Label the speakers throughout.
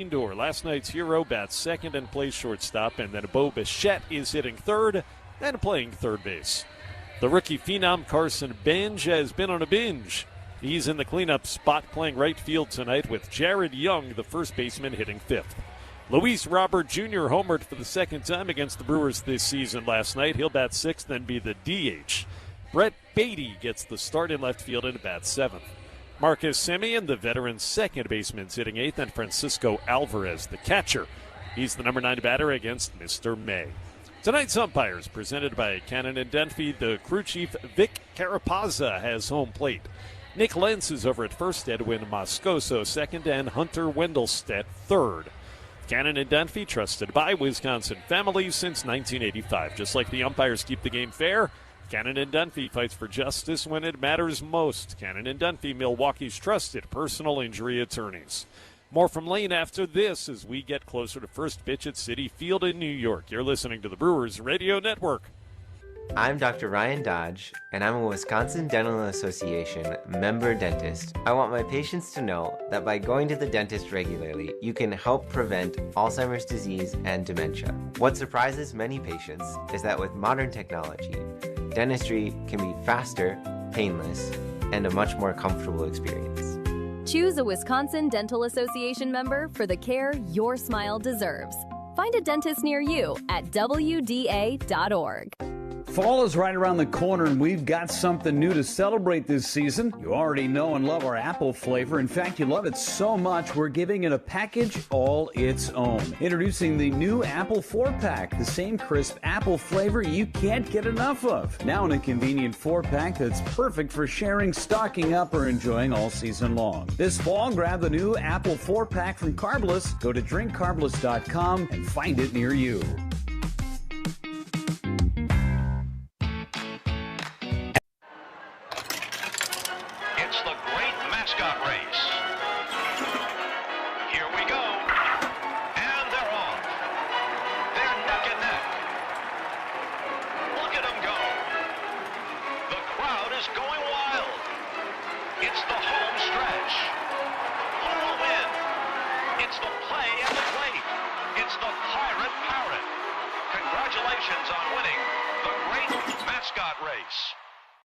Speaker 1: Indoor. Last night's hero bats second and plays shortstop, and then Bo Bichette is hitting third and playing third base. The rookie phenom Carson Benj has been on a binge. He's in the cleanup spot playing right field tonight with Jared Young, the first baseman, hitting fifth. Luis Robert Jr. homered for the second time against the Brewers this season last night. He'll bat sixth and be the DH. Brett Beatty gets the start in left field and bats seventh. Marcus Semien, the veteran second baseman, hitting eighth, and Francisco Alvarez, the catcher. He's the number 9 batter against Mr. May. Tonight's umpires, presented by Cannon and Dunphy. The crew chief, Vic Carapazza, has home plate. Nick Lentz is over at first, Edwin Moscoso second, and Hunter Wendelstedt third. Cannon and Dunphy, trusted by Wisconsin families since 1985. Just like the umpires keep the game fair, Cannon and Dunphy fights for justice when it matters most. Cannon and Dunphy, Milwaukee's trusted personal injury attorneys. More from Lane after this as we get closer to first pitch at Citi Field in New York. You're listening to the Brewers Radio Network.
Speaker 2: I'm Dr. Ryan Dodge, and I'm a Wisconsin Dental Association member dentist. I want my patients to know that by going to the dentist regularly, you can help prevent Alzheimer's disease and dementia. What surprises many patients is that with modern technology, dentistry can be faster, painless, and a much more comfortable experience.
Speaker 3: Choose a Wisconsin Dental Association member for the care your smile deserves. Find a dentist near you at WDA.org.
Speaker 4: Fall is right around the corner, and we've got something new to celebrate this season. You already know and love our apple flavor. In fact, you love it so much, we're giving it a package all its own. Introducing the new Apple 4-pack, the same crisp apple flavor you can't get enough of. Now in a convenient 4-pack that's perfect for sharing, stocking up, or enjoying all season long. This fall, grab the new Apple 4-pack from Carbless. Go to drinkcarbless.com and find it near you.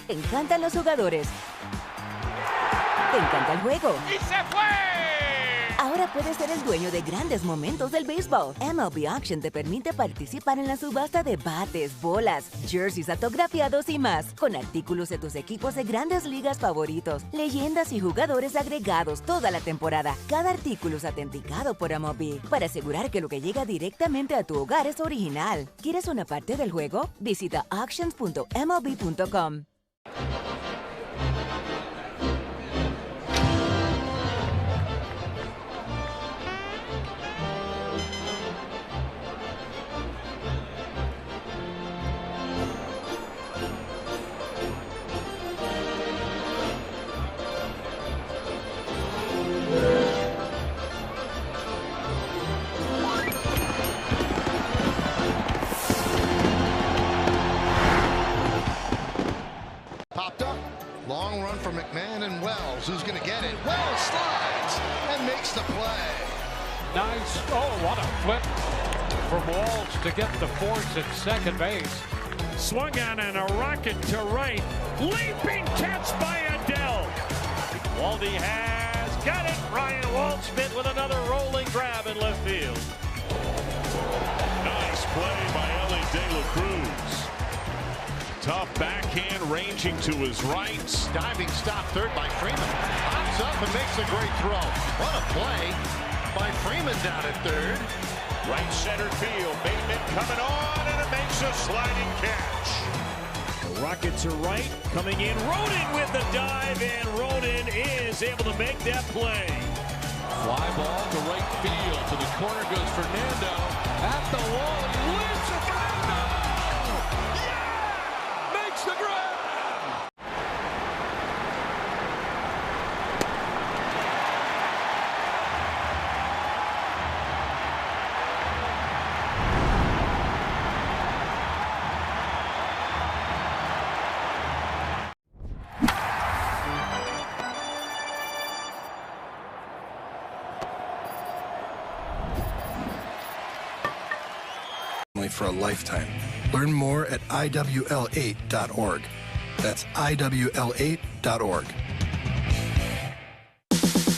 Speaker 5: Te encantan los jugadores. Te encanta el juego.
Speaker 6: ¡Y se fue!
Speaker 5: Ahora puedes ser el dueño de grandes momentos del béisbol. MLB Auction te permite participar en la subasta de bates, bolas, jerseys autografiados y más, con artículos de tus equipos de grandes ligas favoritos, leyendas y jugadores agregados toda la temporada. Cada artículo es autenticado por MLB para asegurar que lo que llega directamente a tu hogar es original. ¿Quieres una parte del juego? Visita auctions.mlb.com.
Speaker 7: Popped up, long run for McMahon and Wells. Who's going to get it? Wells slides and makes the play.
Speaker 6: Nice. Oh, what a flip from Walsh to get the force at second base. Swung on and a rocket to right. Leaping catch by Adele. Waldy has got it. Ryan Waldschmidt with another rolling grab in left field.
Speaker 8: Nice play by Ellie De La Cruz. Tough backhand ranging to his right.
Speaker 7: Diving stop third by Freeman. Pops up and makes a great throw. What a play by Freeman down at third.
Speaker 8: Right center field. Bateman coming on, and it makes a sliding catch.
Speaker 6: The Rockets are right. Coming in. Roden with the dive, and Roden is able to make that play.
Speaker 9: Fly ball to right field. To the corner goes Fernando. At the wall. He lifts it. Fernando! Yeah! Makes the grab!
Speaker 10: made for a lifetime. Learn more at IWL8.org. That's IWL8.org.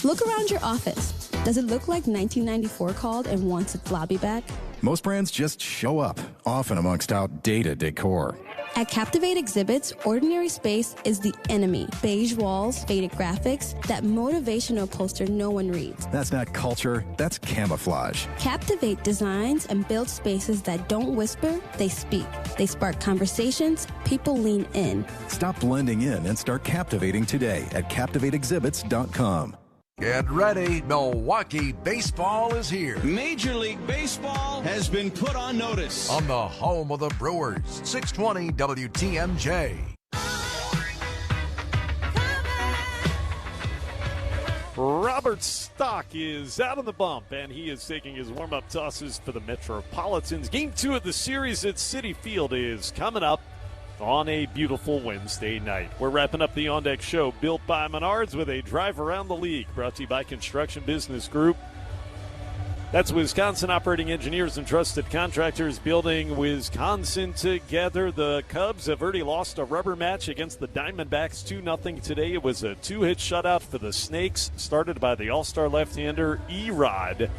Speaker 11: Look around your office. Does it look like 1994 called and wants its lobby back?
Speaker 12: Most brands just show up, often amongst outdated decor.
Speaker 11: At Captivate Exhibits, ordinary space is the enemy. Beige walls, faded graphics, that motivational poster no one reads.
Speaker 12: That's not culture, that's camouflage.
Speaker 11: Captivate designs and builds spaces that don't whisper, they speak. They spark conversations, people lean in.
Speaker 12: Stop blending in and start captivating today at CaptivateExhibits.com.
Speaker 13: Get ready, Milwaukee baseball is here.
Speaker 14: Major League Baseball has been put on notice.
Speaker 13: On the home of the Brewers, 620 WTMJ.
Speaker 1: Robert Stock is out on the bump, and he is taking his warm-up tosses for the Metropolitans. Game 2 of the series at Citi Field is coming up on a beautiful Wednesday night. We're wrapping up the On Deck Show, built by Menards, with a drive around the league, brought to you by Construction Business Group. That's Wisconsin operating engineers and trusted contractors building Wisconsin together. The Cubs have already lost a rubber match against the Diamondbacks 2-0 today. It was a 2-hit shutout for the Snakes, started by the all-star left-hander Erod.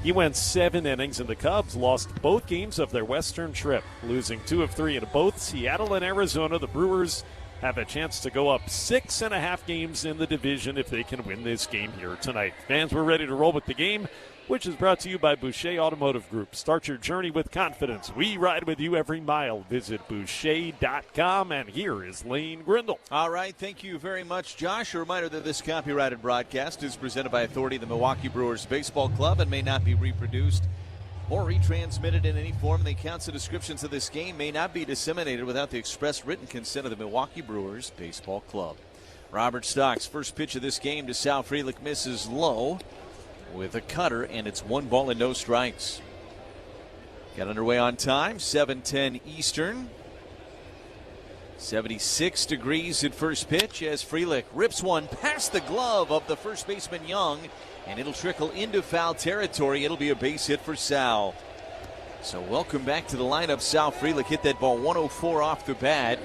Speaker 1: He went 7 innings, and the Cubs lost both games of their Western trip, losing 2 of 3 in both Seattle and Arizona. The Brewers have a chance to go up 6.5 games in the division if they can win this game here tonight. Fans, we're ready to roll with the game, which is brought to you by Boucher Automotive Group. Start your journey with confidence. We ride with you every mile. Visit Boucher.com, and here is Lane Grindle.
Speaker 15: All right, thank you very much, Josh. A reminder that this copyrighted broadcast is presented by authority of the Milwaukee Brewers Baseball Club and may not be reproduced or retransmitted in any form. The accounts and descriptions of this game may not be disseminated without the express written consent of the Milwaukee Brewers Baseball Club. Robert Stock's first pitch of this game to Sal Frelick misses low with a cutter, and it's 1 ball and no strikes. Got underway on time, 7:10 Eastern. 76 degrees at first pitch as Frelick rips one past the glove of the first baseman Young, and it'll trickle into foul territory. It'll be a base hit for Sal. So welcome back to the lineup. Sal Frelick hit that ball 104 off the bat.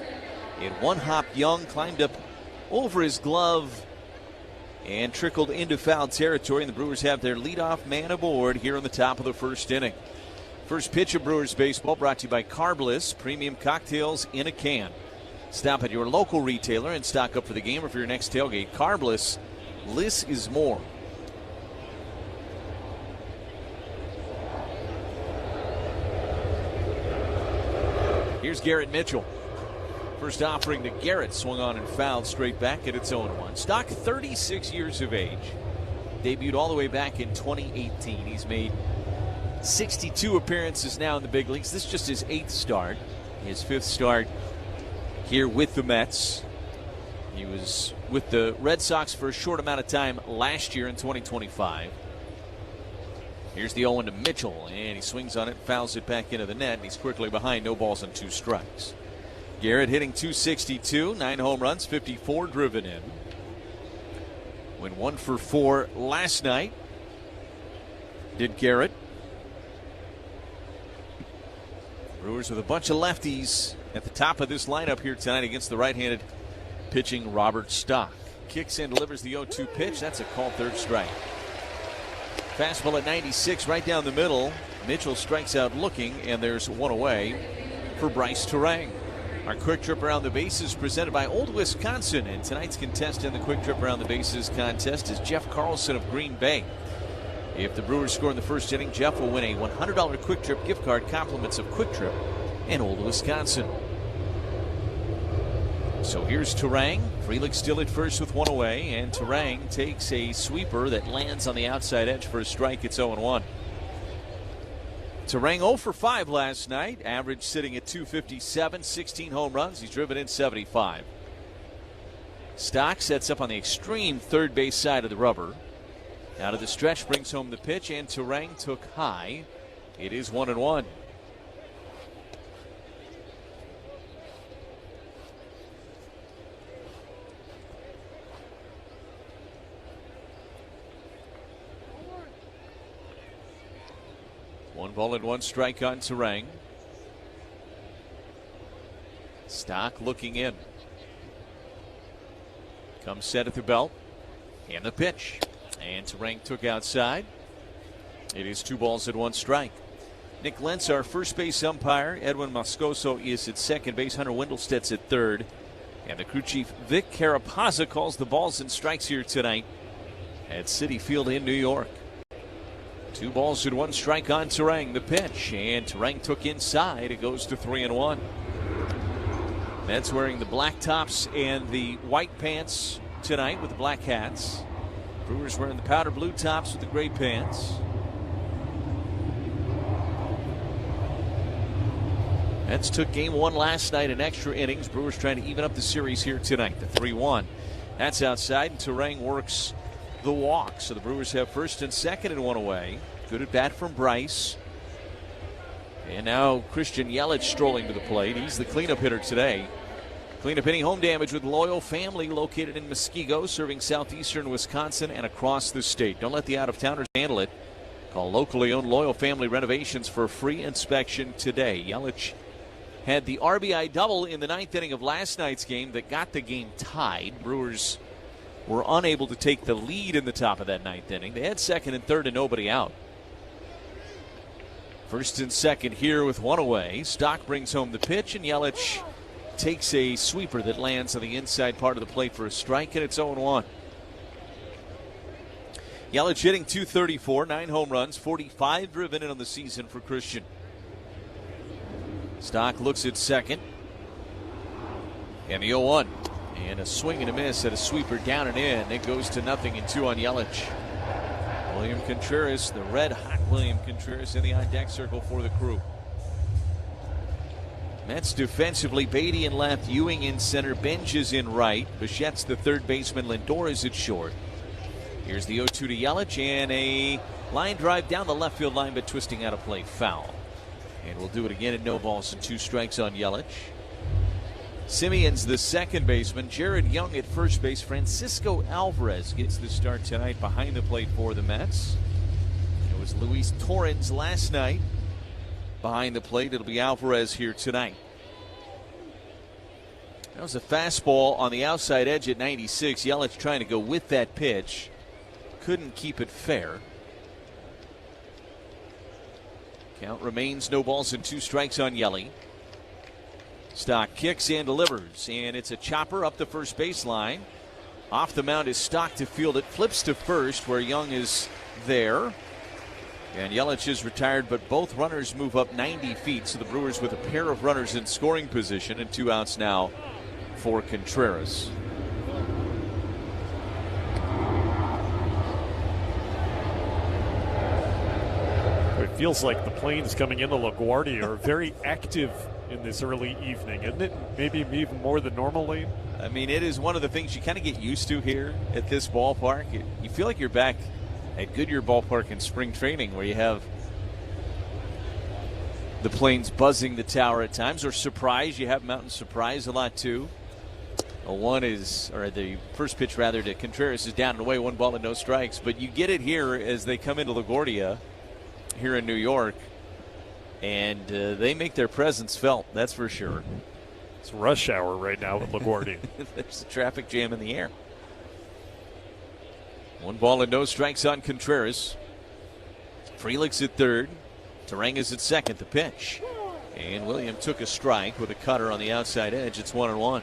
Speaker 15: In one hop, Young climbed up over his glove and trickled into foul territory, and the Brewers have their leadoff man aboard here on the top of the first inning. First pitch of Brewers baseball brought to you by Carbliss, premium cocktails in a can. Stop at your local retailer and stock up for the game or for your next tailgate. Carbliss, less is more. Here's Garrett Mitchell. First offering to Garrett, swung on and fouled straight back at its 0-1. Stock, 36 years of age. Debuted all the way back in 2018. He's made 62 appearances now in the big leagues. This is just his 8th start. His 5th start here with the Mets. He was with the Red Sox for a short amount of time last year in 2025. Here's the 0-1 to Mitchell, and he swings on it, fouls it back into the net, and he's quickly behind, no balls and 2 strikes. Garrett hitting .262, 9 home runs, 54 driven in. Went 1 for 4 last night. Did Garrett. Brewers with a bunch of lefties at the top of this lineup here tonight against the right-handed pitching Robert Stock. Kicks in, delivers the 0-2 pitch. That's a called 3rd strike. Fastball at 96 right down the middle. Mitchell strikes out looking, and there's 1 away for Bryce Terang. Our quick trip around the bases presented by Old Wisconsin, and tonight's contestant in the quick trip around the bases contest is Jeff Carlson of Green Bay. If the Brewers score in the first inning, Jeff will win a $100 quick trip gift card, compliments of Quick Trip and Old Wisconsin. So here's Terang. Frelick still at first with 1 away, and Terang takes a sweeper that lands on the outside edge for a strike. It's 0-1. Terang 0 for 5 last night, average sitting at .257, 16 home runs. He's driven in 75. Stock sets up on the extreme third base side of the rubber. Out of the stretch, brings home the pitch, and Terang took high. It is 1-1. One ball and 1 strike on Terang. Stock looking in. Comes set at the belt. And the pitch. And Terang took outside. It is 2 balls and 1 strike. Nick Lentz, our first base umpire. Edwin Moscoso is at second base. Hunter Wendelstedt's at third. And the crew chief, Vic Carapazza, calls the balls and strikes here tonight at Citi Field in New York. 2 balls and 1 strike on Terang. The pitch. And Terang took inside. It goes to 3-1. Mets wearing the black tops and the white pants tonight with the black hats. Brewers wearing the powder blue tops with the gray pants. Mets took game 1 last night in extra innings. Brewers trying to even up the series here tonight. The 3-1. That's outside, and Terang works the walk. So the Brewers have first and second and 1 away. Good at bat from Bryce. And now Christian Yelich strolling to the plate. He's the cleanup hitter today. Cleanup hitting home damage with Loyal Family, located in Muskego, serving southeastern Wisconsin and across the state. Don't let the out-of-towners handle it. Call locally owned Loyal Family Renovations for free inspection today. Yelich had the RBI double in the 9th inning of last night's game that got the game tied. Brewers were unable to take the lead in the top of that 9th inning. They had second and third and nobody out. First and second here with 1 away. Stock brings home the pitch, and Yelich takes a sweeper that lands on the inside part of the plate for a strike, and it's 0-1. Yelich hitting .234, 9 home runs, 45 driven in on the season for Christian. Stock looks at second. And the 0-1. And a swing and a miss at a sweeper down and in. It goes to 0-2 on Yelich. William Contreras, the red-hot William Contreras, in the on-deck circle for the crew. Mets defensively, Beatty in left, Ewing in center, Benj is in right. Bichette's the third baseman, Lindor is at short. Here's the 0-2 to Yelich, and a line drive down the left field line, but twisting out of play, foul. And we'll do it again at no balls and 2 strikes on Yelich. Simeon's the second baseman. Jared Young at first base. Francisco Alvarez gets the start tonight behind the plate for the Mets. It was Luis Torrens last night behind the plate. It'll be Alvarez here tonight. That was a fastball on the outside edge at 96. Yelich trying to go with that pitch. Couldn't keep it fair. Count remains no balls and 2 strikes on Yelich. Stock kicks and delivers, and it's a chopper up the first baseline. Off the mound is Stock to field it, flips to first where Young is there. And Yelich is retired, but both runners move up 90 feet, so the Brewers with a pair of runners in scoring position, and 2 outs now for Contreras.
Speaker 1: It feels like the planes coming into LaGuardia are very active in this early evening, isn't it? Maybe even more than normally.
Speaker 15: I mean, it is one of the things you kind of get used to here at this ballpark. You feel like you're back at Goodyear Ballpark in spring training, where you have the planes buzzing the tower at times, or Surprise. You have Mountain Surprise a lot too. The first pitch rather to Contreras is down and away, 1 ball and no strikes. But you get it here as they come into LaGuardia here in New York, and they make their presence felt, that's for sure.
Speaker 1: It's rush hour right now at LaGuardia.
Speaker 15: There's a traffic jam in the air. 1 ball and no strikes on Contreras. Frelick's at third. Terang is at second. The pitch. And William took a strike with a cutter on the outside edge. It's 1-1.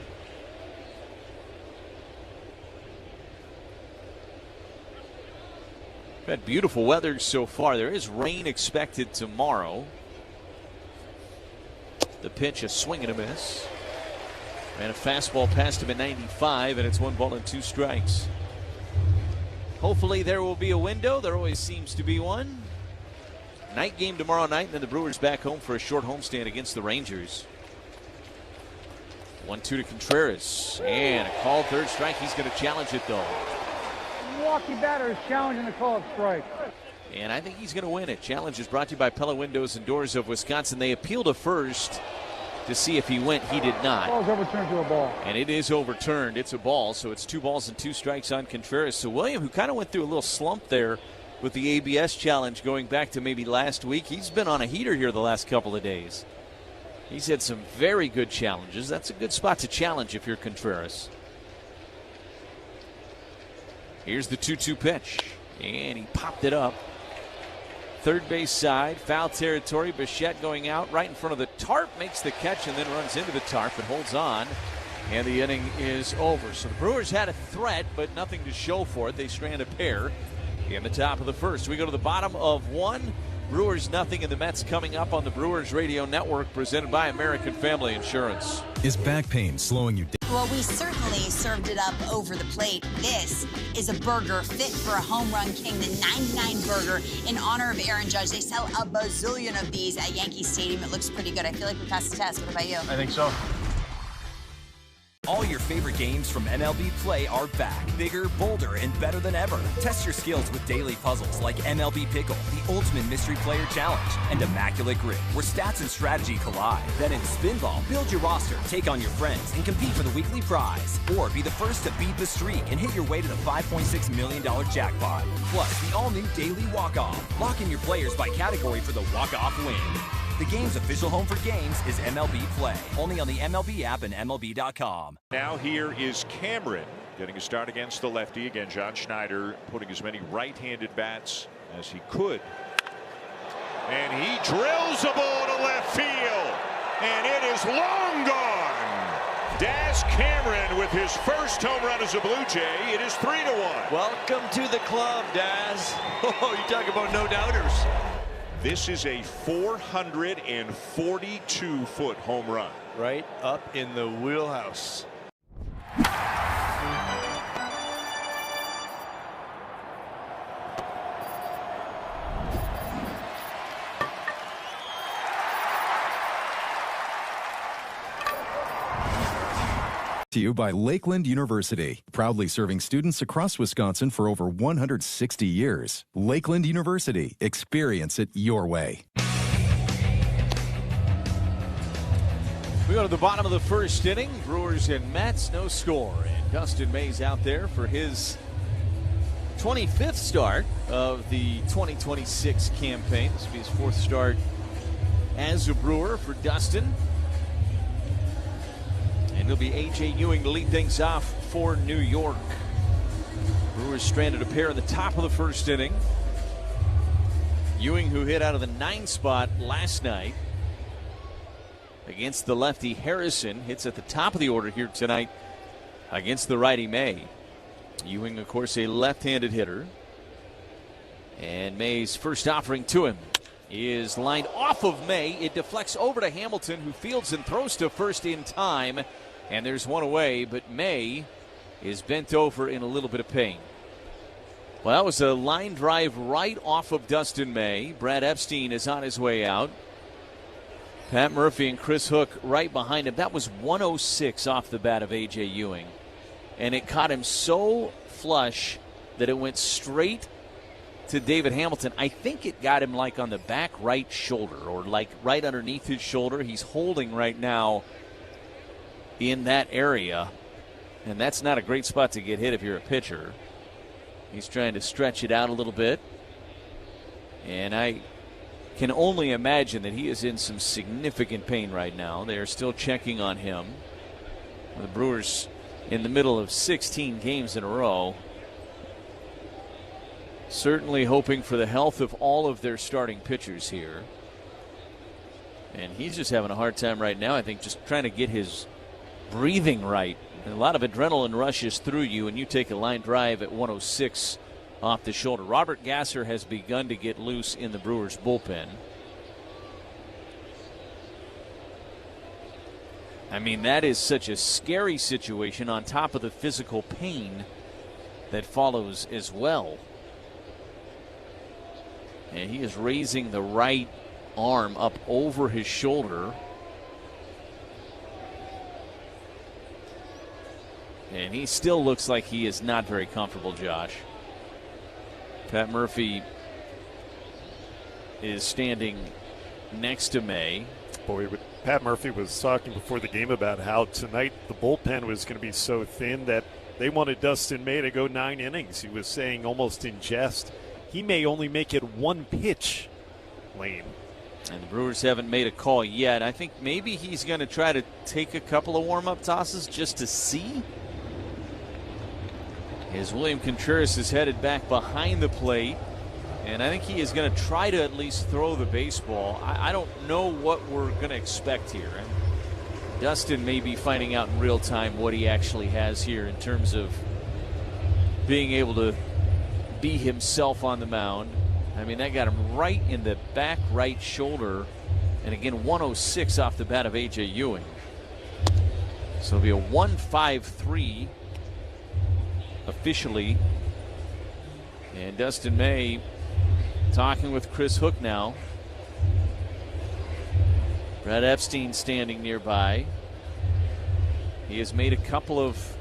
Speaker 15: We've had beautiful weather so far. There is rain expected tomorrow. The pitch, a swing and a miss. And a fastball past him at 95, and it's 1 ball and 2 strikes. Hopefully there will be a window. There always seems to be one. Night game tomorrow night, and then the Brewers back home for a short homestand against the Rangers. 1-2 to Contreras. And a called third strike. He's going to challenge it, though.
Speaker 16: Milwaukee batter is challenging the called strike.
Speaker 15: And I think he's going to win it. Challenge is brought to you by Pella Windows and Doors of Wisconsin. They appealed to first to see if he went. He did not.
Speaker 16: Ball's overturned to a ball.
Speaker 15: And it is overturned. It's a ball, so it's 2 balls and 2 strikes on Contreras. So William, who kind of went through a little slump there with the ABS challenge going back to maybe last week, he's been on a heater here the last couple of days. He's had some very good challenges. That's a good spot to challenge if you're Contreras. Here's the 2-2 pitch, and he popped it up. Third base side, foul territory. Bichette going out right in front of the tarp, makes the catch and then runs into the tarp and holds on. And the inning is over. So the Brewers had a threat, but nothing to show for it. They strand a pair in the top of the first. We go to the bottom of one. Brewers nothing, and the Mets coming up on the Brewers Radio Network, presented by American Family Insurance.
Speaker 12: Is back pain slowing you down?
Speaker 17: Well, we certainly served it up over the plate. This is a burger fit for a home run king, the 99 burger in honor of Aaron Judge. They sell a bazillion of these at Yankee Stadium. It looks pretty good. I feel like we passed the test. What about you?
Speaker 18: I think so. All your favorite games from MLB Play are back, bigger, bolder, and better than ever. Test your skills with daily puzzles like MLB Pickle, the ultimate mystery player challenge, and Immaculate Grid, where stats and strategy collide. Then in Spinball, build your roster, take on your friends, and compete for the weekly prize. Or be the first to beat the streak and hit your way to the $5.6 million jackpot. Plus, the all-new Daily Walk-Off. Lock in your players by category for the walk-off win. The game's official home for games is MLB Play. Only on the MLB app and MLB.com.
Speaker 8: Now here is Cameron getting a start against the lefty. Again, John Schneider putting as many right-handed bats as he could. And he drills a ball to left field. And it is long gone. Daz Cameron with his first home run as a Blue Jay. It is 3-1.
Speaker 15: Welcome to the club, Daz. Oh, you talk about no doubters.
Speaker 8: This is a 442-foot home run.
Speaker 19: Right up in the wheelhouse.
Speaker 12: To you by Lakeland University, proudly serving students across Wisconsin for over 160 years. Lakeland University, experience it your way.
Speaker 15: We go to the bottom of the first inning. Brewers and Mets, no score. And Dustin May's out there for his 25th start of the 2026 campaign. This will be his fourth start as a Brewer for Dustin. And it'll be A.J. Ewing to lead things off for New York. Brewers stranded a pair in the top of the first inning. Ewing, who hit out of the 9 spot last night against the lefty Harrison, hits at the top of the order here tonight against the righty May. Ewing, of course, a left-handed hitter. And May's first offering to him is lined off of May. It deflects over to Hamilton, who fields and throws to first in time. And there's one away, but May is bent over in a little bit of pain. Well, that was a line drive right off of Dustin May. Brad Epstein is on his way out. Pat Murphy and Chris Hook right behind him. That was 106 off the bat of A.J. Ewing. And it caught him so flush that it went straight to David Hamilton. I think it got him like on the back right shoulder or like right underneath his shoulder. He's holding right now in that area. And that's not a great spot to get hit if you're a pitcher. He's trying to stretch it out a little bit. And I can only imagine that he is in some significant pain right now. They are still checking on him. The Brewers in the middle of 16 games in a row. Certainly hoping for the health of all of their starting pitchers here. And he's just having a hard time right now, I think, just trying to get his breathing right. And a lot of adrenaline rushes through you, and you take a line drive at 106 off the shoulder. Robert Gasser has begun to get loose in the Brewers bullpen. I mean, that is such a scary situation on top of the physical pain that follows as well. And he is raising the right arm up over his shoulder. And he still looks like he is not very comfortable, Josh. Pat Murphy is standing next to May.
Speaker 1: Boy, Pat Murphy was talking before the game about how tonight the bullpen was going to be so thin that they wanted Dustin May to go 9 innings. He was saying almost in jest, he may only make it one pitch, Lane.
Speaker 15: And the Brewers haven't made a call yet. I think maybe he's going to try to take a couple of warm-up tosses just to see. As William Contreras is headed back behind the plate. And I think he is going to try to at least throw the baseball. I don't know what we're going to expect here. And Dustin may be finding out in real time what he actually has here in terms of being able to be himself on the mound. I mean, that got him right in the back right shoulder. And again, 106 off the bat of A.J. Ewing. So it'll be a 1-5-3 officially. And Dustin May talking with Chris Hook now. Brad Epstein standing nearby. He has made a couple of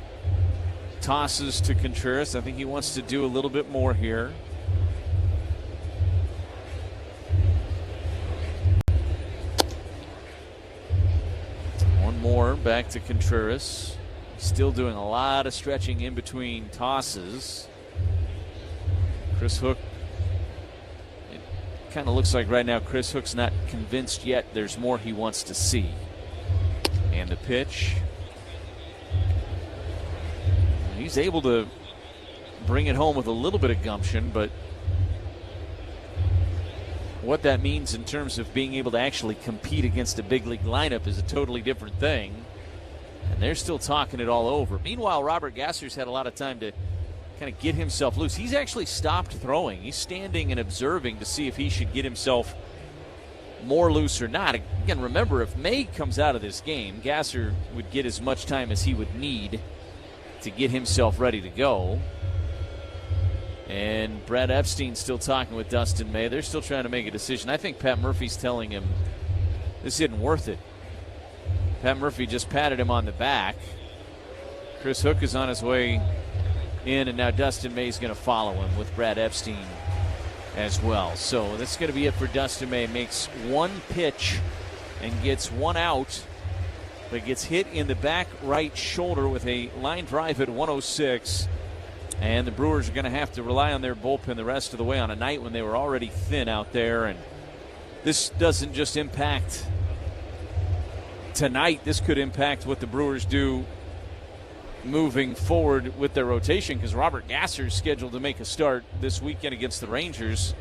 Speaker 15: tosses to Contreras. I think he wants to do a little bit more here. One more back to Contreras. Still doing a lot of stretching in between tosses. Chris Hook, it kind of looks like right now Chris Hook's not convinced yet. There's more he wants to see. And the pitch. He's able to bring it home with a little bit of gumption, but what that means in terms of being able to actually compete against a big league lineup is a totally different thing. And they're still talking it all over. Meanwhile, Robert Gasser's had a lot of time to kind of get himself loose. He's actually stopped throwing. He's standing and observing to see if he should get himself more loose or not. Again, remember, if May comes out of this game, Gasser would get as much time as he would need to get himself ready to go. And Brad Epstein still talking with Dustin May. They're still trying to make a decision. I think Pat Murphy's telling him this isn't worth it. Pat Murphy just patted him on the back. Chris Hook is on his way in, and now Dustin May is going to follow him with Brad Epstein as well. So that's going to be it for Dustin May. Makes one pitch and gets one out, but gets hit in the back right shoulder with a line drive at 106. And the Brewers are going to have to rely on their bullpen the rest of the way on a night when they were already thin out there. And this doesn't just impact tonight. This could impact what the Brewers do moving forward with their rotation, because Robert Gasser is scheduled to make a start this weekend against the Rangers.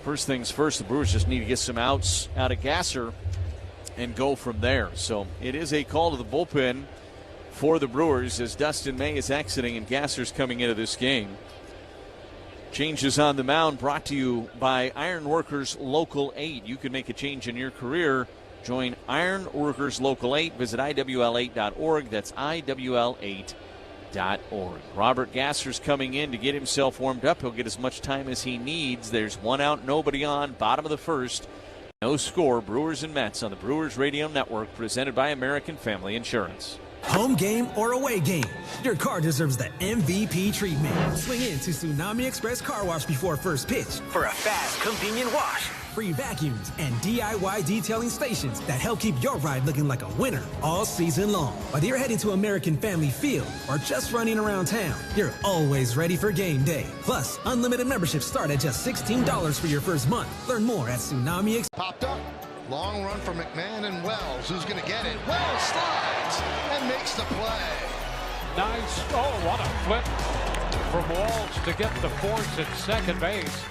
Speaker 15: First things first, the Brewers just need to get some outs out of Gasser and go from there. So it is a call to the bullpen for the Brewers as Dustin May is exiting and Gasser's coming into this game. Changes on the mound brought to you by Iron Workers Local 8. You can make a change in your career. Join Iron Workers Local 8. Visit IWL8.org. That's IWL8.org. Robert Gasser's coming in to get himself warmed up. He'll get as much time as he needs. There's one out, nobody on, bottom of the first. No score, Brewers and Mets on the Brewers Radio Network, presented by American Family Insurance.
Speaker 20: Home game or away game, your car deserves the MVP treatment. Swing in to Tsunami Express Car Wash before first pitch for a fast, convenient wash. Free vacuums and DIY detailing stations that help keep your ride looking like a winner all season long. Whether you're heading to American Family Field or just running around town, you're always ready for game day. Plus, unlimited memberships start at just $16 for your first month. Learn more at Tsunami Express.
Speaker 7: Popped up. Long run for McMahon and Wells. Who's going to get it? Wells slides and makes the play.
Speaker 6: Nice. Oh, what a flip from Walsh to get the force at second base.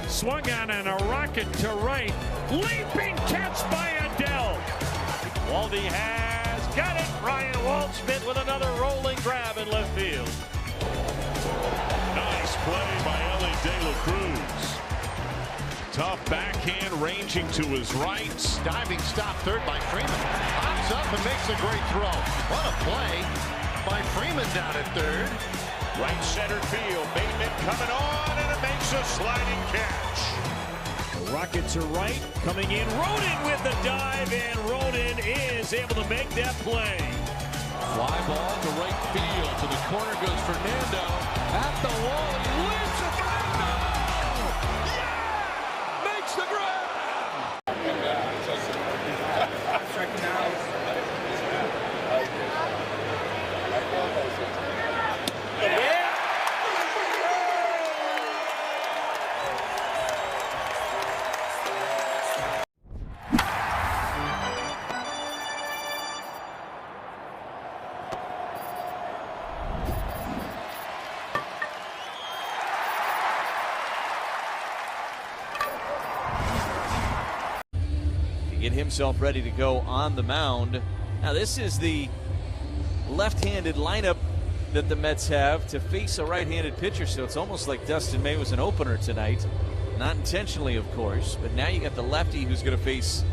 Speaker 6: Swung on and a rocket to right. Leaping catch by Adele. Waldy has got it. Ryan Waldschmidt with another rolling grab in left field.
Speaker 8: Nice play by Ellie De La Cruz. Tough backhand ranging to his right.
Speaker 7: Diving stop third by Freeman. Hops up and makes a great throw. What a play by Freeman down at third.
Speaker 8: Right center field. Bateman coming on, and it makes a sliding catch.
Speaker 1: The Rocket to right, coming in. Roden with the dive, and Roden is able to make that play.
Speaker 9: Fly ball to right field. To the corner goes Fernando. At the wall, he lifts it. The grab.
Speaker 15: get himself ready to go on the mound. Now, this is the left-handed lineup that the Mets have to face a right-handed pitcher, so it's almost like Dustin May was an opener tonight. Not intentionally, of course, but now you got the lefty who's going to face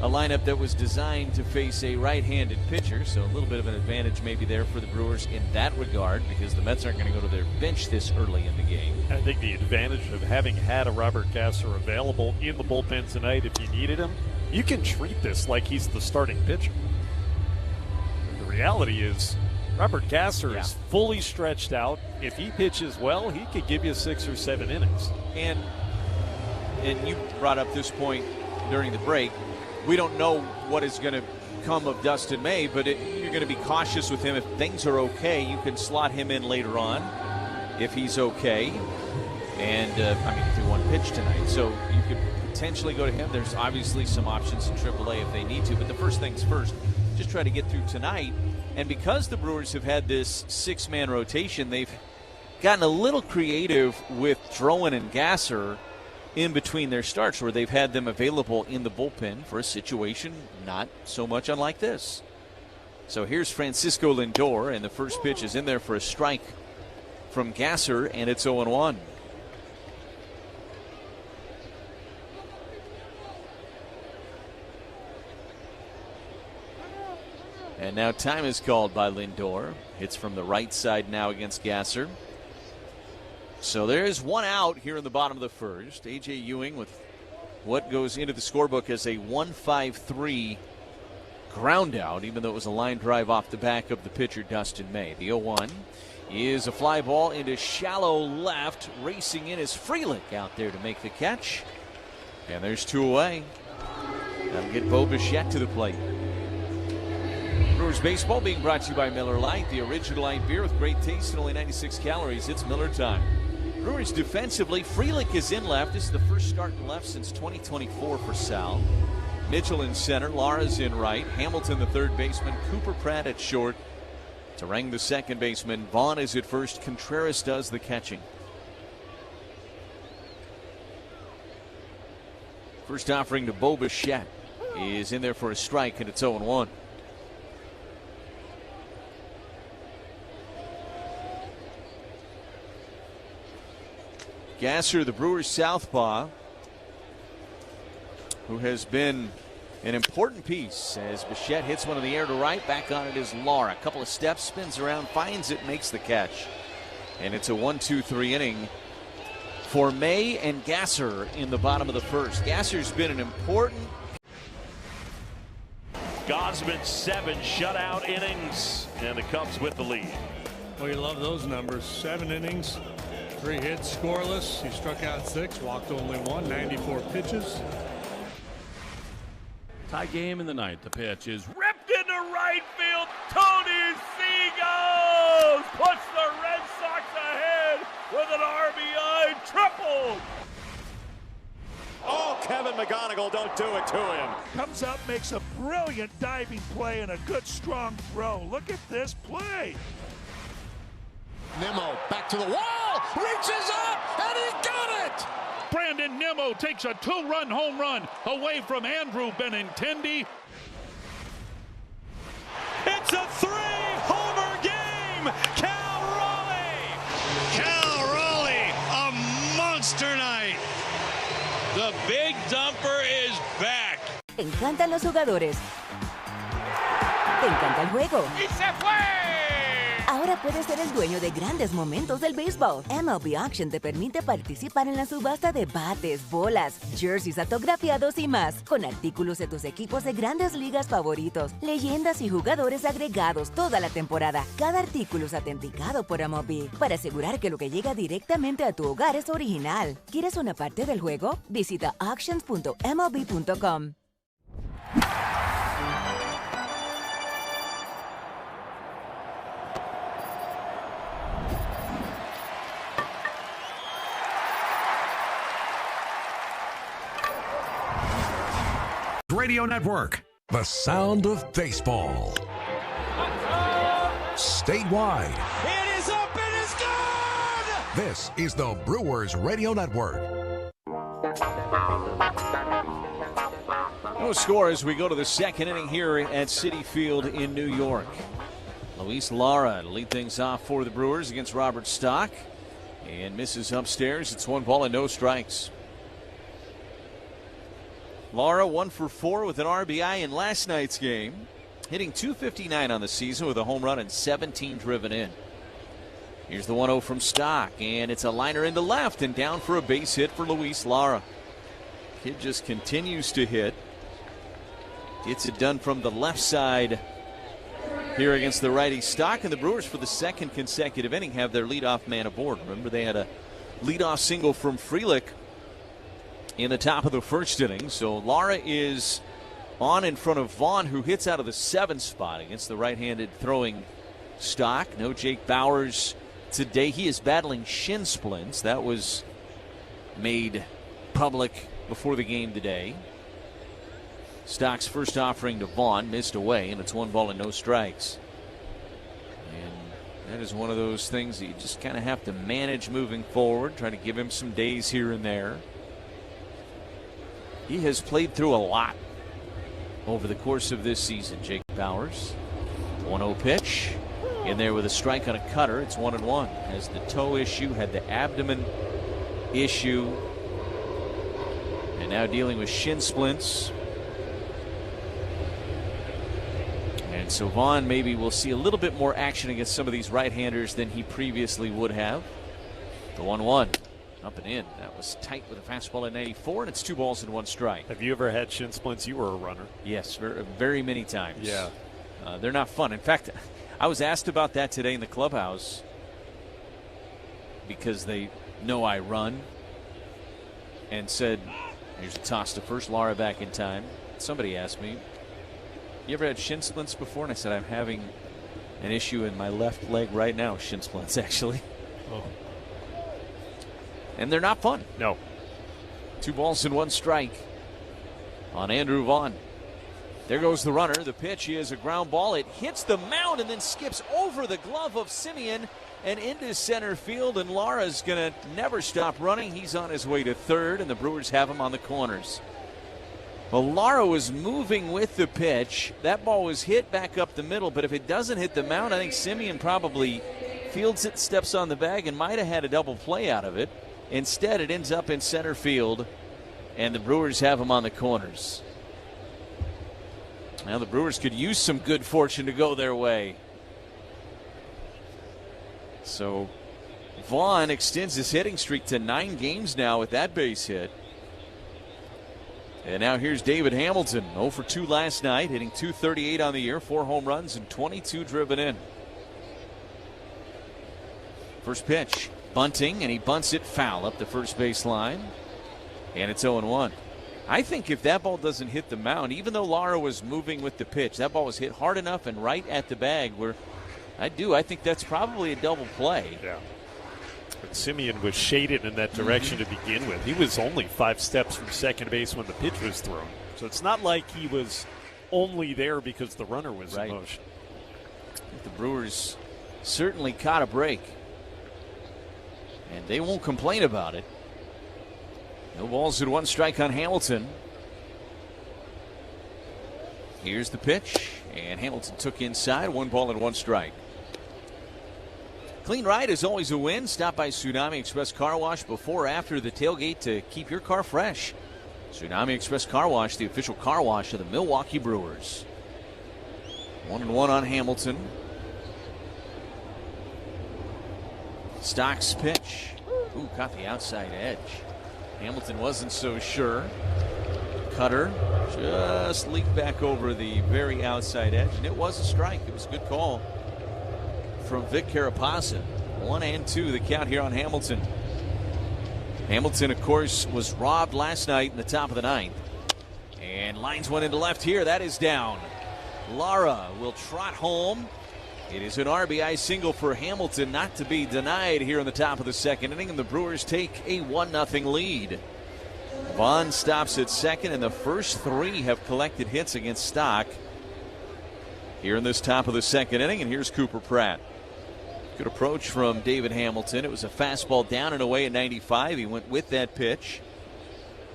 Speaker 15: a lineup that was designed to face a right-handed pitcher, so a little bit of an advantage maybe there for the Brewers in that regard, because the Mets aren't going to go to their bench this early in the game.
Speaker 1: I think the advantage of having had a Robert Gasser available in the bullpen tonight, if you needed him, you can treat this like he's the starting pitcher. The reality is Robert Gasser is fully stretched out. If he pitches well, he could give you 6 or 7 innings.
Speaker 15: And you brought up this point during the break. We don't know what is going to come of Dustin May, but you're going to be cautious with him. If things are okay, you can slot him in later on if he's okay. And, he threw one pitch tonight, so you could potentially go to him. There's obviously some options in AAA if they need to, but the first things first, just try to get through tonight. And because the Brewers have had this 6-man rotation, they've gotten a little creative with Drowan and Gasser in between their starts, where they've had them available in the bullpen for a situation not so much unlike this. So here's Francisco Lindor, and the first pitch is in there for a strike from Gasser, and it's 0-1. And now time is called by Lindor. Hits from the right side now against Gasser. So there's one out here in the bottom of the first. A.J. Ewing with what goes into the scorebook as a 1-5-3 ground out, even though it was a line drive off the back of the pitcher, Dustin May. The 0-1 is a fly ball into shallow left. Racing in is Frelick out there to make the catch. And there's 2 away. That'll get Bo Bichette to the plate. Brewers baseball being brought to you by Miller Lite, the original light beer with great taste and only 96 calories. It's Miller time. Brewers defensively, Frelick is in left. This is the first start in left since 2024 for Sal. Mitchell in center, Lara's in right, Hamilton the third baseman, Cooper Pratt at short. Terang the second baseman, Vaughn is at first, Contreras does the catching. First offering to Bo Bichette is in there for a strike, and it's 0-1. Gasser, the Brewers southpaw, who has been an important piece as Bichette hits one in the air to right. Back on it is Lara. A couple of steps, spins around, finds it, makes the catch. And it's a 1-2-3 inning for May and Gasser in the bottom of the first. Gasser's been an important.
Speaker 6: Gausman 7 shutout innings, and the Cubs with the lead.
Speaker 21: Well, you love those numbers. 7 innings. 3 hits, scoreless. He struck out 6, walked only 1, 94 pitches.
Speaker 22: Tie game in the ninth. The pitch is
Speaker 6: Ripped into right field. Tony Seagulls puts the Red Sox ahead with an RBI triple.
Speaker 23: Oh, Kevin McGonigal, don't do it to him.
Speaker 6: Comes up, makes a brilliant diving play and a good strong throw. Look at this play.
Speaker 7: Nimmo back to the wall, reaches up, and he got it!
Speaker 6: Brandon Nimmo takes a 2-run home run away from Andrew Benintendi.
Speaker 23: It's a 3-homer game! Cal Raleigh, a monster night! The big dumper is back!
Speaker 5: Te encantan los jugadores. Te encanta el juego.
Speaker 6: ¡Y se fue!
Speaker 5: Ahora puedes ser el dueño de grandes momentos del béisbol. MLB Auction te permite participar en la subasta de bates, bolas, jerseys autografiados y más, con artículos de tus equipos de grandes ligas favoritos, leyendas y jugadores agregados toda la temporada. Cada artículo es autenticado por MLB para asegurar que lo que llega directamente a tu hogar es original. ¿Quieres una parte del juego? Visita auctions.mlb.com.
Speaker 24: Radio Network, the sound of baseball. Statewide.
Speaker 23: It is up, it is good!
Speaker 24: This is the Brewers Radio Network.
Speaker 15: No score as we go to the second inning here at Citi Field in New York. Luis Lara to lead things off for the Brewers against Robert Stock. And misses upstairs. It's 1 ball and no strikes. Lara 1 for 4 with an RBI in last night's game. Hitting .259 on the season with a home run and 17 driven in. Here's the 1-0 from Stock. And it's a liner into left and down for a base hit for Luis Lara. Kid just continues to hit. Gets it done from the left side here against the righty Stock. And the Brewers, for the second consecutive inning, have their leadoff man aboard. Remember, they had a leadoff single from Frelick in the top of the first inning. So Lara is on in front of Vaughn, who hits out of the 7th spot against the right-handed throwing Stock. No Jake Bauers today. He is battling shin splints. That was made public before the game today. Stock's first offering to Vaughn missed away, and it's 1 ball and no strikes. And that is one of those things that you just kind of have to manage moving forward, try to give him some days here and there. He has played through a lot over the course of this season, Jake Bauers. 1-0 pitch. In there with a strike on a cutter. It's 1-1. Has the toe issue, had the abdomen issue, and now dealing with shin splints. And so Vaughn maybe will see a little bit more action against some of these right-handers than he previously would have. The 1-1. Up and in. That was tight with a fastball at 94, and it's 2 balls and 1 strike.
Speaker 1: Have you ever had shin splints? You were a runner.
Speaker 15: Yes, very many times.
Speaker 1: Yeah.
Speaker 15: They're not fun. In fact, I was asked about that today in the clubhouse because they know I run, and said, here's a toss to first. Lara back in time. Somebody asked me, you ever had shin splints before? And I said, I'm having an issue in my left leg right now. Shin splints, actually.
Speaker 1: Oh.
Speaker 15: And they're not fun.
Speaker 1: No.
Speaker 15: 2 balls and 1 strike on Andrew Vaughn. There goes the runner. The pitch is a ground ball. It hits the mound and then skips over the glove of Simeon and into center field. And Lara's going to never stop running. He's on his way to third, and the Brewers have him on the corners. Well, Lara was moving with the pitch. That ball was hit back up the middle, but if it doesn't hit the mound, I think Simeon probably fields it, steps on the bag, and might have had a double play out of it. Instead, it ends up in center field, and the Brewers have him on the corners. Now the Brewers could use some good fortune to go their way. So Vaughn extends his hitting streak to 9 games now with that base hit. And now here's David Hamilton, 0 for 2 last night, hitting .238 on the year, 4 home runs and 22 driven in. First pitch, bunting, and he bunts it foul up the first base line. And it's 0-1. I think if that ball doesn't hit the mound, even though Lara was moving with the pitch, that ball was hit hard enough and right at the bag where I think that's probably a double play.
Speaker 1: Yeah. But Simeon was shaded in that direction to begin with. He was only 5 steps from second base when the pitch was thrown. So it's not like he was only there because the runner was in motion.
Speaker 15: I think the Brewers certainly caught a break. And they won't complain about it. No balls and 1 strike on Hamilton. Here's the pitch, and Hamilton took inside. 1 ball and 1 strike. Clean ride is always a win. Stop by Tsunami Express Car Wash before or after the tailgate to keep your car fresh. Tsunami Express Car Wash, the official car wash of the Milwaukee Brewers. 1-1 on Hamilton. Stock's pitch. Ooh, caught the outside edge. Hamilton wasn't so sure. Cutter just leaked back over the very outside edge, and it was a strike. It was a good call from Vic Carapasa. 1-2 the count here on Hamilton. Hamilton, of course, was robbed last night in the top of the 9th. And lines one into left here. That is down. Lara will trot home. It is an RBI single for Hamilton, not to be denied here in the top of the second inning, and the Brewers take a 1-0 lead. Vaughn stops at second, and the first 3 have collected hits against Stock here in this top of the second inning. And here's Cooper Pratt. Good approach from David Hamilton. It was a fastball down and away at 95. He went with that pitch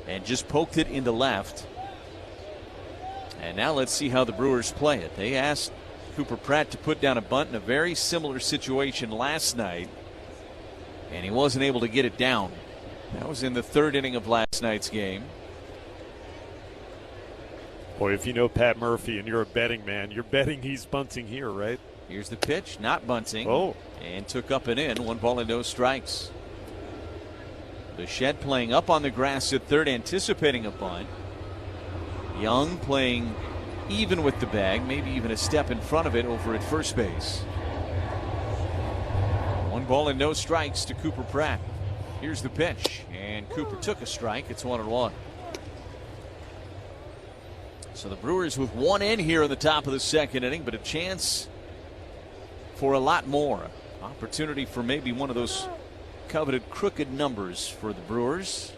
Speaker 15: and just poked it into left. And now let's see how the Brewers play it. They asked Cooper Pratt to put down a bunt in a very similar situation last night, and he wasn't able to get it down. That was in the 3rd inning of last night's game.
Speaker 1: Boy, if you know Pat Murphy and you're a betting man, you're betting he's bunting here, right?
Speaker 15: Here's the pitch, not bunting.
Speaker 1: Oh.
Speaker 15: And took up and in, 1 ball and no strikes. Bichette playing up on the grass at third, anticipating a bunt. Young playing even with the bag, maybe even a step in front of it over at first base. 1 ball and no strikes to Cooper Pratt. Here's the pitch, and Cooper took a strike. It's 1-1. So the Brewers with 1 in here in the top of the 2nd inning, but a chance for a lot more. Opportunity for maybe one of those coveted crooked numbers for the Brewers.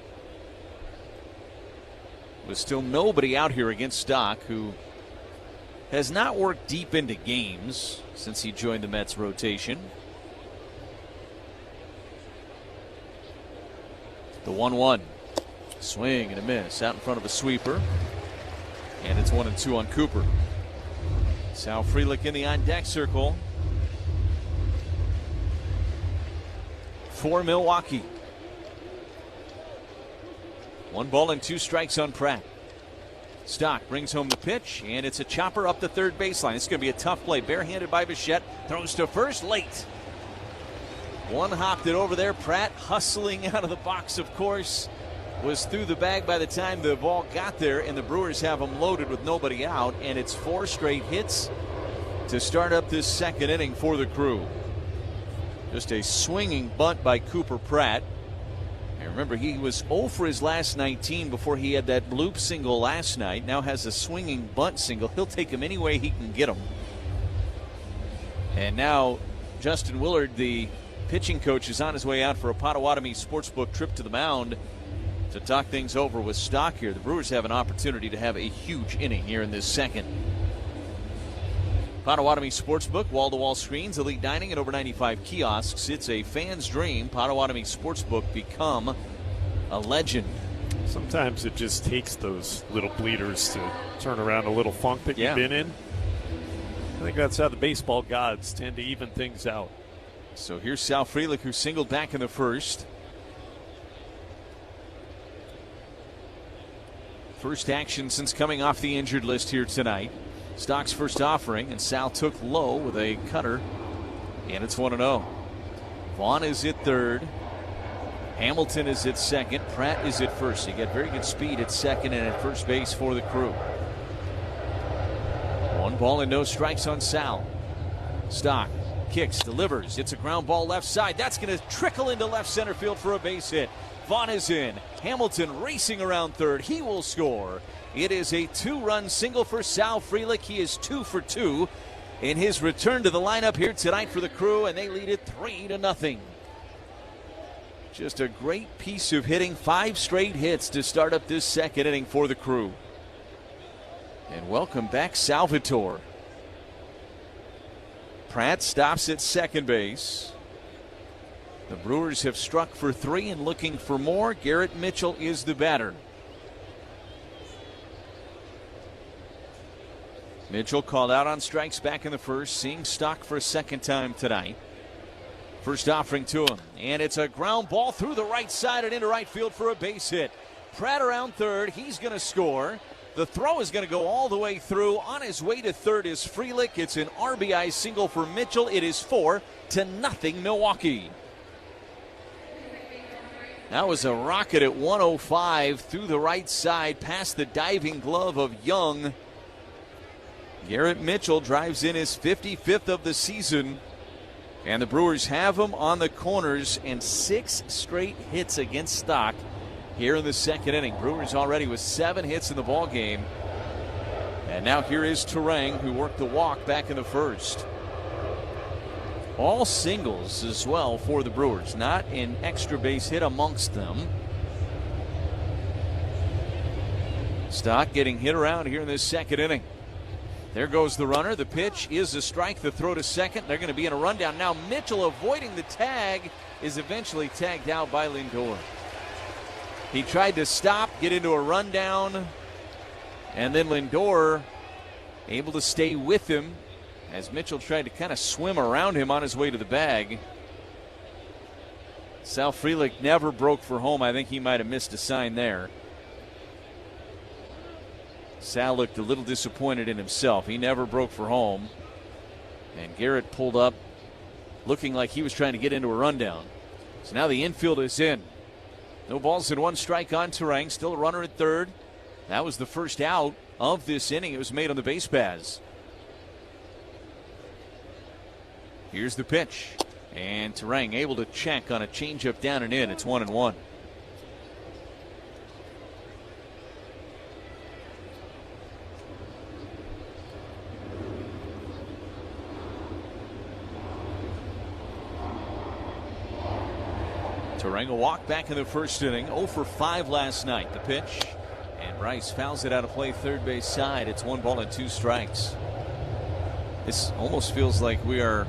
Speaker 15: With still nobody out here against Stock, who has not worked deep into games since he joined the Mets rotation. The 1-1. Swing and a miss out in front of a sweeper. And it's 1-2 on Cooper. Sal Frelick in the on-deck circle for Milwaukee. 1 ball and 2 strikes on Pratt. Stock brings home the pitch, and it's a chopper up the third baseline. It's going to be a tough play. Barehanded by Bichette. Throws to first late. One hopped it over there. Pratt hustling out of the box, of course. Was through the bag by the time the ball got there, and the Brewers have them loaded with nobody out, and it's 4 straight hits to start up this 2nd inning for the Crew. Just a swinging bunt by Cooper Pratt. And remember, he was 0 for his last 19 before he had that bloop single last night. Now has a swinging bunt single. He'll take him any way he can get him. And now Justin Willard, the pitching coach, is on his way out for a Potawatomi Sportsbook trip to the mound to talk things over with Stock here. The Brewers have an opportunity to have a huge inning here in this 2nd. Potawatomi Sportsbook, wall-to-wall screens, elite dining, and over 95 kiosks. It's a fan's dream. Potawatomi Sportsbook, become a legend.
Speaker 1: Sometimes it just takes those little bleeders to turn around a little funk that you've been in. I think that's how the baseball gods tend to even things out.
Speaker 15: So here's Sal Frelick, who singled back in the 1st. First action since coming off the injured list here tonight. Stock's first offering, and Sal took low with a cutter, and it's 1-0. Vaughn is at third. Hamilton is at second. Pratt is at first. He got very good speed at second and at first base for the Crew. 1 ball and no strikes on Sal. Stock kicks, delivers. It's a ground ball left side. That's going to trickle into left center field for a base hit. Vaughn is in. Hamilton racing around third. He will score. It is a 2-run single for Sal Frelick. He is 2 for 2 in his return to the lineup here tonight for the Crew, and they lead it 3-0. Just a great piece of hitting. 5 straight hits to start up this 2nd inning for the Crew. And welcome back, Salvatore. Pratt stops at second base. The Brewers have struck for 3 and looking for more. Garrett Mitchell is the batter. Mitchell called out on strikes back in the 1st, seeing Stock for a 2nd time tonight. First offering to him, and it's a ground ball through the right side and into right field for a base hit. Pratt around third. He's going to score. The throw is going to go all the way through. On his way to third is Frelick. It's an RBI single for Mitchell. It is 4-0 Milwaukee. That was a rocket at 105 through the right side past the diving glove of Young. Garrett Mitchell drives in his 55th of the season. And the Brewers have him on the corners, and 6 straight hits against Stock here in the 2nd inning. Brewers already with 7 hits in the ball game. And now here is Terang, who worked the walk back in the 1st. All singles as well for the Brewers, not an extra base hit amongst them. Stock getting hit around here in this 2nd inning. There goes the runner. The pitch is a strike. The throw to second. They're going to be in a rundown. Now Mitchell, avoiding the tag, is eventually tagged out by Lindor. He tried to stop, get into a rundown, And then Lindor able to stay with him as Mitchell tried to kind of swim around him on his way to the bag. Sal Frelick never broke for home. I think he might have missed a sign there. Sal looked a little disappointed in himself. He never broke for home. And Garrett pulled up looking like he was trying to get into a rundown. So now the infield is in. No balls and one strike on Terang. Still a runner at third. That was the first out of this inning. It was made on the base paths. Here's the pitch. And Terang able to check on a changeup down and in. It's 1-1. Terang a walk back in the first inning. 0 for 5 last night. The pitch. And Bryce fouls it out of play third base side. It's 1 ball and 2 strikes. This almost feels like we are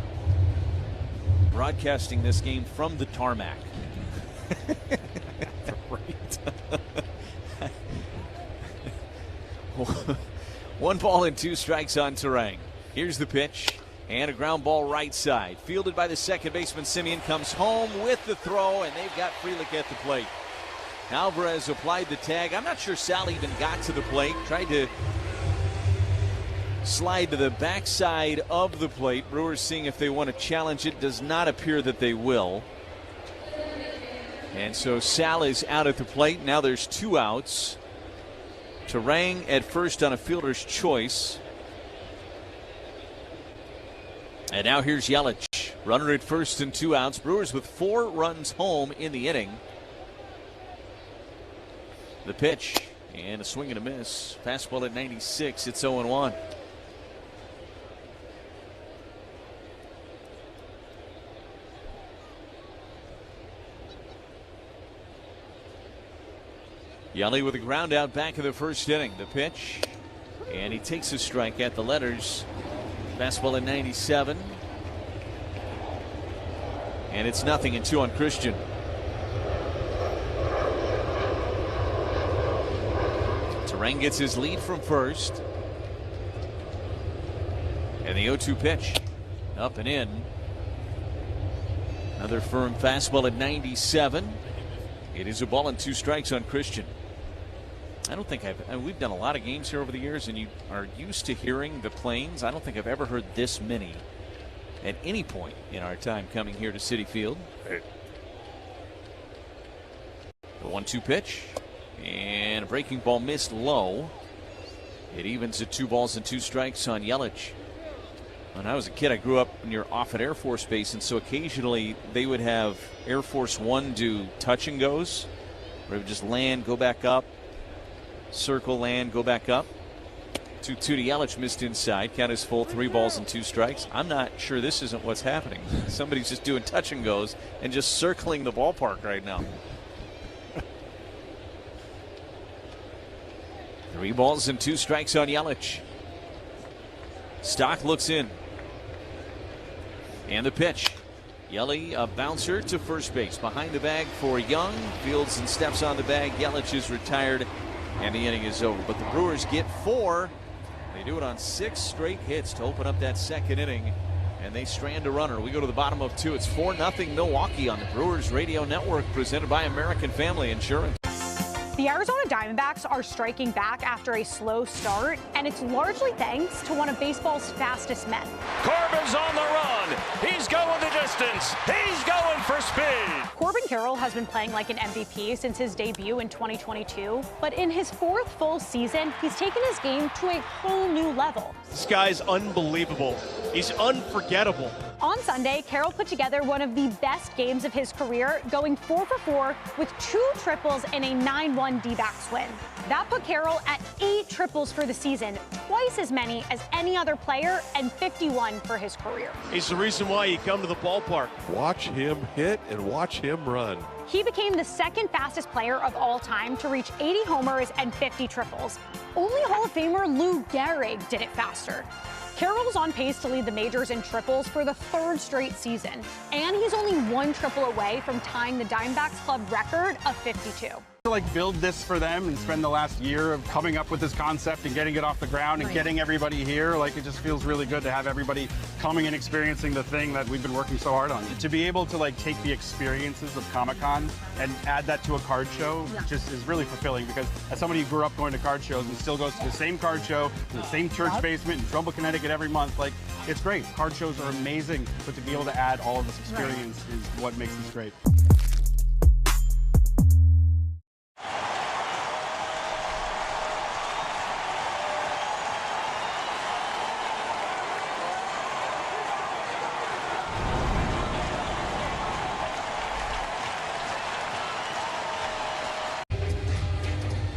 Speaker 15: broadcasting this game from the tarmac.
Speaker 1: Right.
Speaker 15: 1 ball and 2 strikes on Terang. Here's the pitch. And a ground ball right side. Fielded by the second baseman. Simeon comes home with the throw, and they've got Frelick at the plate. Alvarez applied the tag. I'm not sure Sal even got to the plate. Tried to slide to the backside of the plate. Brewers seeing if they want to challenge it. Does not appear that they will. And so Sal is out at the plate. Now there's 2 outs. Terang at first on a fielder's choice. And now here's Yelich. Runner at first and 2 outs. Brewers with 4 runs home in the inning. The pitch. And a swing and a miss. Fastball at 96. It's 0-1. Yelly with a ground out back in the first inning. The pitch. And he takes a strike at the letters. Fastball at 97. And it's 0-2 on Christian. Terang gets his lead from first. And the 0-2 pitch. Up and in. Another firm fastball at 97. It is a ball and 2 strikes on Christian. I don't think we've done a lot of games here over the years, and you are used to hearing the Plains. I don't think I've ever heard this many at any point in our time coming here to Citi Field.
Speaker 1: Right.
Speaker 15: The 1-2 pitch, and a breaking ball missed low. It evens at 2 balls and 2 strikes on Yelich. When I was a kid, I grew up near Offutt Air Force Base, and so occasionally they would have Air Force One do touch and goes, where it would just land, go back up, circle, land, go back up. 2-2 to Yelich, missed inside. Count is full, 3 balls and 2 strikes. I'm not sure this isn't what's happening. Somebody's just doing touch and goes and just circling the ballpark right now. 3 balls and 2 strikes on Yelich. Stock looks in. And the pitch. Yelly, a bouncer to first base. Behind the bag for Young. Fields and steps on the bag. Yelich is retired, and the inning is over. But the Brewers get 4. They do it on 6 straight hits to open up that second inning, and they strand a runner. We go to the bottom of 2. It's 4-0 Milwaukee on the Brewers Radio Network, presented by American Family Insurance.
Speaker 2: The Arizona Diamondbacks are striking back after a slow start, and it's largely thanks to one of baseball's fastest men.
Speaker 23: Corbin's on the run. He's going the distance. He's going for speed.
Speaker 2: Corbin Carroll has been playing like an MVP since his debut in 2022, but in his 4th full season, he's taken his game to a whole new level.
Speaker 3: This guy's unbelievable. He's unforgettable.
Speaker 2: On Sunday, Carroll put together one of the best games of his career, going 4 for 4 with 2 triples and a 9-1 D-backs win. That put Carroll at 8 triples for the season, twice as many as any other player, and 51 for his career.
Speaker 3: He's the reason why you come to the ballpark.
Speaker 4: Watch him hit and watch him run.
Speaker 2: He became the 2nd fastest player of all time to reach 80 homers and 50 triples. Only Hall of Famer Lou Gehrig did it faster. Carroll's on pace to lead the majors in triples for the 3rd straight season, and he's only 1 triple away from tying the Diamondbacks club record of 52.
Speaker 10: To like build this for them and spend the last year of coming up with this concept and getting it off the ground and getting everybody here, like it just feels really good to have everybody coming and experiencing the thing that we've been working so hard on. To be able to like take the experiences of Comic-Con and add that to a card show just is really fulfilling, because as somebody who grew up going to card shows and still goes to the same card show in the same church basement in Trumbull, Connecticut every month, like it's great. Card shows are amazing, but to be able to add all of this experience is what makes this great.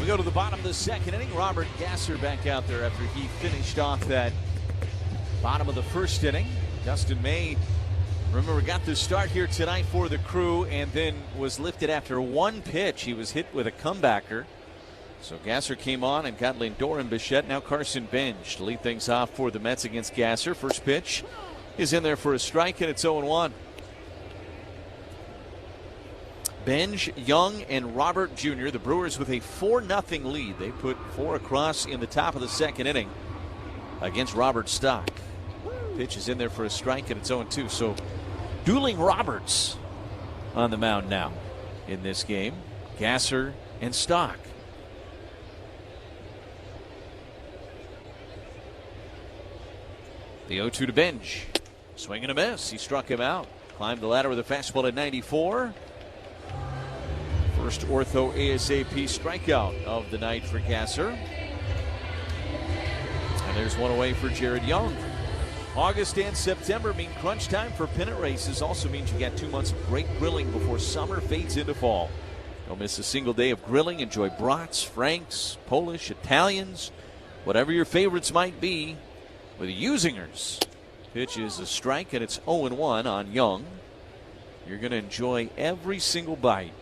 Speaker 15: We go to the bottom of the second inning. Robert Gasser back out there after he finished off that bottom of the first inning. Dustin May, remember, got the start here tonight for the Crew and then was lifted after one pitch. He was hit with a comebacker. So Gasser came on and got Lindor and Bichette. Now Carson Benj to lead things off for the Mets against Gasser. First pitch is in there for a strike, and it's 0-1. Benj, Young, and Robert Jr., the Brewers with a 4-0 lead. They put 4 across in the top of the second inning against Robert Stock. Pitch is in there for a strike, and it's 0-2. So dueling Roberts on the mound now in this game. Gasser and Stock. The 0-2 to Benj. Swing and a miss. He struck him out. Climbed the ladder with a fastball at 94. First ortho ASAP strikeout of the night for Gasser. And there's one away for Jared Young. August and September mean crunch time for pennant races. Also means you got 2 months of great grilling before summer fades into fall. Don't miss a single day of grilling. Enjoy brats, franks, Polish, Italians, whatever your favorites might be with Usingers. Pitch is a strike, and it's 0-1 on Young. You're going to enjoy every single bite.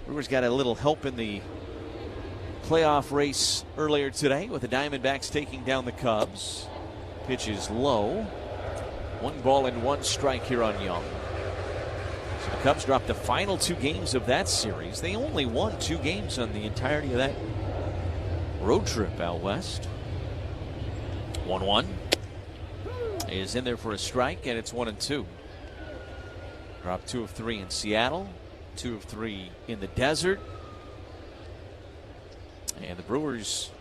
Speaker 15: Brewers got a little help in the playoff race earlier today with the Diamondbacks taking down the Cubs. Pitch is low. 1-1 strike here on Young. So the Cubs dropped the final 2 games of that series. They only won 2 games on the entirety of that road trip out west. 1-1 is in there for a strike, and it's 1-2. Dropped 2 of 3 in Seattle. 2 of 3 in the desert. And the Brewers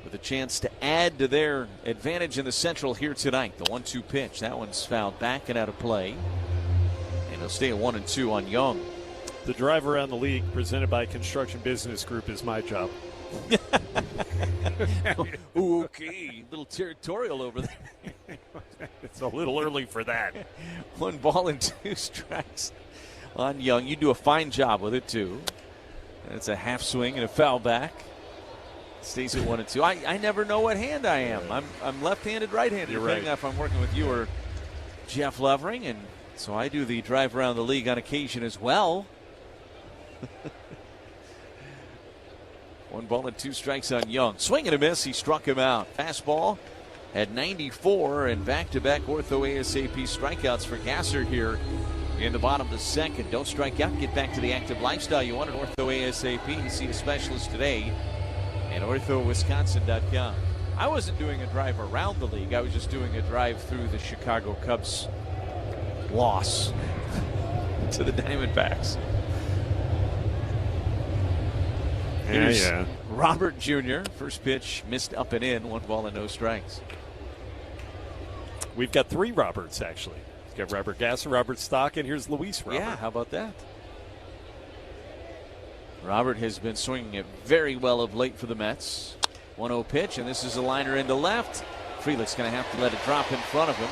Speaker 15: with a chance to add to their advantage in the Central here tonight. The 1-2 pitch. That one's fouled back and out of play. And they'll stay at 1-2 on Young.
Speaker 1: The drive around the league presented by Construction Business Group is my job.
Speaker 15: Ooh, okay. A little territorial over there.
Speaker 1: It's a little early for that.
Speaker 15: 1-2 strikes on Young. You do a fine job with it, too. And it's a half swing and a foul back. Stays at 1-2. I never know what hand I am. I'm left-handed, right-handed, depending on if I'm working with you or Jeff Levering. And so I do the drive around the league on occasion as well. 1-2 strikes on Young. Swing and a miss. He struck him out. Fastball at 94, and back-to-back ortho ASAP strikeouts for Gasser here in the bottom of the second. Don't strike out. Get back to the active lifestyle you want at ortho ASAP. See a specialist today at orthowisconsin.com. I wasn't doing a drive around the league. I was just doing a drive through the Chicago Cubs loss to the Diamondbacks. Here's Robert Jr. First pitch missed up and in. 1 and no strikes.
Speaker 1: We've got 3 Roberts, actually. We've got Robert Gasser, Robert Stock, and here's Luis Robert.
Speaker 15: Yeah, how about that? Robert has been swinging it very well of late for the Mets. 1-0 pitch, and this is a liner into left. Frelick's going to have to let it drop in front of him.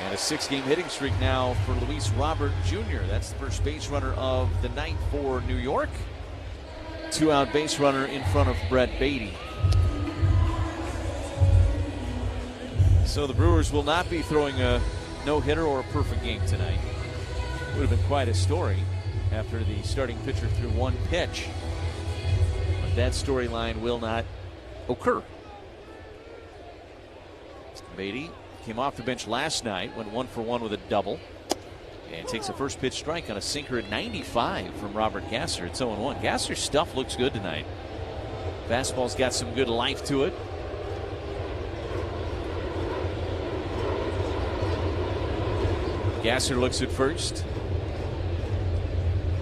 Speaker 15: And a 6-game hitting streak now for Luis Robert Jr. That's the first base runner of the night for New York. 2-out base runner in front of Brett Beatty. So the Brewers will not be throwing a no-hitter or a perfect game tonight. Would have been quite a story after the starting pitcher threw 1 pitch. But that storyline will not occur. Beatty came off the bench last night, went 1 for 1 with a double. And takes a first pitch strike on a sinker at 95 from Robert Gasser. It's 0-1. Gasser's stuff looks good tonight. Fastball's got some good life to it. Gasser looks at first.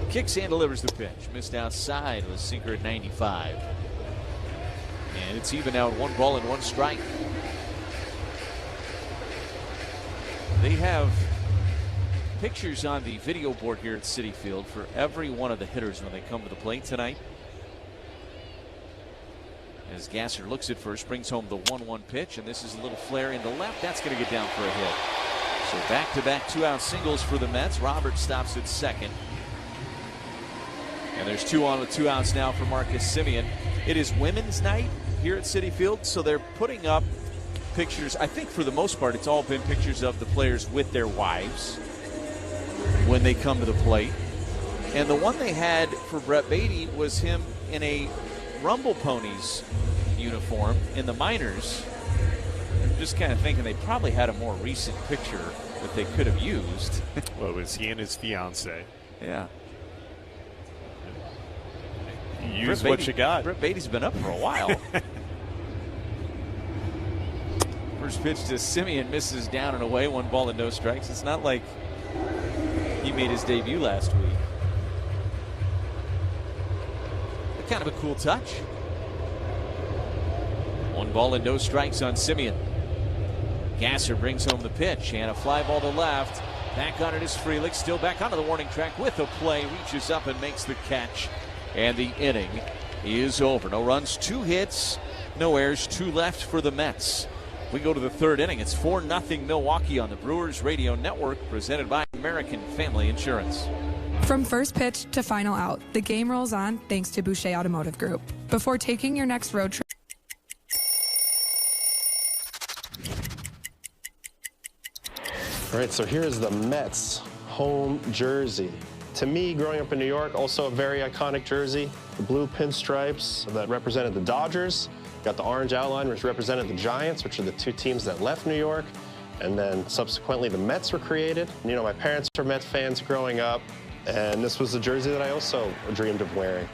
Speaker 15: Kicks and delivers the pitch. Missed outside with a sinker at 95. And it's even out, 1 ball and 1 strike. They have pictures on the video board here at Citi Field for every one of the hitters when they come to the plate tonight. As Gasser looks at first, brings home the 1-1 pitch, and this is a little flare in the left. That's going to get down for a hit. So back-to-back 2-out singles for the Mets. Robert stops at second. And there's 2 on with 2 outs now for Marcus Semien. It is women's night here at Citi Field, so they're putting up pictures. I think for the most part, it's all been pictures of the players with their wives when they come to the plate. And the one they had for Brett Beatty was him in a Rumble Ponies uniform in the minors. I'm just kind of thinking they probably had a more recent picture that they could have used.
Speaker 1: Well, it was he and his fiance.
Speaker 15: Yeah.
Speaker 1: You use what you got.
Speaker 15: Brett Beatty's been up for a while. First pitch to Semien, misses down and away, 1 ball and no strikes. It's not like he made his debut last week. But kind of a cool touch. 1 ball and no strikes on Semien. Gasser brings home the pitch and a fly ball to left. Back on it is Frelick, still back onto the warning track with a play, reaches up and makes the catch. And the inning is over. No runs, 2 hits, no errors, 2 left for the Mets. We go to the 3rd inning. It's 4-0 Milwaukee on the Brewers Radio Network, presented by American Family Insurance.
Speaker 11: From first pitch to final out, the game rolls on thanks to Boucher Automotive Group. Before taking your next road trip.
Speaker 13: All right, so here's the Mets home jersey. To me, growing up in New York, also a very iconic jersey. The blue pinstripes that represented the Dodgers. Got the orange outline, which represented the Giants, which are the 2 teams that left New York. And then subsequently, the Mets were created. You know, my parents were Mets fans growing up, and this was the jersey that I also dreamed of wearing.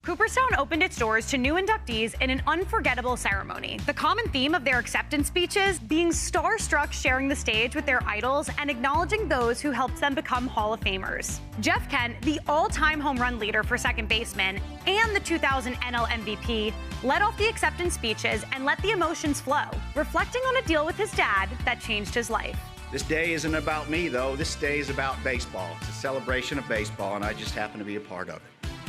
Speaker 2: Cooperstown opened its doors to new inductees in an unforgettable ceremony. The common theme of their acceptance speeches being starstruck sharing the stage with their idols and acknowledging those who helped them become Hall of Famers. Jeff Kent, the all-time home run leader for second baseman and the 2000 NL MVP, led off the acceptance speeches and let the emotions flow, reflecting on a deal with his dad that changed his life.
Speaker 14: This day isn't about me, though. This day is about baseball. It's a celebration of baseball, and I just happen to be a part of it.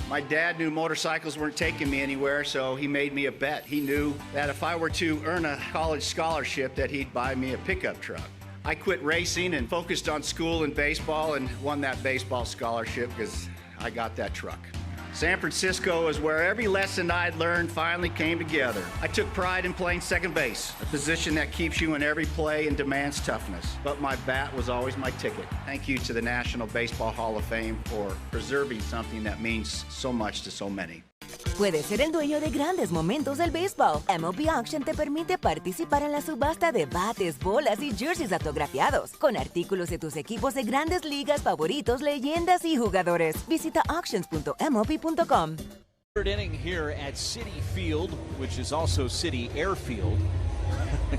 Speaker 14: My dad knew motorcycles weren't taking me anywhere, so he made me a bet. He knew that if I were to earn a college scholarship, that he'd buy me a pickup truck. I quit racing and focused on school and baseball and won that baseball scholarship because I got that truck. San Francisco is where every lesson I'd learned finally came together. I took pride in playing second base, a position that keeps you in every play and demands toughness. But my bat was always my ticket. Thank you to the National Baseball Hall of Fame for preserving something that means so much to so many.
Speaker 5: Puedes ser el dueño de grandes momentos del béisbol. MLB Auction te permite participar en la subasta de bates, bolas y jerseys autografiados, con artículos de tus equipos de grandes ligas favoritos, leyendas y jugadores. Visita auctions.mlb.com.
Speaker 15: 3rd inning here at Citi Field, which is also Citi Airfield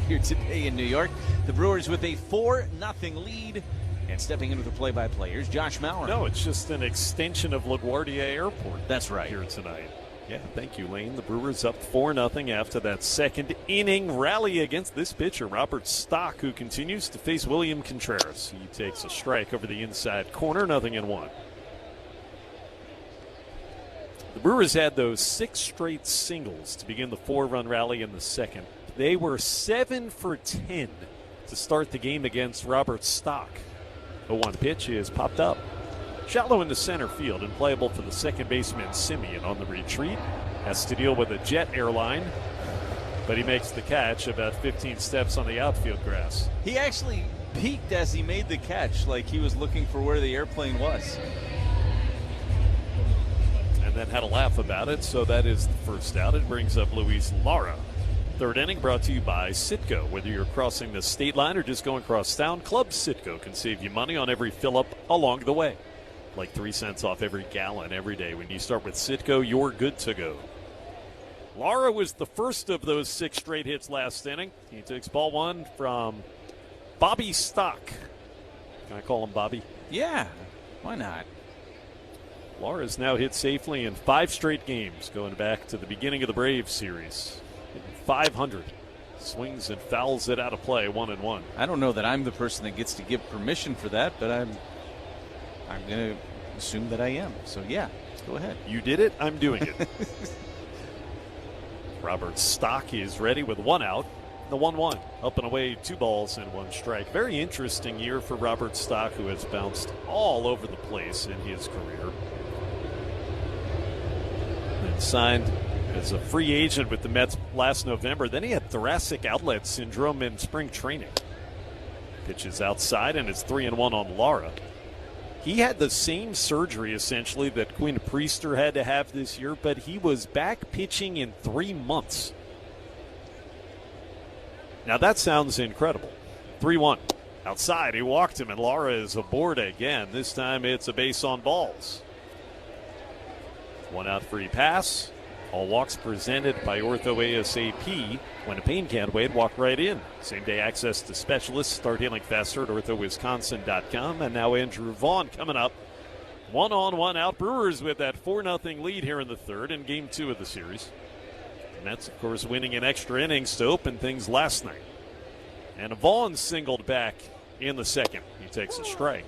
Speaker 15: here today in New York. The Brewers with a 4-0 lead. And stepping into the play-by-play, here's Josh Maurer.
Speaker 1: No, it's just an extension of LaGuardia Airport.
Speaker 15: That's right.
Speaker 1: Here tonight. Yeah, thank you, Lane. The Brewers up 4-0 after that 2nd inning rally against this pitcher, Robert Stock, who continues to face William Contreras. He takes a strike over the inside corner, 0-1. The Brewers had those 6 straight singles to begin the 4-run rally in the 2nd. They were 7 for 10 to start the game against Robert Stock. The 1 pitch is popped up. Shallow into center field and playable for the second baseman Semien on the retreat. Has to deal with a jet airline, but he makes the catch about 15 steps on the outfield grass.
Speaker 15: He actually peeked as he made the catch, like he was looking for where the airplane was.
Speaker 1: And then had a laugh about it, so that is the first out. It brings up Luis Lara Third inning brought to you by Citgo. Whether you're crossing the state line or just going across town, Club Citgo can save you money on every fill-up along the way. Like 3 cents off every gallon every day. When you start with Citgo, you're good to go. Lara was the first of those 6 straight hits last inning. He takes ball 1 from Bobby Stock. Can I call him Bobby?
Speaker 15: Yeah, why not?
Speaker 1: Lara's now hit safely in 5 straight games, going back to the beginning of the Braves series. 500. Swings and fouls it out of play, 1-1.
Speaker 15: I don't know that I'm the person that gets to give permission for that, but I'm going to assume that I am. So, yeah, go ahead.
Speaker 1: You did it. I'm doing it. Robert Stock is ready with 1 out. The 1-1. Up and away, 2 balls and 1 strike. Very interesting year for Robert Stock, who has bounced all over the place in his career. And signed as a free agent with the Mets last November. Then he had thoracic outlet syndrome in spring training. Pitches outside, and it's 3-1 on Lara. He had the same surgery, essentially, that Quinn Priester had to have this year, but he was back pitching in 3 months. Now, that sounds incredible. 3-1. Outside, he walked him, and Lara is aboard again. This time, it's a base on balls. 1 out free pass. All walks presented by Ortho ASAP. When a pain can't wait, walk right in. Same-day access to specialists. Start healing faster at orthowisconsin.com. And now Andrew Vaughn coming up. 1-on-1 out. Brewers with that 4-0 lead here in the third in Game 2 of the series. The Mets, of course, winning in extra innings to open things last night. And Vaughn singled back in the second. He takes a strike.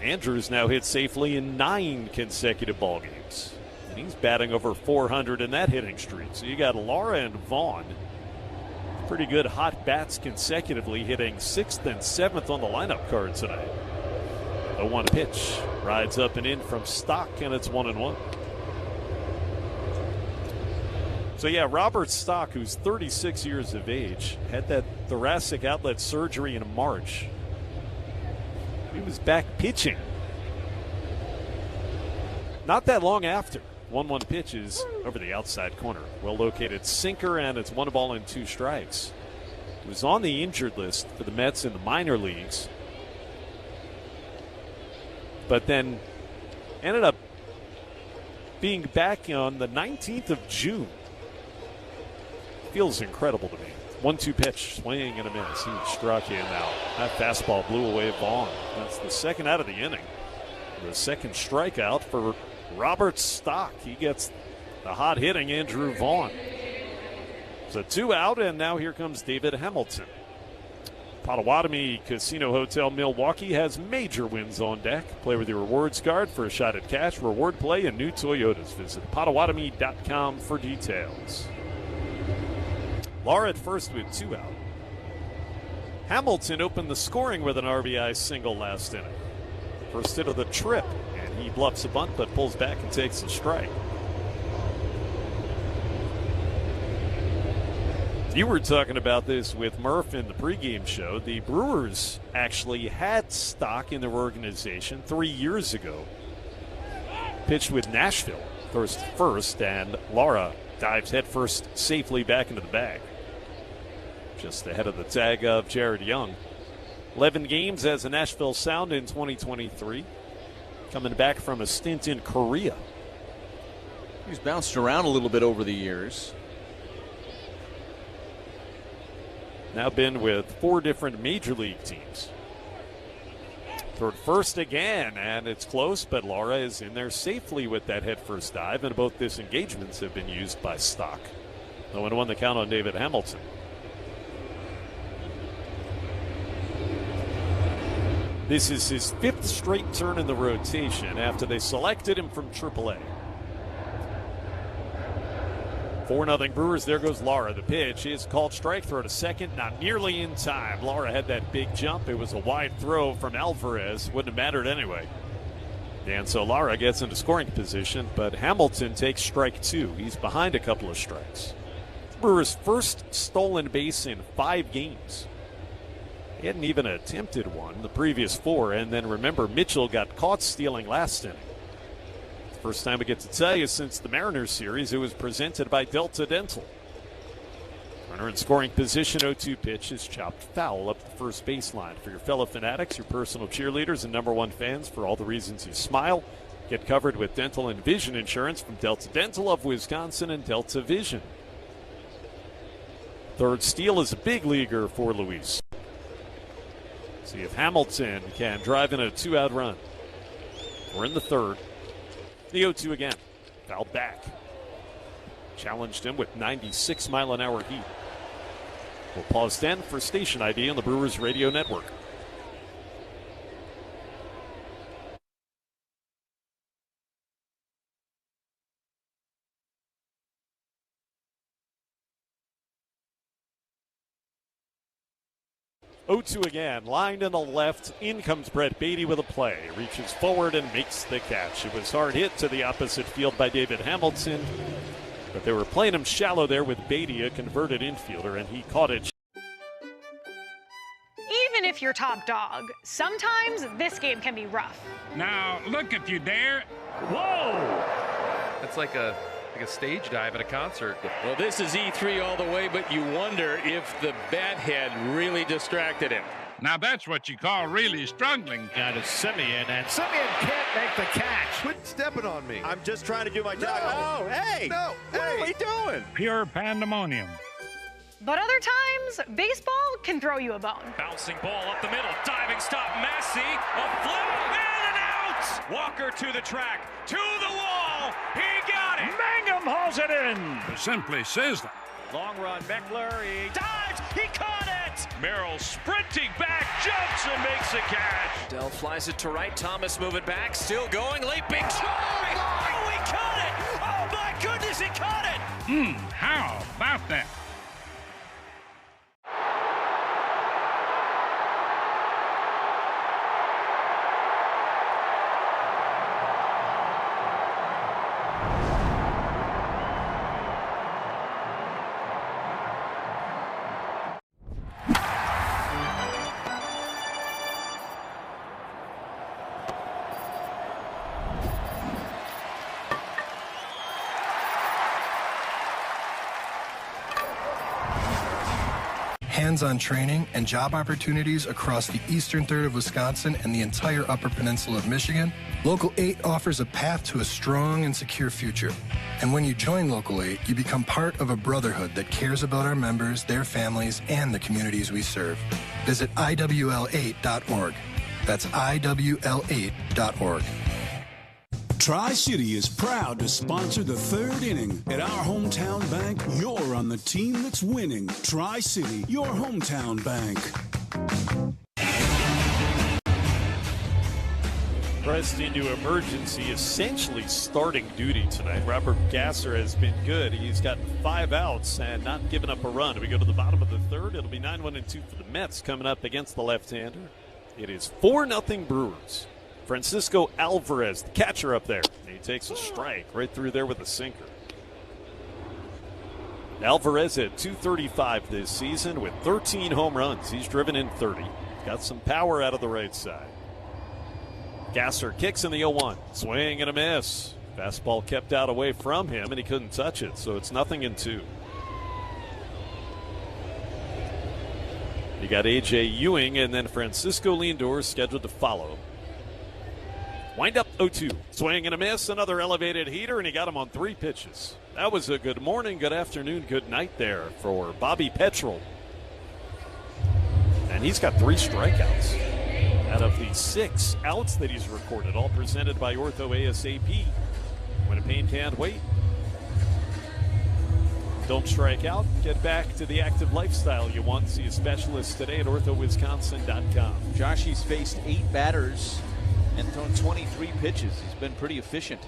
Speaker 1: Andrews now hit safely in 9 consecutive ball games. And he's batting over 400 in that hitting streak. So you got Lara and Vaughn. Pretty good hot bats consecutively, hitting 6th and 7th on the lineup card tonight. The 1 pitch. Rides up and in from Stock, and it's 1-1. So yeah, Robert Stock, who's 36 years of age, had that thoracic outlet surgery in March. He was back pitching not that long after. 1-1 pitch is over the outside corner. Well-located sinker, and it's 1 ball and 2 strikes. He was on the injured list for the Mets in the minor leagues, but then ended up being back on the 19th of June. Feels incredible to me. 1-2 pitch, swing and a miss. He struck him out. That fastball blew away Vaughn. That's the second out of the inning. The second strikeout for Robert Stock. He gets the hot hitting Andrew Vaughn. So 2 out, and now here comes David Hamilton. Potawatomi Casino Hotel Milwaukee has major wins on deck. Play with your rewards card for a shot at cash, reward play, and new Toyotas. Visit Potawatomi.com for details. Lara at first with 2 out. Hamilton opened the scoring with an RBI single last inning. First hit of the trip, and he bluffs a bunt but pulls back and takes a strike. You were talking about this with Murph in the pregame show. The Brewers actually had Stock in their organization 3 years ago. Pitched with Nashville, first, and Lara dives headfirst safely back into the bag. Just ahead of the tag of Jared Young. 11 games as a Nashville Sound in 2023. Coming back from a stint in Korea.
Speaker 15: He's bounced around a little bit over the years.
Speaker 1: Now been with 4 different major league teams. Toward first again, and it's close, but Lara is in there safely with that headfirst dive, and both disengagements have been used by Stock. 0-1 the count on David Hamilton. This is his 5th straight turn in the rotation after they selected him from AAA. 4-0 Brewers. There goes Lara. The pitch is called strike. Throw to second. Not nearly in time. Lara had that big jump. It was a wide throw from Alvarez. Wouldn't have mattered anyway. And so Lara gets into scoring position, but Hamilton takes strike 2. He's behind a couple of strikes. Brewers' first stolen base in 5 games. He hadn't even attempted one the previous 4, and then remember, Mitchell got caught stealing last inning. First time we get to tell you since the Mariners series, it was presented by Delta Dental. Runner in scoring position, 0-2 pitch is chopped foul up the first baseline. For your fellow fanatics, your personal cheerleaders, and #1 fans, for all the reasons you smile, get covered with dental and vision insurance from Delta Dental of Wisconsin and Delta Vision. Third steal is a big leaguer for Luis. See if Hamilton can drive in a 2-out run. We're in the third. The 0-2 again. Fouled back. Challenged him with 96-mile-an-hour heat. We'll pause then for station ID on the Brewers Radio Network. O2 again, lined in the left. In comes Brett Beatty with a play. Reaches forward and makes the catch. It was hard hit to the opposite field by David Hamilton, but they were playing him shallow there with Beatty, a converted infielder, and he caught it.
Speaker 2: Even if you're top dog, sometimes this game can be rough.
Speaker 6: Now, look at you there.
Speaker 16: Whoa! That's like a stage dive at a concert.
Speaker 17: Well, this is E3 all the way, but you wonder if the bat head really distracted him.
Speaker 6: Now that's what you call really struggling.
Speaker 3: Down to Simeon, and Simeon can't make the catch.
Speaker 4: Quit stepping on me.
Speaker 3: I'm just trying to do my job.
Speaker 4: No.
Speaker 3: Oh, hey!
Speaker 4: No,
Speaker 3: what
Speaker 4: hey.
Speaker 3: are we doing?
Speaker 6: Pure pandemonium.
Speaker 2: But other times, baseball can throw you a bone.
Speaker 23: Bouncing ball up the middle, diving stop, Massey, a flip, in and out! Walker to the track, to the wall, he got it!
Speaker 6: Mangum hauls it in. Simply says that.
Speaker 23: Long run, Meckler, he dives, he caught it! Merrill sprinting back, jumps and makes a catch.
Speaker 16: Dell flies it to right, Thomas moving back, still going, leaping, try!
Speaker 23: Oh, he caught it! Oh my goodness, he caught it!
Speaker 6: How about that?
Speaker 18: Hands-on training and job opportunities across the eastern third of Wisconsin and the entire Upper Peninsula of Michigan, Local 8 offers a path to a strong and secure future. And when you join Local 8, you become part of a brotherhood that cares about our members, their families, and the communities we serve. Visit IWL8.org. That's IWL8.org.
Speaker 19: Tri-City is proud to sponsor the third inning. At our hometown bank, you're on the team that's winning. Tri-City, your hometown bank.
Speaker 1: Pressed into emergency, essentially starting duty tonight. Robert Gasser has been good. He's gotten 5 outs and not given up a run. We go to the bottom of the third. It'll be 9-1-2 for the Mets coming up against the left-hander. It is 4-0 Brewers. Francisco Alvarez, the catcher up there. He takes a strike right through there with a sinker. Alvarez at .235 this season with 13 home runs. He's driven in 30. Got some power out of the right side. Gasser kicks in the 0-1. Swing and a miss. Fastball kept out away from him, and he couldn't touch it, so it's 0-2. You got A.J. Ewing and then Francisco Lindor scheduled to follow. Wind up 0-2. Swing and a miss. Another elevated heater, and he got him on 3 pitches. That was a good morning, good afternoon, good night there for Bobby Petrel. And he's got 3 strikeouts out of the 6 outs that he's recorded, all presented by Ortho ASAP. When a pain can't wait, don't strike out. Get back to the active lifestyle you want. See a specialist today at orthowisconsin.com.
Speaker 15: Josh, he's faced 8 batters and thrown 23 pitches. He's been pretty efficient.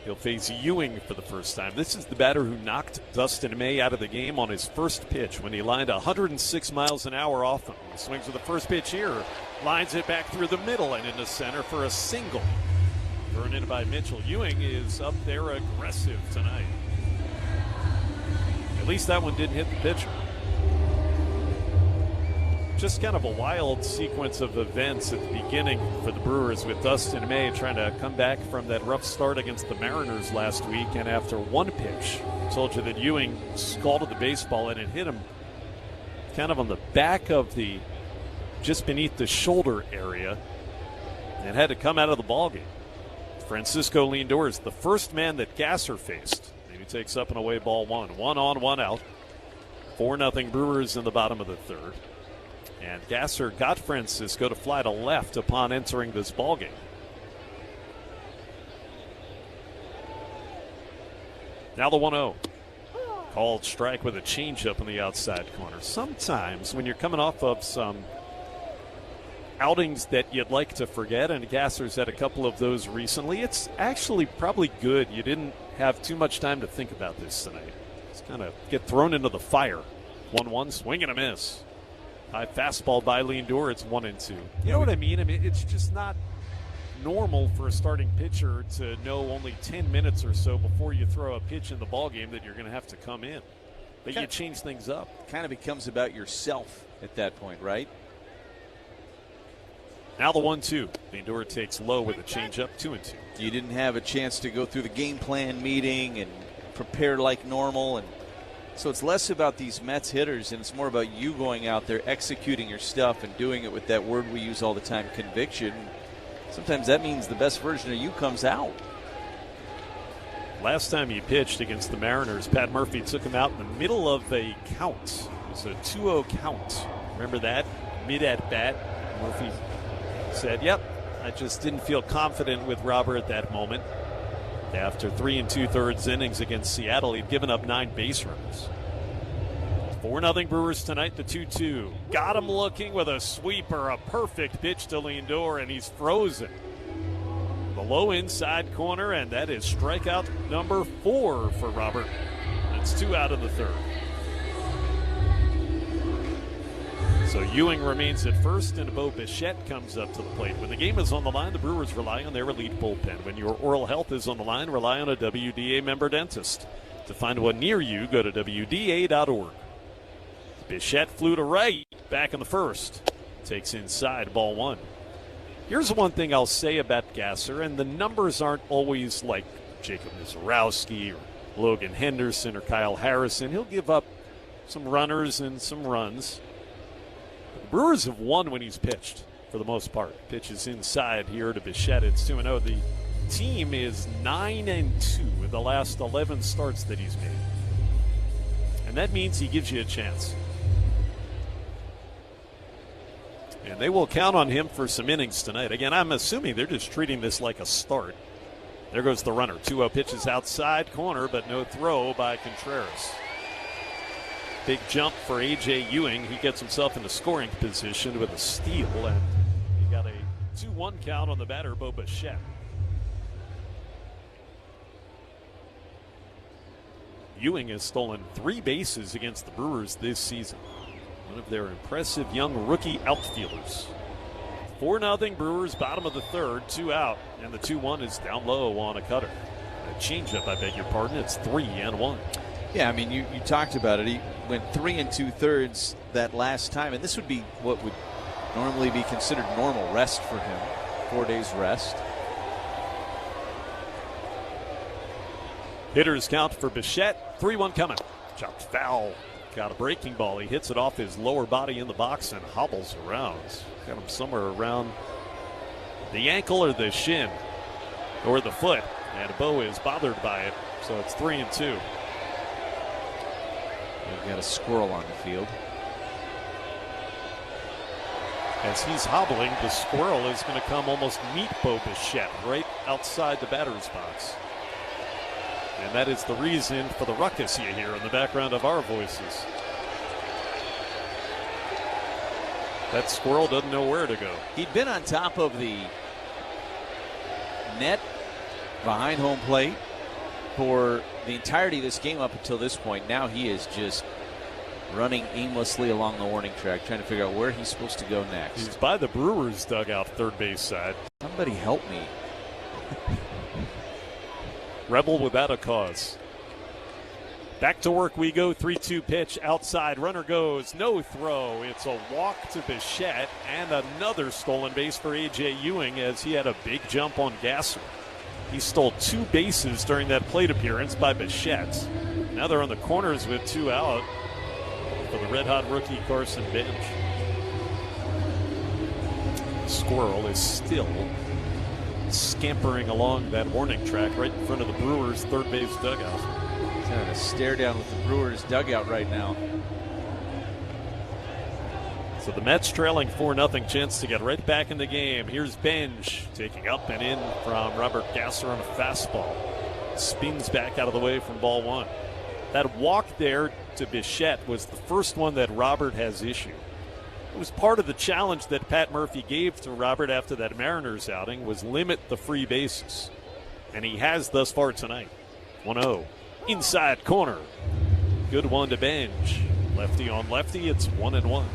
Speaker 1: He'll face Ewing for the first time. This is the batter who knocked Dustin May out of the game on his first pitch when he lined 106 miles an hour off him. He swings with the first pitch here, lines it back through the middle and into center for a single. Turned in by Mitchell. Ewing is up there aggressive tonight. At least that one didn't hit the pitcher. just kind of a wild sequence of events at the beginning for the Brewers, with Dustin May trying to come back from that rough start against the Mariners last week. And after one pitch, I told you that Ewing scalded the baseball and it hit him kind of on the back of the, just beneath the shoulder area, and had to come out of the ballgame. Francisco Lindor is the first man that Gasser faced. And he takes up an away ball one. 1 on, 1 out. 4-0 Brewers in the bottom of the third. And Gasser got Francisco to fly to left upon entering this ballgame. Now the 1-0. Called strike with a changeup on the outside corner. Sometimes when you're coming off of some outings that you'd like to forget, and Gasser's had a couple of those recently, it's actually probably good you didn't have too much time to think about this tonight. Just kind of get thrown into the fire. 1-1, swing and a miss. High fastball by Lindor. It's 1-2. You know what I mean? It's just not normal for a starting pitcher to know only 10 minutes or so before you throw a pitch in the ballgame that you're going to have to come in. But you change things up.
Speaker 15: Kind of becomes about yourself at that point, right?
Speaker 1: Now the 1-2. Lindor takes low with a changeup, 2-2.
Speaker 15: You didn't have a chance to go through the game plan meeting and prepare like normal, and so it's less about these Mets hitters, and it's more about you going out there, executing your stuff, and doing it with that word we use all the time, conviction. Sometimes that means the best version of you comes out.
Speaker 1: Last time he pitched against the Mariners, Pat Murphy took him out in the middle of a count. It was a 2-0 count. Remember that? Mid-at-bat. Murphy said, yep, I just didn't feel confident with Robert at that moment. After 3 2/3 innings against Seattle, he'd given up 9 base runners. 4-0 Brewers tonight, the 2-2. Got him looking with a sweeper, a perfect pitch to Lindor, and he's frozen. The low inside corner, and that is strikeout number 4 for Robert. It's 2 out of the third. So Ewing remains at first, and Bo Bichette comes up to the plate. When the game is on the line, the Brewers rely on their elite bullpen. When your oral health is on the line, rely on a WDA member dentist. To find one near you, go to WDA.org. Bichette flew to right, back in the first. Takes inside, ball 1. Here's one thing I'll say about Gasser, and the numbers aren't always like Jacob Mizorowski or Logan Henderson or Kyle Harrison. He'll give up some runners and some runs. The Brewers have won when he's pitched, for the most part. Pitches inside here to Bichette. It's 2-0. The team is 9-2 in the last 11 starts that he's made. And that means he gives you a chance. And they will count on him for some innings tonight. Again, I'm assuming they're just treating this like a start. There goes the runner. 2-0 pitches outside corner, but no throw by Contreras. Big jump for A.J. Ewing. He gets himself into scoring position with a steal, and he got a 2-1 count on the batter, Bo Bichette. Ewing has stolen 3 bases against the Brewers this season. One of their impressive young rookie outfielders. 4-0 Brewers, bottom of the third, 2 out, and the 2-1 is down low on a cutter. A changeup, I beg your pardon. It's 3-1.
Speaker 15: Yeah, I mean, you talked about it. He went 3 2/3 that last time, and this would be what would normally be considered normal rest for him. 4 days rest.
Speaker 1: Hitters count for Bichette. 3-1 coming. Chopped foul. Got a breaking ball. He hits it off his lower body in the box and hobbles around. Got him somewhere around the ankle or the shin or the foot. And Bo is bothered by it. So it's 3-2.
Speaker 15: We've got a squirrel on the field.
Speaker 1: As he's hobbling, the squirrel is going to come almost meet Bo Bichette right outside the batter's box. And that is the reason for the ruckus you hear in the background of our voices. That squirrel doesn't know where to go.
Speaker 15: He'd been on top of the net behind home plate for the entirety of this game up until this point. Now he is just running aimlessly along the warning track, trying to figure out where he's supposed to go next.
Speaker 1: He's by the Brewers dugout, third base side.
Speaker 15: Somebody help me.
Speaker 1: Rebel without a cause. Back to work we go. 3-2 pitch outside. Runner goes. No throw. It's a walk to Bichette and another stolen base for A.J. Ewing as he had a big jump on Gasser. He stole 2 bases during that plate appearance by Bichette. Now they're on the corners with 2 out for the red-hot rookie Carson Bench. Squirrel is still scampering along that warning track right in front of the Brewers' third base dugout.
Speaker 15: He's having a stare down with the Brewers dugout right now.
Speaker 1: So the Mets trailing 4-0, chance to get right back in the game. Here's Benj taking up and in from Robert Gasser on a fastball. Spins back out of the way from ball 1. That walk there to Bichette was the first one that Robert has issued. It was part of the challenge that Pat Murphy gave to Robert after that Mariners outing was limit the free bases. And he has thus far tonight. 1-0. Inside corner. Good one to Benj. Lefty on lefty, it's 1-1.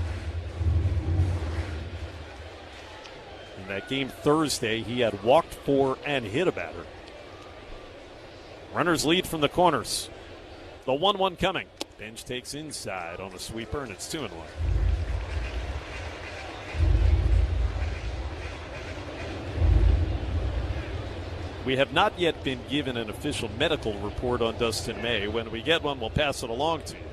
Speaker 1: In that game Thursday, he had walked 4 and hit a batter. Runners lead from the corners. The 1-1 coming. Benj takes inside on a sweeper, and it's 2-1. We have not yet been given an official medical report on Dustin May. When we get one, we'll pass it along to you.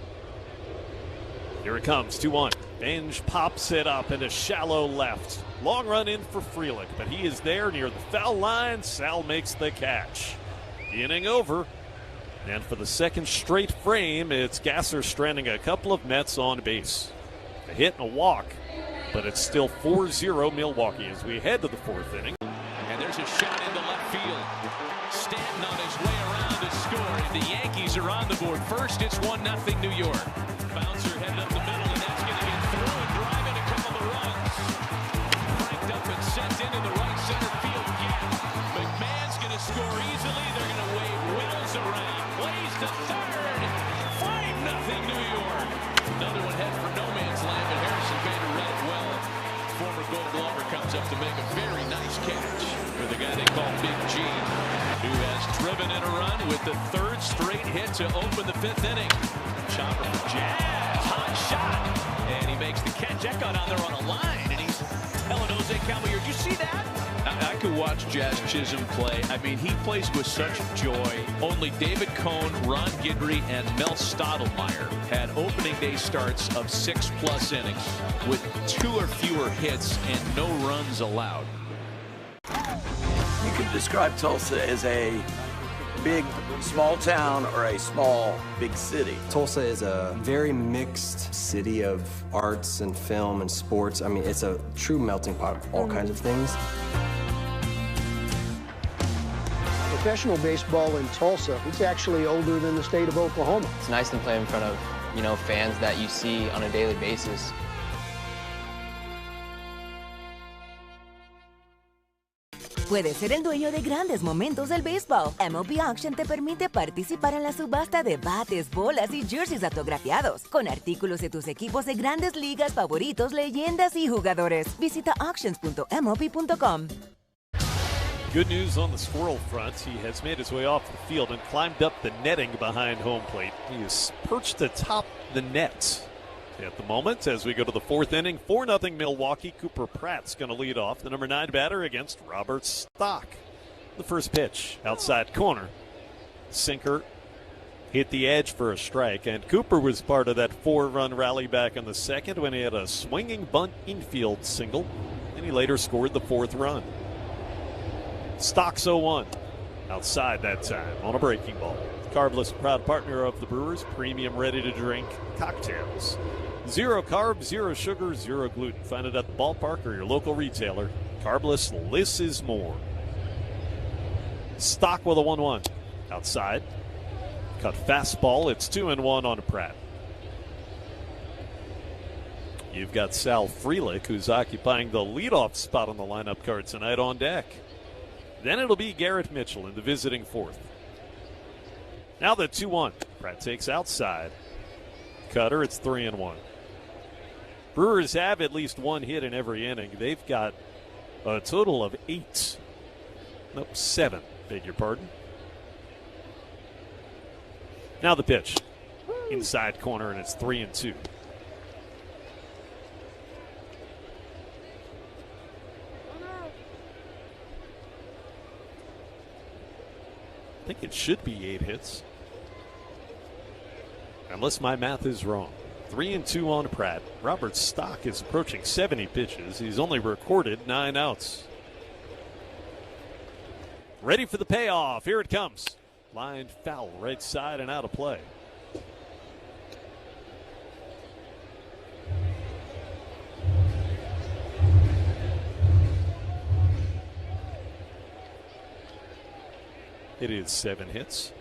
Speaker 1: Here it comes, 2-1. Benj pops it up into shallow left. Long run in for Frelick, but he is there near the foul line. Sal makes the catch. Inning over. And for the second straight frame, it's Gasser stranding a couple of Mets on base. A hit and a walk, but it's still 4-0 Milwaukee as we head to the 4th inning.
Speaker 23: And there's a shot into left field. Stanton on his way around to score. And the Yankees are on the board. First, it's 1-0 New York. Bouncer headed up the middle, and that's going to get through and drive in a couple of runs. Cranked up and sent into the right center field gap. McMahon's going to score easily. They're going to wave Wills around. Plays to third. 5-0 New York. Another one head for no man's land, but Harrison Bader read it well. Former Gold Glover comes up to make a very nice catch for the guy they call Big G, who has driven in a run with the 3rd straight hit to open the 5th inning. Chopper for Jazz, hot shot, and he makes the catch. That got on there on a line, and he's telling Jose Caballero, did you see that? I could watch Jazz Chisholm play. I mean, he plays with such joy. Only David Cohn, Ron Guidry, and Mel Stottlemyre had opening day starts of 6+ innings with 2 or fewer hits and no runs allowed.
Speaker 8: You could describe Tulsa as a big, small town or a small, big city.
Speaker 9: Tulsa is a very mixed city of arts and film and sports. I mean, it's a true melting pot of all kinds of things.
Speaker 12: Professional baseball in Tulsa, it's actually older than the state of Oklahoma.
Speaker 20: It's nice to play in front of, fans that you see on a daily basis.
Speaker 5: Puedes ser el dueño de grandes momentos del béisbol. MLB Auction te permite participar en la subasta de bates, bolas y jerseys autografiados, con artículos de tus equipos de grandes ligas favoritos, leyendas y jugadores. Visita auctions.mlb.com.
Speaker 1: Good news on the Squirrel front. He has made his way off the field and climbed up the netting behind home plate. He is perched atop the net at the moment as we go to the 4th inning. 4-0 Milwaukee. Cooper Pratt's going to lead off, the number 9 batter against Robert Stock. The first pitch, outside corner. Sinker hit the edge for a strike, and Cooper was part of that 4-run rally back in the 2nd when he had a swinging bunt infield single, and he later scored the 4th run. Stock's 0-1. Outside that time on a breaking ball. Carbless, proud partner of the Brewers, premium ready-to-drink cocktails. 0 carbs, 0 sugar, 0 gluten. Find it at the ballpark or your local retailer. Carbless, less is more. Stock with a 1-1. Outside. Cut fastball. It's 2-1 on Pratt. You've got Sal Frelick, who's occupying the leadoff spot on the lineup card tonight, on deck. Then it'll be Garrett Mitchell in the visiting 4th. Now the 2-1. Pratt takes outside. Cutter, it's 3-1. Brewers have at least 1 hit in every inning. They've got a total of 7, beg your pardon. Now the pitch. inside corner, and it's 3-2. I think it should be 8 hits, unless my math is wrong. 3-2 on Pratt. Robert Stock is approaching 70 pitches. He's only recorded 9 outs. Ready for the payoff. Here it comes. Line foul right side and out of play. It is 7 hits.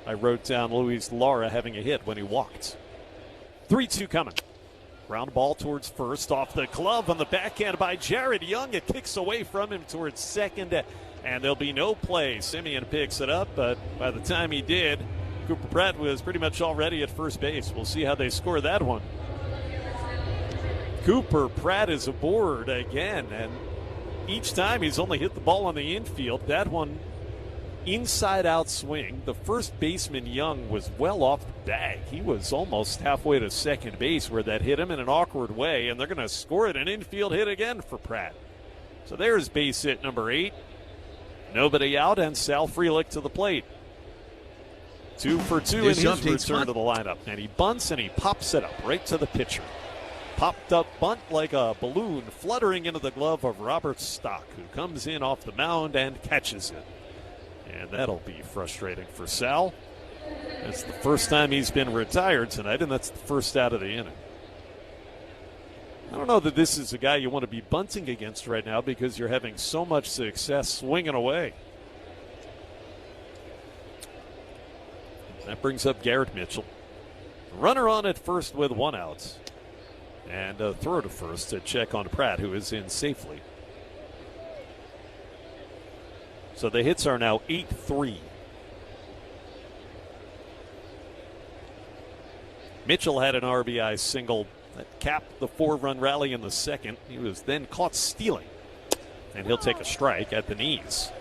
Speaker 1: I wrote down Luis Lara having a hit when he walked. 3-2 coming. Ground ball towards first, off the glove on the backhand by Jared Young. It kicks away from him towards second, and there'll be no play. Simeon picks it up, but by the time he did, Cooper Pratt was pretty much already at first base. We'll see how they score that one. Cooper Pratt is aboard again, and each time he's only hit the ball on the infield. That one, inside-out swing. The first baseman, Young, was well off the bag. He was almost halfway to second base where that hit him in an awkward way, and they're going to score it, an infield hit again for Pratt. So there's base hit number 8. Nobody out, and Sal Frelick to the plate. 2 for 2 in his return to the lineup. And he bunts and he pops it up right to the pitcher. Popped up bunt like a balloon fluttering into the glove of Robert Stock, who comes in off the mound and catches it. And that'll be frustrating for Sal. It's the first time he's been retired tonight, and that's the first out of the inning. I don't know that this is a guy you want to be bunting against right now because you're having so much success swinging away. That brings up Garrett Mitchell. Runner on at first with 1 out. And a throw to first to check on Pratt, who is in safely. So the hits are now 8-3. Mitchell had an RBI single that capped the 4-run rally in the second. He was then caught stealing, and he'll take a strike at the knees.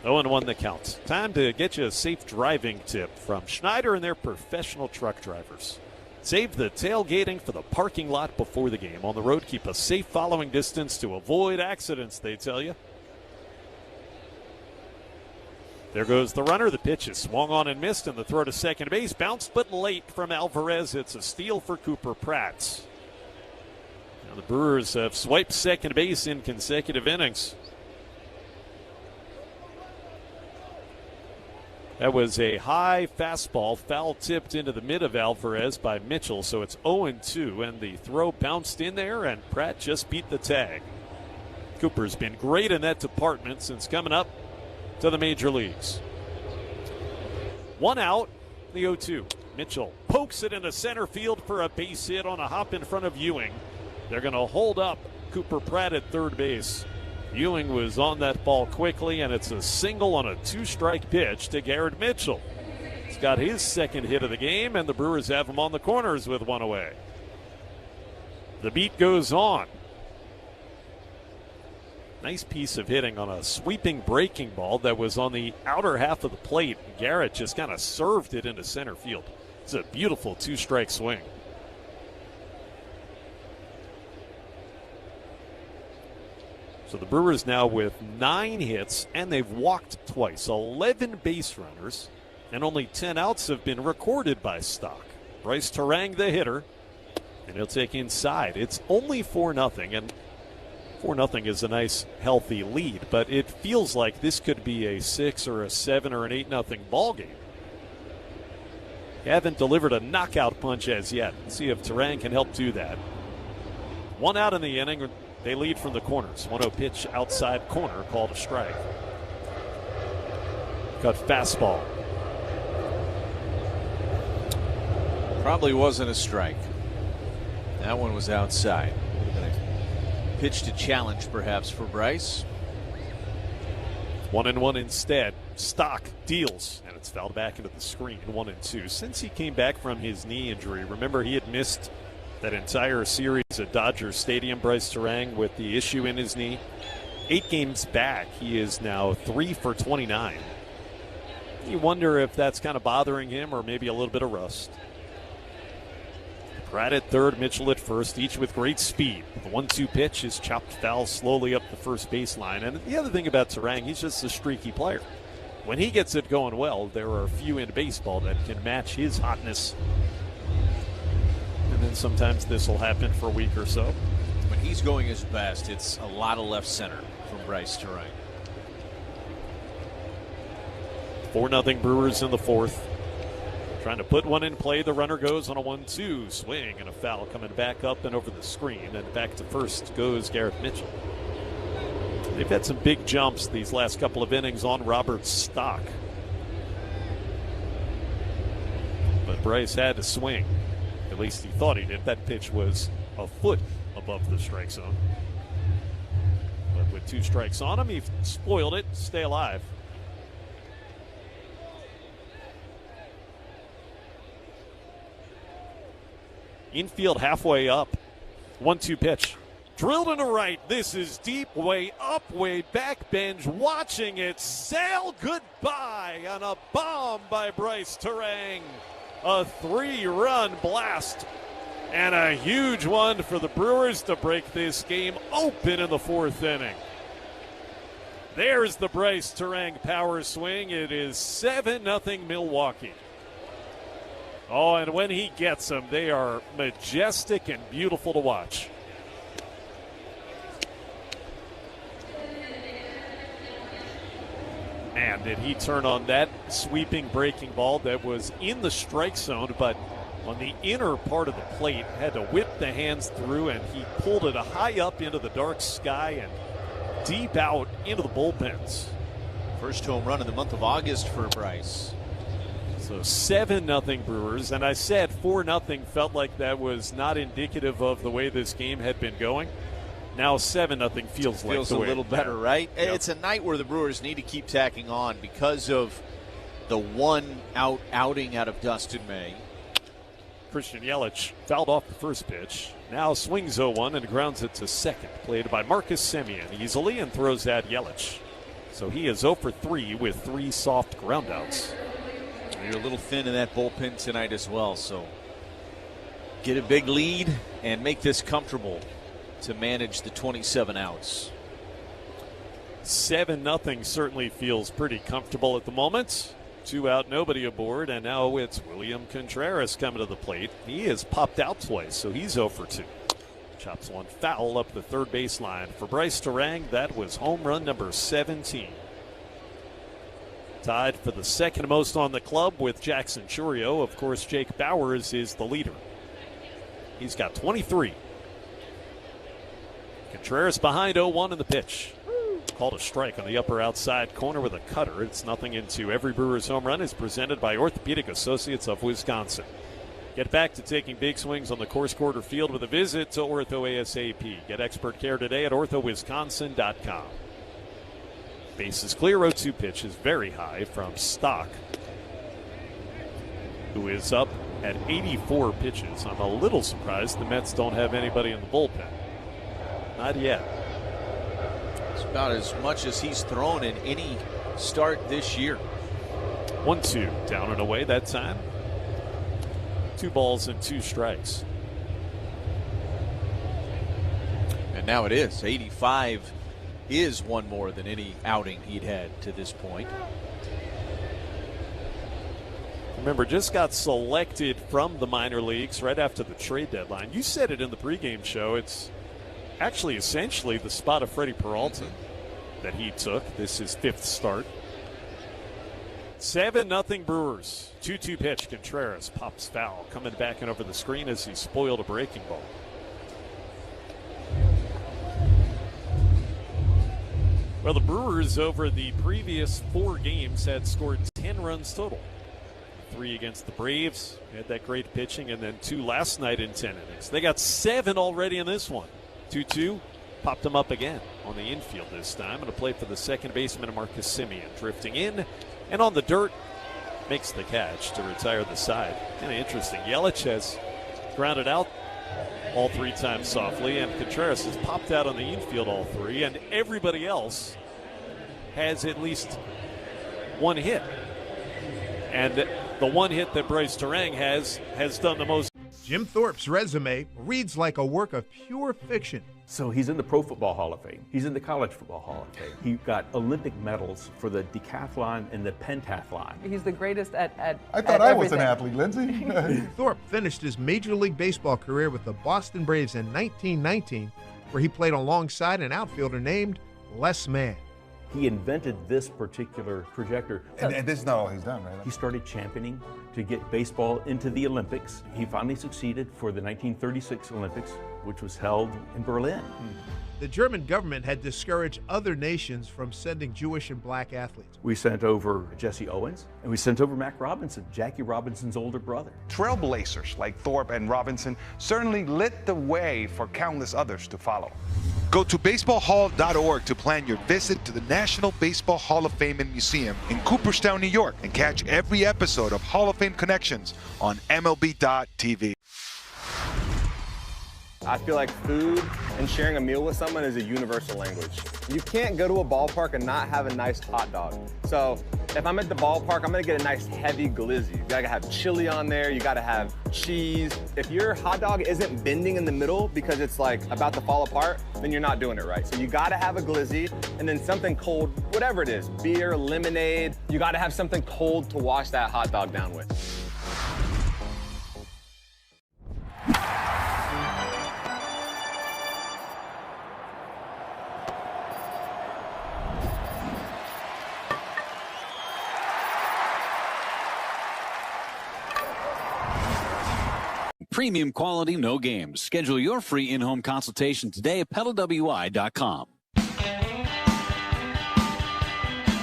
Speaker 1: 0-1 the count. Time to get you a safe driving tip from Schneider and their professional truck drivers. Save the tailgating for the parking lot before the game. On the road, keep a safe following distance to avoid accidents, they tell you. There goes the runner. The pitch is swung on and missed, and the throw to second base bounced but late from Alvarez. It's a steal for Cooper Pratt. Now the Brewers have swiped second base in consecutive innings. That was a high fastball, foul tipped into the mid of Alvarez by Mitchell, so it's 0-2, and the throw bounced in there, and Pratt just beat the tag. Cooper's been great in that department since coming up to the major leagues. 1 out, the 0-2. Mitchell pokes it into center field for a base hit on a hop in front of Ewing. They're going to hold up Cooper Pratt at third base. Ewing was on that ball quickly, and it's a single on a 2-strike pitch to Garrett Mitchell. He's got his second hit of the game, and the Brewers have him on the corners with 1 away. The beat goes on. Nice piece of hitting on a sweeping breaking ball that was on the outer half of the plate. Garrett just kind of served it into center field. It's a beautiful 2-strike swing. So the Brewers now with 9 hits, and they've walked twice. 11 base runners, and only 10 outs have been recorded by Stock. Bryce Terang, the hitter, and he'll take inside. It's only 4-0, and 4-0 is a nice, healthy lead, but it feels like this could be a 6 or a 7 or an 8-0 ball game. Haven't delivered a knockout punch as yet. Let's see if Terang can help do that. 1 out in the inning. They lead from the corners. 1-0 pitch outside corner, called a strike. Cut fastball.
Speaker 15: Probably wasn't a strike. That one was outside. Pitch to challenge, perhaps, for Bryce.
Speaker 1: 1-1 instead. Stock deals, and it's fouled back into the screen. 1-2. Since he came back from his knee injury, remember he had missed that entire series at Dodger Stadium, Bryce Terang, with the issue in his knee. 8 games back, he is now 3 for 29. You wonder if that's kind of bothering him, or maybe a little bit of rust. Pratt at third, Mitchell at first, each with great speed. The 1-2 pitch is chopped foul slowly up the first baseline. And the other thing about Turang, he's just a streaky player. When he gets it going well, there are a few in baseball that can match his hotness. And then sometimes this will happen for a week or so.
Speaker 15: When he's going his best, it's a lot of left center from Bryce Turang.
Speaker 1: 4-0 Brewers in the fourth. Trying to put one in play. The runner goes on a 1-2 swing and a foul coming back up and over the screen. And back to first goes Garrett Mitchell. They've had some big jumps these last couple of innings on Robert Stock. But Bryce had to swing. At least he thought he did. That pitch was a foot above the strike zone. But with 2 strikes on him, he spoiled it. Stay alive. Infield halfway up. 1-2 pitch. Drilled into right. This is deep, way up, way back. Benj watching it sail goodbye on a bomb by Bryce Turang. A 3-run blast. And a huge one for the Brewers to break this game open in the 4th inning. There's the Bryce Turang power swing. It is 7-0 Milwaukee. Oh, and when he gets them, they are majestic and beautiful to watch. Man, did he turn on that sweeping breaking ball that was in the strike zone, but on the inner part of the plate, had to whip the hands through, and he pulled it high up into the dark sky and deep out into the bullpens.
Speaker 15: First home run in the month of August for Bryce.
Speaker 1: So 7-0 Brewers, and I said 4-0 felt like that was not indicative of the way this game had been going. Now 7-0 feels like the
Speaker 15: a
Speaker 1: way
Speaker 15: little better, right?
Speaker 1: Yep.
Speaker 15: It's a night where the Brewers need to keep tacking on because of the 1-out outing out of Dustin May.
Speaker 1: Christian Yelich fouled off the first pitch. Now swings 0-1 and grounds it to second. Played by Marcus Semien easily and throws at Yelich. So he is 0 for 3 with 3 soft groundouts.
Speaker 15: You're a little thin in that bullpen tonight as well, so get a big lead and make this comfortable to manage the 27 outs.
Speaker 1: 7-0 certainly feels pretty comfortable at the moment. 2 out, nobody aboard, and now it's William Contreras coming to the plate. He has popped out twice, so he's 0 for 2. Chops one foul up the third baseline. For Bryce Turang, that was home run number 17. Tied for the second most on the club with Jackson Chourio. Of course, Jake Bauers is the leader. He's got 23. Contreras behind 0-1 in the pitch. Called a strike on the upper outside corner with a cutter. It's 0-2. Every Brewers home run is presented by Orthopedic Associates of Wisconsin. Get back to taking big swings on the Course Quarter field with a visit to Ortho ASAP. Get expert care today at orthowisconsin.com. Base is clear. 0-2 pitch is very high from Stock, who is up at 84 pitches. I'm a little surprised the Mets don't have anybody in the bullpen. Not yet.
Speaker 15: It's about as much as he's thrown in any start this year.
Speaker 1: 1-2 down and away that time. 2 balls and 2 strikes.
Speaker 15: And now it is 85 is one more than any outing he'd had to this point.
Speaker 1: Remember, just got selected from the minor leagues right after the trade deadline. You said it in the pregame show. It's actually essentially the spot of Freddie Peralta that he took. This is 5th start. 7-0 Brewers. 2-2 pitch. Contreras pops foul. Coming back and over the screen as he spoiled a breaking ball. Well, the Brewers over the previous 4 games had scored 10 runs total. 3 against the Braves. They had that great pitching, and then 2 last night in 10 innings. They got 7 already in this one. 2-2. Popped them up again on the infield this time. Going to play for the second baseman, Marcus Semien. Drifting in and on the dirt. Makes the catch to retire the side. Kind of interesting. Yelich has grounded out all 3 times softly, and Contreras has popped out on the infield all 3, and everybody else has at least 1 hit. And the 1 hit that Bryce Turang has done the most.
Speaker 7: Jim Thorpe's resume reads like a work of pure fiction.
Speaker 21: So he's in the Pro Football Hall of Fame. He's in the College Football Hall of Fame. He got Olympic medals for the decathlon and the pentathlon.
Speaker 22: He's the greatest at
Speaker 24: I thought I was an athlete, Lindsay.
Speaker 7: Thorpe finished his Major League Baseball career with the Boston Braves in 1919, where he played alongside an outfielder named Les Mann.
Speaker 21: He invented this particular projector.
Speaker 24: And this is not all he's done, right?
Speaker 21: He started championing to get baseball into the Olympics. He finally succeeded for the 1936 Olympics, which was held in Berlin.
Speaker 7: The German government had discouraged other nations from sending Jewish and black athletes.
Speaker 21: We sent over Jesse Owens, and we sent over Mac Robinson, Jackie Robinson's older brother.
Speaker 25: Trailblazers like Thorpe and Robinson certainly lit the way for countless others to follow. Go to baseballhall.org to plan your visit to the National Baseball Hall of Fame and Museum in Cooperstown, New York, and catch every episode of Hall of Fame Connections on MLB.tv.
Speaker 20: I feel like food and sharing a meal with someone is a universal language. You can't go to a ballpark and not have a nice hot dog. So if I'm at the ballpark, I'm gonna get a nice heavy glizzy. You gotta have chili on there, you gotta have cheese. If your hot dog isn't bending in the middle because it's like about to fall apart, then you're not doing it right. So you gotta have a glizzy and then something cold, whatever it is, beer, lemonade. You gotta have something cold to wash that hot dog down with.
Speaker 26: Premium quality, no games. Schedule your free in-home consultation today at pedalwi.com.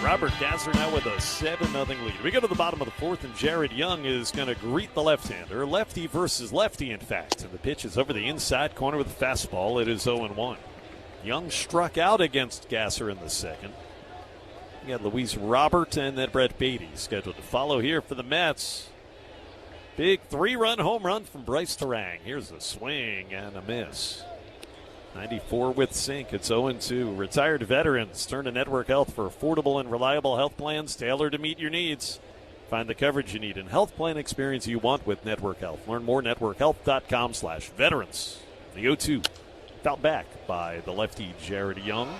Speaker 1: Robert Gasser now with a 7-0 lead. We go to the bottom of the fourth, and Jared Young is going to greet the left-hander. Lefty versus lefty, in fact. And the pitch is over the inside corner with a fastball. It is 0-1. Young struck out against Gasser in the second. You got Luis Robert and then Brett Beatty scheduled to follow here for the Mets. Big 3-run home run from Bryce Terang. Here's a swing and a miss. 94 with sink. It's 0-2. Retired veterans turn to Network Health for affordable and reliable health plans tailored to meet your needs. Find the coverage you need and health plan experience you want with Network Health. Learn more at networkhealth.com/veterans. The 0-2 fouled back by the lefty Jared Young.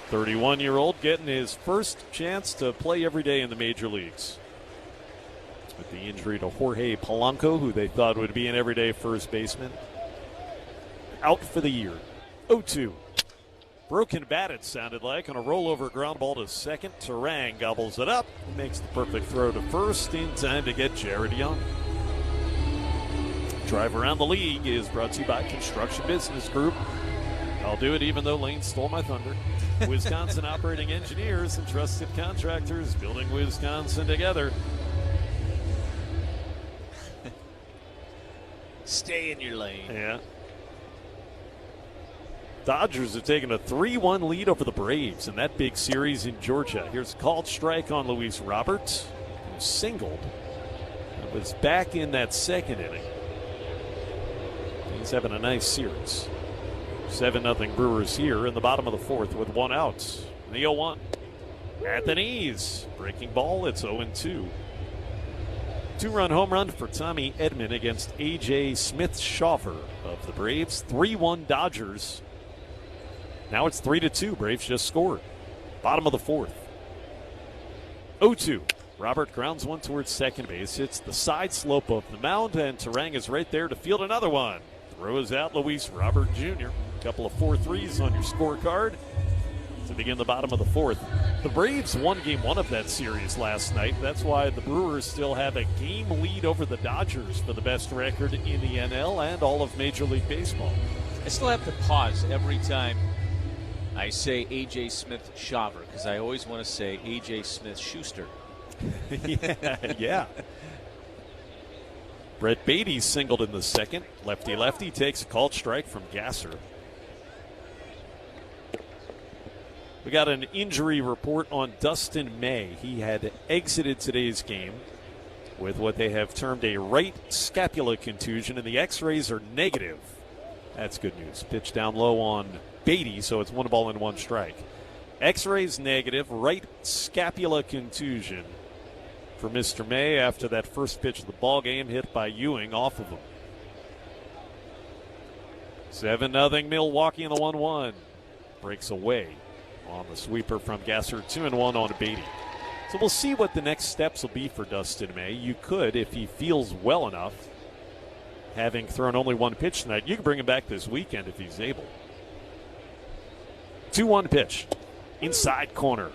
Speaker 1: 31-year-old getting his first chance to play every day in the major leagues. With the injury to Jorge Polanco, who they thought would be an everyday first baseman, out for the year. 0-2. Broken bat, it sounded like, on a rollover ground ball to second. Terang gobbles it up and makes the perfect throw to first in time to get Jared Young. Drive Around the League is brought to you by Construction Business Group. I'll do it even though Lane stole my thunder. Wisconsin operating engineers and trusted contractors building Wisconsin together.
Speaker 15: Stay in your lane.
Speaker 1: Yeah. Dodgers have taken a 3-1 lead over the Braves in that big series in Georgia. Here's a called strike on Luis Robert, who singled and was back in that second inning. He's having a nice series. 7-0 Brewers here in the bottom of the fourth with one out. The 0-1. At the knees. Breaking ball, it's 0-2. 2-run home run for Tommy Edman against A.J. Smith-Shawver of the Braves. 3-1 Dodgers. Now it's 3-2. Braves just scored. Bottom of the fourth. 0-2. Robert grounds one towards second base. Hits the side slope of the mound, and Terang is right there to field another one. Throws out Luis Robert Jr. A couple of 4-3s on your scorecard to begin the bottom of the fourth. The Braves won game one of that series last night. That's why the Brewers still have a game lead over the Dodgers for the best record in the NL and all of Major League Baseball.
Speaker 15: I still have to pause every time I say A.J. Smith-Shawver because I always want to say A.J. Smith-Schuster.
Speaker 1: Yeah. Brett Beatty singled in the second. Lefty-lefty takes a called strike from Gasser. We got an injury report on Dustin May. He had exited today's game with what they have termed a right scapula contusion, and the x-rays are negative. That's good news. Pitch down low on Beatty, so it's 1-1 strike. X-rays negative, right scapula contusion. for Mr. May after that first pitch of the ball game hit by Ewing off of him. 7-0 Milwaukee in the 1-1. Breaks away on the sweeper from Gasser. 2-1 on Beatty. So we'll see what the next steps will be for Dustin May. You could, if he feels well enough, having thrown only one pitch tonight, you can bring him back this weekend if he's able. 2-1 pitch. Inside corner.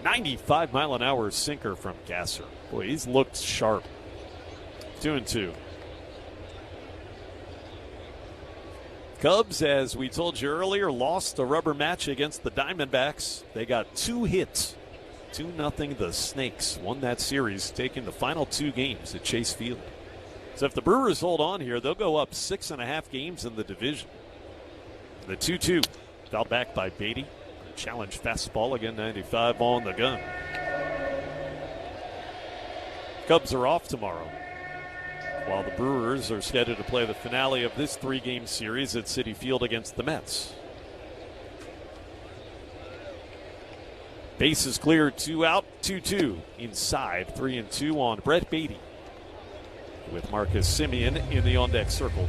Speaker 1: 95-mile-an-hour sinker from Gasser. Boy, he's looked sharp. 2-2. Cubs, as we told you earlier, lost a rubber match against the Diamondbacks. They got 2 hits. 2-0 the Snakes won that series, taking the final 2 games at Chase Field. So if the Brewers hold on here, they'll go up 6.5 games in the division. The 2-2 fouled back by Beatty. Challenge fastball, again 95 on the gun. Cubs are off tomorrow, while the Brewers are scheduled to play the finale of this 3-game series at Citi Field against the Mets. Bases clear, 2 out, 2-2. Inside, 3-2 on Brett Beatty, with Marcus Semien in the on-deck circle.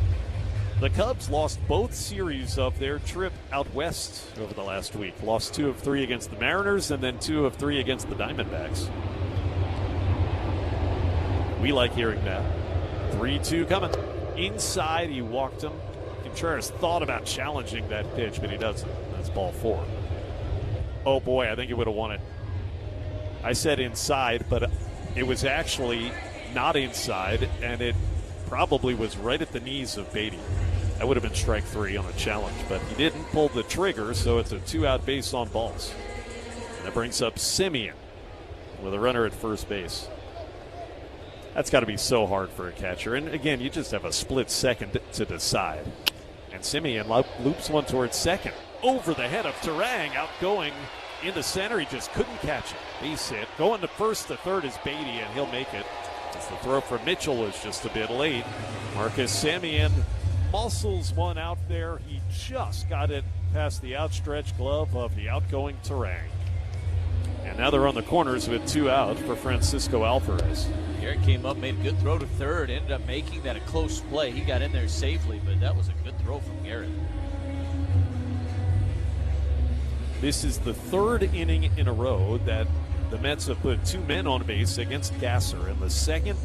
Speaker 1: The Cubs lost both series of their trip out west over the last week. Lost 2 of 3 against the Mariners and then 2 of 3 against the Diamondbacks. We like hearing that. 3-2 coming. Inside, he walked him. Contreras thought about challenging that pitch, but he doesn't. That's ball 4. Oh boy, I think he would have won it. I said inside, but it was actually not inside, and it probably was right at the knees of Beatty. That would have been strike 3 on a challenge, but he didn't pull the trigger, so it's a 2-out base on balls. And that brings up Semien with a runner at first base. That's got to be so hard for a catcher. And again, you just have a split second to decide. And Semien loops one towards second. Over the head of Turang, outgoing into center. He just couldn't catch it. Base hit. Going to first to third is Beatty, and he'll make it. As the throw from Mitchell was just a bit late. Marcus Semien muscles one out there. He just got it past the outstretched glove of the outgoing Turang. And now they're on the corners with 2 out for Francisco Alvarez.
Speaker 15: Garrett came up, made a good throw to third, ended up making that a close play. He got in there safely, but that was a good throw from Garrett.
Speaker 1: This is the 3rd inning in a row that the Mets have put 2 men on base against Gasser. In the 2nd,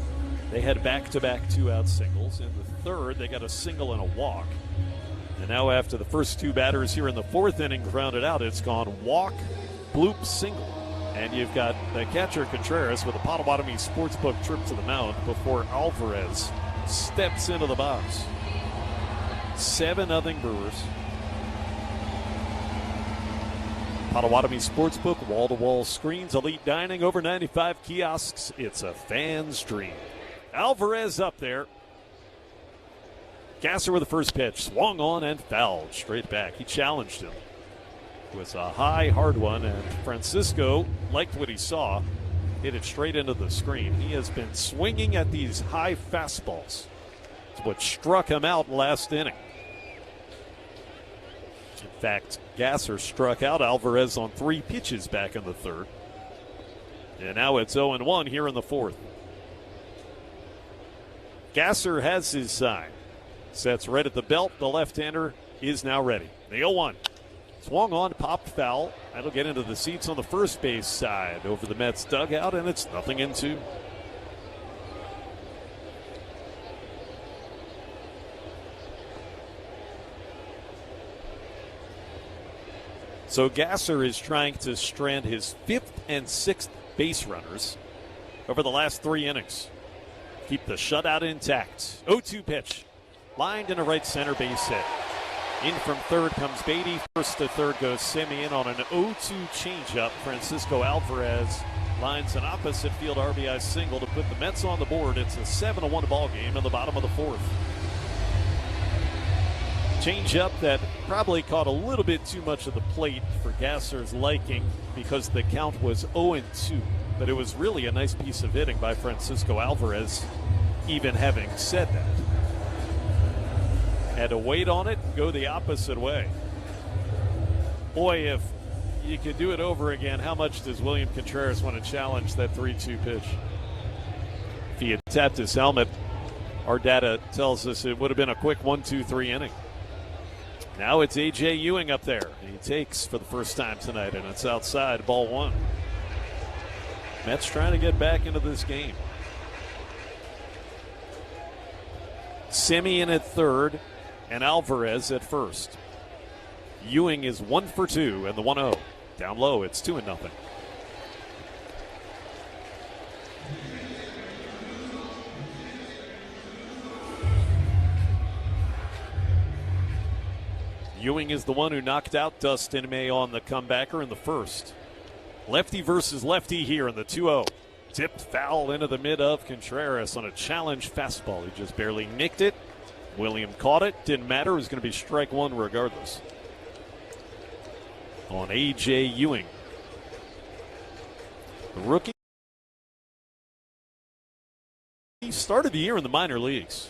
Speaker 1: they had back-to-back 2-out singles. In the 3rd, they got a single and a walk. And now after the first 2 batters here in the 4th inning grounded out, it's gone walk, bloop, single. And you've got the catcher Contreras with a Potawatomi Sportsbook trip to the mound before Alvarez steps into the box. 7-0 Brewers. Potawatomi Sportsbook, wall-to-wall screens, elite dining, over 95 kiosks. It's a fan's dream. Alvarez up there. Gasser with the first pitch. Swung on and fouled straight back. He challenged him. It was a high, hard one, and Francisco liked what he saw. Hit it straight into the screen. He has been swinging at these high fastballs. It's what struck him out last inning. In fact, Gasser struck out Alvarez on 3 pitches back in the 3rd. And now it's 0-1 here in the 4th. Gasser has his sign. Sets right at the belt. The left-hander is now ready. The 0-1. Swung on, popped foul. That'll get into the seats on the first base side over the Mets dugout, and it's 0-2. So Gasser is trying to strand his 5th and 6th base runners over the last 3 innings. Keep the shutout intact. 0-2 pitch. Lined in a right center base hit. In from third comes Beatty. First to third goes Semien on an 0-2 changeup. Francisco Alvarez lines an opposite field RBI single to put the Mets on the board. It's a 7-1 ball game in the bottom of the 4th. Changeup that probably caught a little bit too much of the plate for Gasser's liking because the count was 0-2. But it was really a nice piece of hitting by Francisco Alvarez, even having said that. Had to wait on it, go the opposite way. Boy, if you could do it over again, how much does William Contreras want to challenge that 3-2 pitch? If he had tapped his helmet, our data tells us it would have been a quick 1-2-3 inning. Now it's A.J. Ewing up there. He takes for the first time tonight, and it's outside, ball one. Mets trying to get back into this game. Simeon at third and Alvarez at first. Ewing is 1 for 2 and the 1-0. Down low, it's 2-0. Ewing is the one who knocked out Dustin May on the comebacker in the first. Lefty versus lefty here in the 2-0. Tipped foul into the mid of Contreras on a challenge fastball. He just barely nicked it. William caught it. Didn't matter. It was going to be strike one regardless. On A.J. Ewing. The rookie. He started the year in the minor leagues.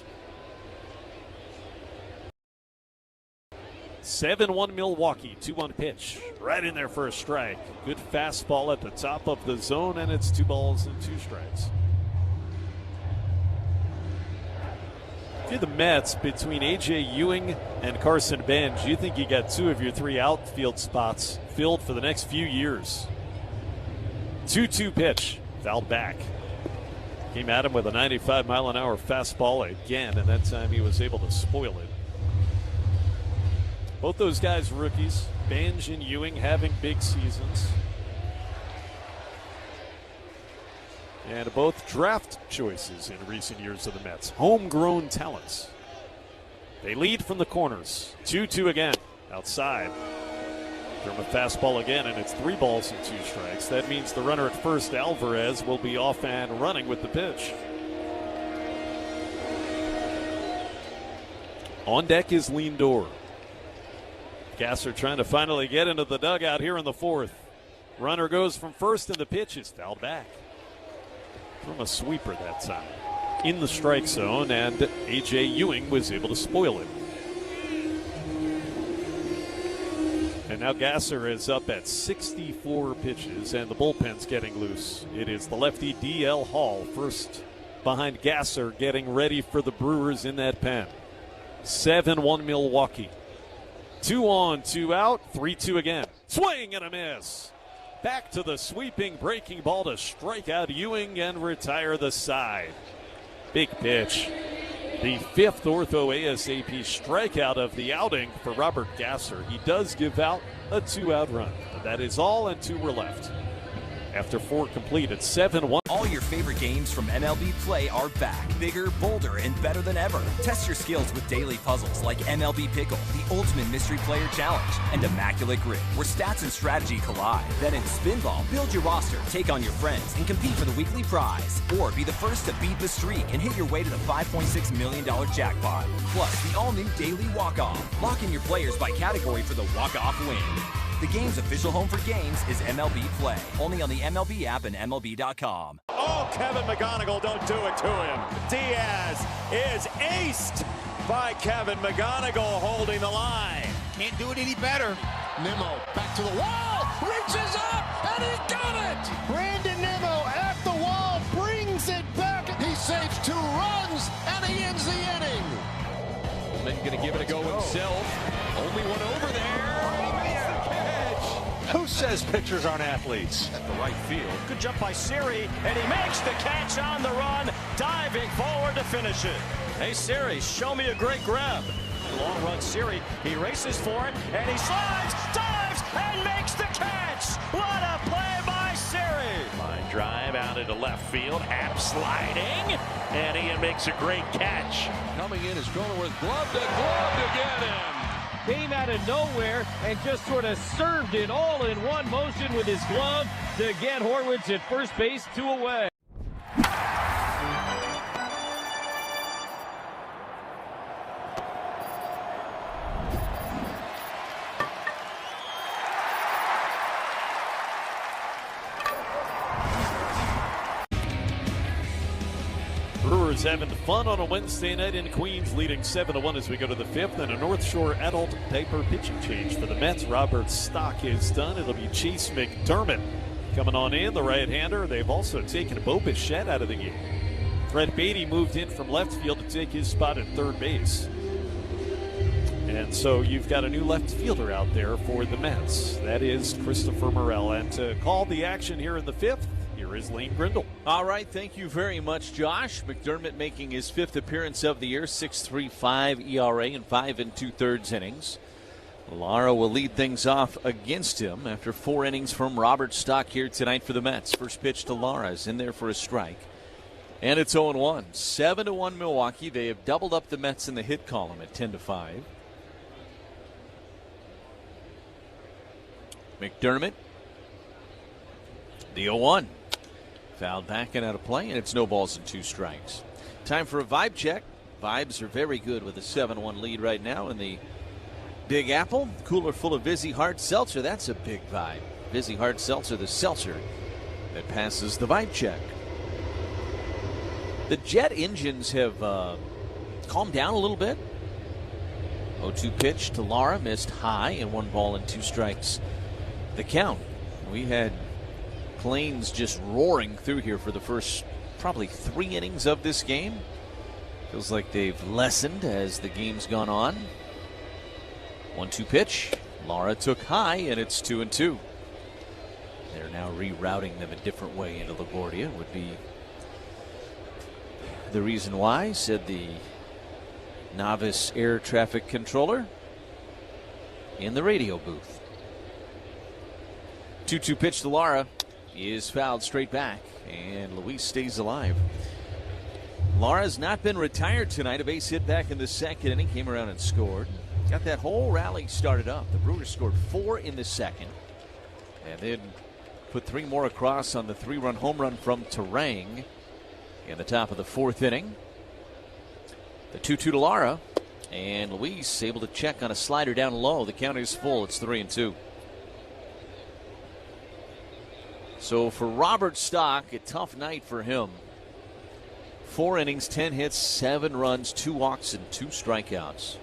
Speaker 1: 7-1 Milwaukee, 2-1 pitch. Right in there for a strike. Good fastball at the top of the zone, and it's 2 balls and 2 strikes. If you're the Mets, between A.J. Ewing and Carson Benj, you think you got 2 of your 3 outfield spots filled for the next few years. 2-2 pitch, fouled back. Came at him with a 95-mile-an-hour fastball again, and that time he was able to spoil it. Both those guys rookies, Benj and Ewing, having big seasons. And both draft choices in recent years of the Mets. Homegrown talents. They lead from the corners. 2-2 again. Outside. From a fastball again, and it's 3 balls and 2 strikes. That means the runner at first, Alvarez, will be off and running with the pitch. On deck is Lindor. Gasser trying to finally get into the dugout here in the 4th. Runner goes from first, and the pitch is fouled back. From a sweeper that time. In the strike zone, and A.J. Ewing was able to spoil it. And now Gasser is up at 64 pitches, and the bullpen's getting loose. It is the lefty D.L. Hall first behind Gasser, getting ready for the Brewers in that pen. 7-1 Milwaukee. 2 on, 2 out, 3-2 again. Swing and a miss. Back to the sweeping, breaking ball to strike out Ewing and retire the side. Big pitch. The 5th ortho ASAP strikeout of the outing for Robert Gasser. He does give out a 2-out run. But that is all, and 2 were left. After 4 completed, 7-1.
Speaker 10: All your favorite games from MLB Play are back. Bigger, bolder, and better than ever. Test your skills with daily puzzles like MLB Pickle, the Ultimate Mystery Player Challenge, and Immaculate Grid, where stats and strategy collide. Then in Spinball, build your roster, take on your friends, and compete for the weekly prize. Or be the first to beat the streak and hit your way to the $5.6 million jackpot. Plus, the all-new Daily Walk-Off. Lock in your players by category for the walk-off win. The game's official home for games is MLB Play. Only on the MLB app and MLB.com.
Speaker 11: Oh, Kevin McGonigal, don't do it to him. Diaz is aced by Kevin McGonigal, holding the line.
Speaker 13: Can't do it any better. Nimmo back to the wall, reaches up, and he got it! Brandon Nimmo at the wall, brings it back. He saves 2 runs, and he ends the inning.
Speaker 23: Then going to give it a go himself. Only one over there.
Speaker 11: Who says pitchers aren't athletes?
Speaker 23: At the right field.
Speaker 11: Good jump by Siri, and he makes the catch on the run, diving forward to finish it. Hey, Siri, show me a great grab. Long run, Siri, he races for it, and he slides, dives, and makes the catch. What a play by Siri. Line drive out into left field, Happ sliding, and Ian makes a great catch.
Speaker 6: Coming in is Cronenworth, glove to get him.
Speaker 14: Came out of nowhere and just sort of served it all in one motion with his glove to get Horwitz at first base, 2 away.
Speaker 1: Brewers having fun on a Wednesday night in Queens, leading 7-1 as we go to the 5th, and a North Shore adult diaper pitching change for the Mets. Robert Stock is done. It'll be Chase McDermott coming on in, the right-hander. They've also taken Bo Bichette out of the game. Brett Beatty moved in from left field to take his spot at third base. And so you've got a new left fielder out there for the Mets. That is Christopher Morel. And to call the action here in the 5th, here is Lane Grindle.
Speaker 15: All right, thank you very much, Josh. McDermott making his 5th appearance of the year, 6.35 ERA in 5 2/3 innings. Lara will lead things off against him after 4 innings from Robert Stock here tonight for the Mets. First pitch to Lara is in there for a strike. And it's 0-1. 7-1 Milwaukee. They have doubled up the Mets in the hit column at 10-5. McDermott, the 0-1. Fouled back and out of play, and it's no balls and 2 strikes. Time for a vibe check. Vibes are very good with a 7-1 lead right now in the Big Apple. Cooler full of Vizzy Hard Seltzer. That's a big vibe. Vizzy Hard Seltzer, the seltzer that passes the vibe check. The Jet engines have calmed down a little bit. 0-2 pitch to Lara, missed high, and 1 ball and 2 strikes. The count. We had Plains just roaring through here for the first probably 3 innings of this game. Feels like they've lessened as the game's gone on. 1-2 pitch. Lara took high, and it's 2-2. They're now rerouting them a different way into LaGuardia. Would be the reason why, said the novice air traffic controller in the radio booth. 2-2 pitch to Lara is fouled straight back, and Luis stays alive. Lara's not been retired tonight. A base hit back in the 2nd inning, came around and scored. Got that whole rally started up. The Brewers scored 4 in the 2nd, and then put 3 more across on the 3-run home run from Terang in the top of the 4th inning. The 2-2 to Lara, and Luis able to check on a slider down low. The count is full. It's 3-2. So for Robert Stock, a tough night for him. 4 innings, 10 hits, 7 runs, 2 walks, and 2 strikeouts.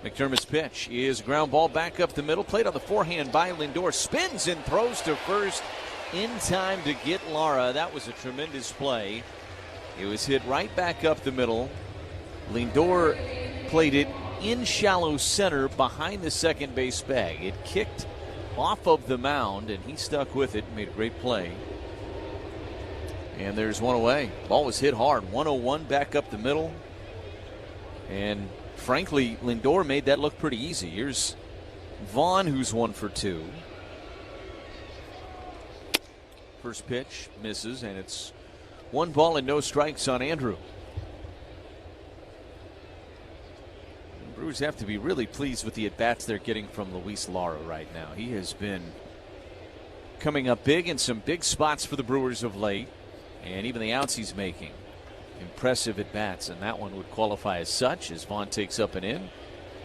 Speaker 15: McDermott's pitch is ground ball back up the middle. Played on the forehand by Lindor. Spins and throws to first in time to get Lara. That was a tremendous play. It was hit right back up the middle. Lindor played it in shallow center behind the second base bag. It kicked off of the mound, and he stuck with it and made a great play. And there's 1 away. Ball was hit hard. 101 back up the middle. And frankly, Lindor made that look pretty easy. Here's Vaughn, who's 1 for 2. First pitch misses, and it's 1 ball and no strikes on Andrew. The Brewers have to be really pleased with the at-bats they're getting from Luis Lara right now. He has been coming up big in some big spots for the Brewers of late, and even the outs he's making. Impressive at-bats, and that one would qualify as such as Vaughn takes up and in.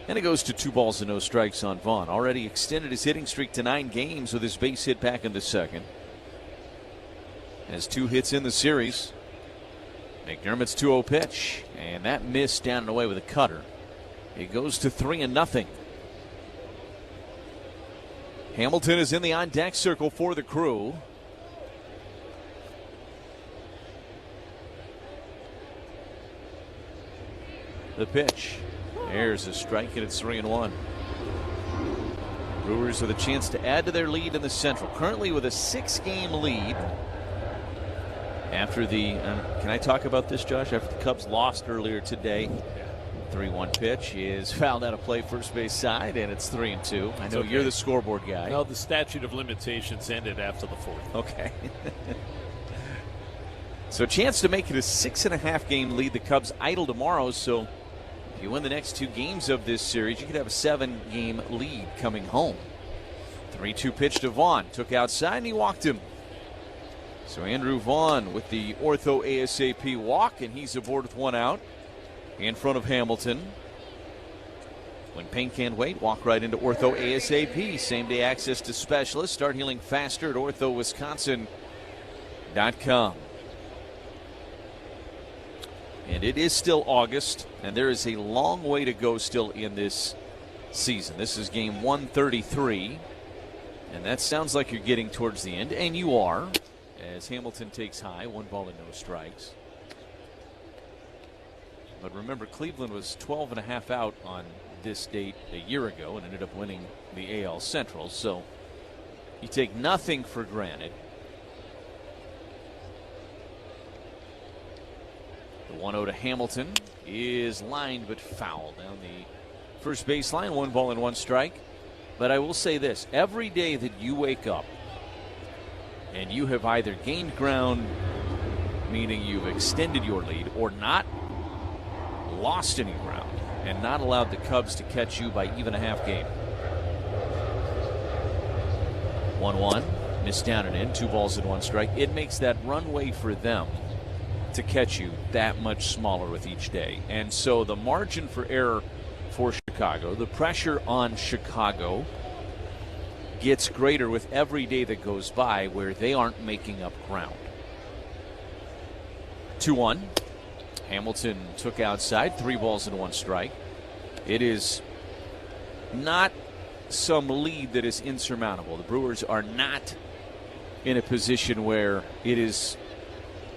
Speaker 15: And it goes to 2 balls and no strikes on Vaughn. Already extended his hitting streak to 9 games with his base hit back in the 2nd. Has 2 hits in the series. McDermott's 2-0 pitch, and that missed down and away with a cutter. It goes to 3-0. Hamilton is in the on-deck circle for the Crew. The pitch. There's a strike, and it's 3-1. Brewers with a chance to add to their lead in the Central. Currently with a 6-game lead. After the, can I talk about this, Josh? After the Cubs lost earlier today, 3-1 pitch is fouled out of play first base side, and it's 3-2. I know you're the scoreboard guy.
Speaker 1: No, the statute of limitations ended after the 4th.
Speaker 15: Okay. So a chance to make it a 6.5 game lead. The Cubs idle tomorrow, so if you win the next 2 games of this series, you could have a 7-game lead coming home. 3-2 pitch to Vaughn. Took outside, and he walked him. So Andrew Vaughn with the ortho ASAP walk, and he's aboard with 1 out in front of Hamilton. When pain can't wait, walk right into ortho ASAP. Same-day access to specialists. Start healing faster at orthowisconsin.com. And it is still August, and there is a long way to go still in this season. This is game 133, and that sounds like you're getting towards the end, and you are. as Hamilton takes high, 1 ball and no strikes. But remember, Cleveland was 12.5 out on this date a year ago and ended up winning the AL Central. So you take nothing for granted. The 1-0 to Hamilton is lined but foul down the first baseline. 1 ball and 1 strike. But I will say this, every day that you wake up and you have either gained ground, meaning you've extended your lead, or not lost any ground and not allowed the Cubs to catch you by even a half game. 1-1, missed down and in, 2 balls and 1 strike. It makes that runway for them to catch you that much smaller with each day. And so the margin for error for Chicago, the pressure on Chicago gets greater with every day that goes by where they aren't making up ground. 2-1. Hamilton took outside, 3 balls and 1 strike. It is not some lead that is insurmountable. The Brewers are not in a position where it is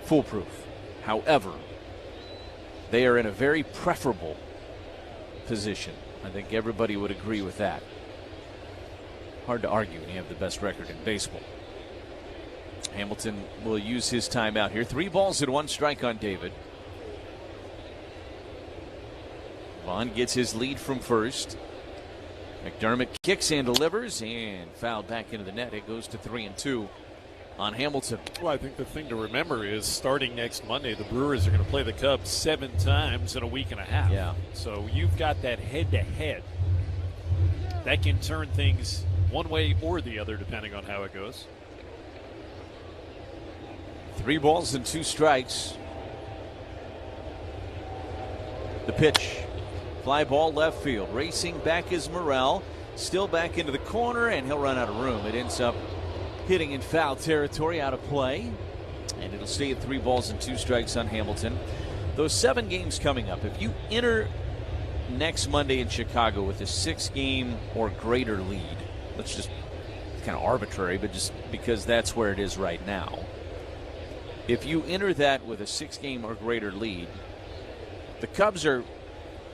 Speaker 15: foolproof. However, they are in a very preferable position. I think everybody would agree with that. Hard to argue when you have the best record in baseball. Hamilton will use his timeout here. 3 balls and 1 strike on David. Vaughn gets his lead from first. McDermott kicks and delivers and fouled back into the net. It goes to 3-2 on Hamilton.
Speaker 1: Well, I think the thing to remember is starting next Monday, the Brewers are going to play the Cubs 7 times in a week and a half.
Speaker 15: Yeah.
Speaker 1: So you've got that head-to-head. That can turn things one way or the other depending on how it goes.
Speaker 15: 3 balls and 2 strikes. The pitch. Fly ball left field. Racing back is Morrell. Still back into the corner, and he'll run out of room. It ends up hitting in foul territory, out of play. And it'll stay at 3 balls and 2 strikes on Hamilton. Those 7 games coming up, if you enter next Monday in Chicago with a 6-game or greater lead, let's just, it's kind of arbitrary, but just because that's where it is right now. If you enter that with a 6-game or greater lead, the Cubs are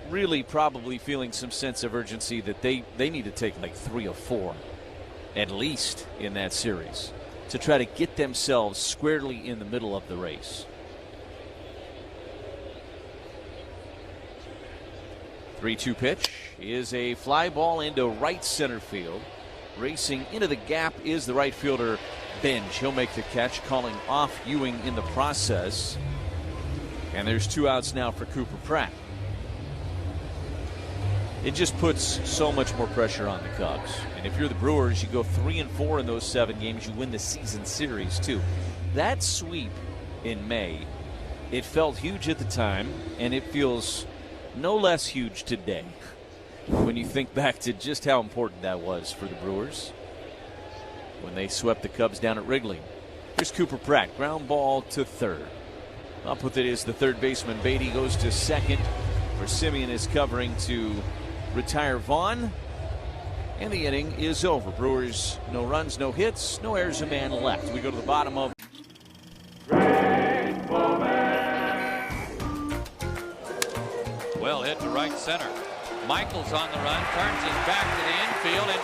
Speaker 15: really probably feeling some sense of urgency that they need to take like 3 or 4 at least in that series to try to get themselves squarely in the middle of the race. 3-2 pitch is a fly ball into right center field. Racing into the gap is the right fielder Benj. He'll make the catch, calling off Ewing in the process. And there's 2 outs now for Cooper Pratt. It just puts so much more pressure on the Cubs. And if you're the Brewers, you go 3-4 in those 7 games. You win the season series, too. That sweep in May, it felt huge at the time, and it feels no less huge today when you think back to just how important that was for the Brewers when they swept the Cubs down at Wrigley. Here's Cooper Pratt. Ground ball to third. Up with it is the third baseman. Beatty goes to second, where Simeon is covering to retire Vaughn. And the inning is over. Brewers, no runs, no hits, no errors, a man left. We go to the bottom of.
Speaker 6: Well hit to right center. Michaels on the run, turns his back to the infield and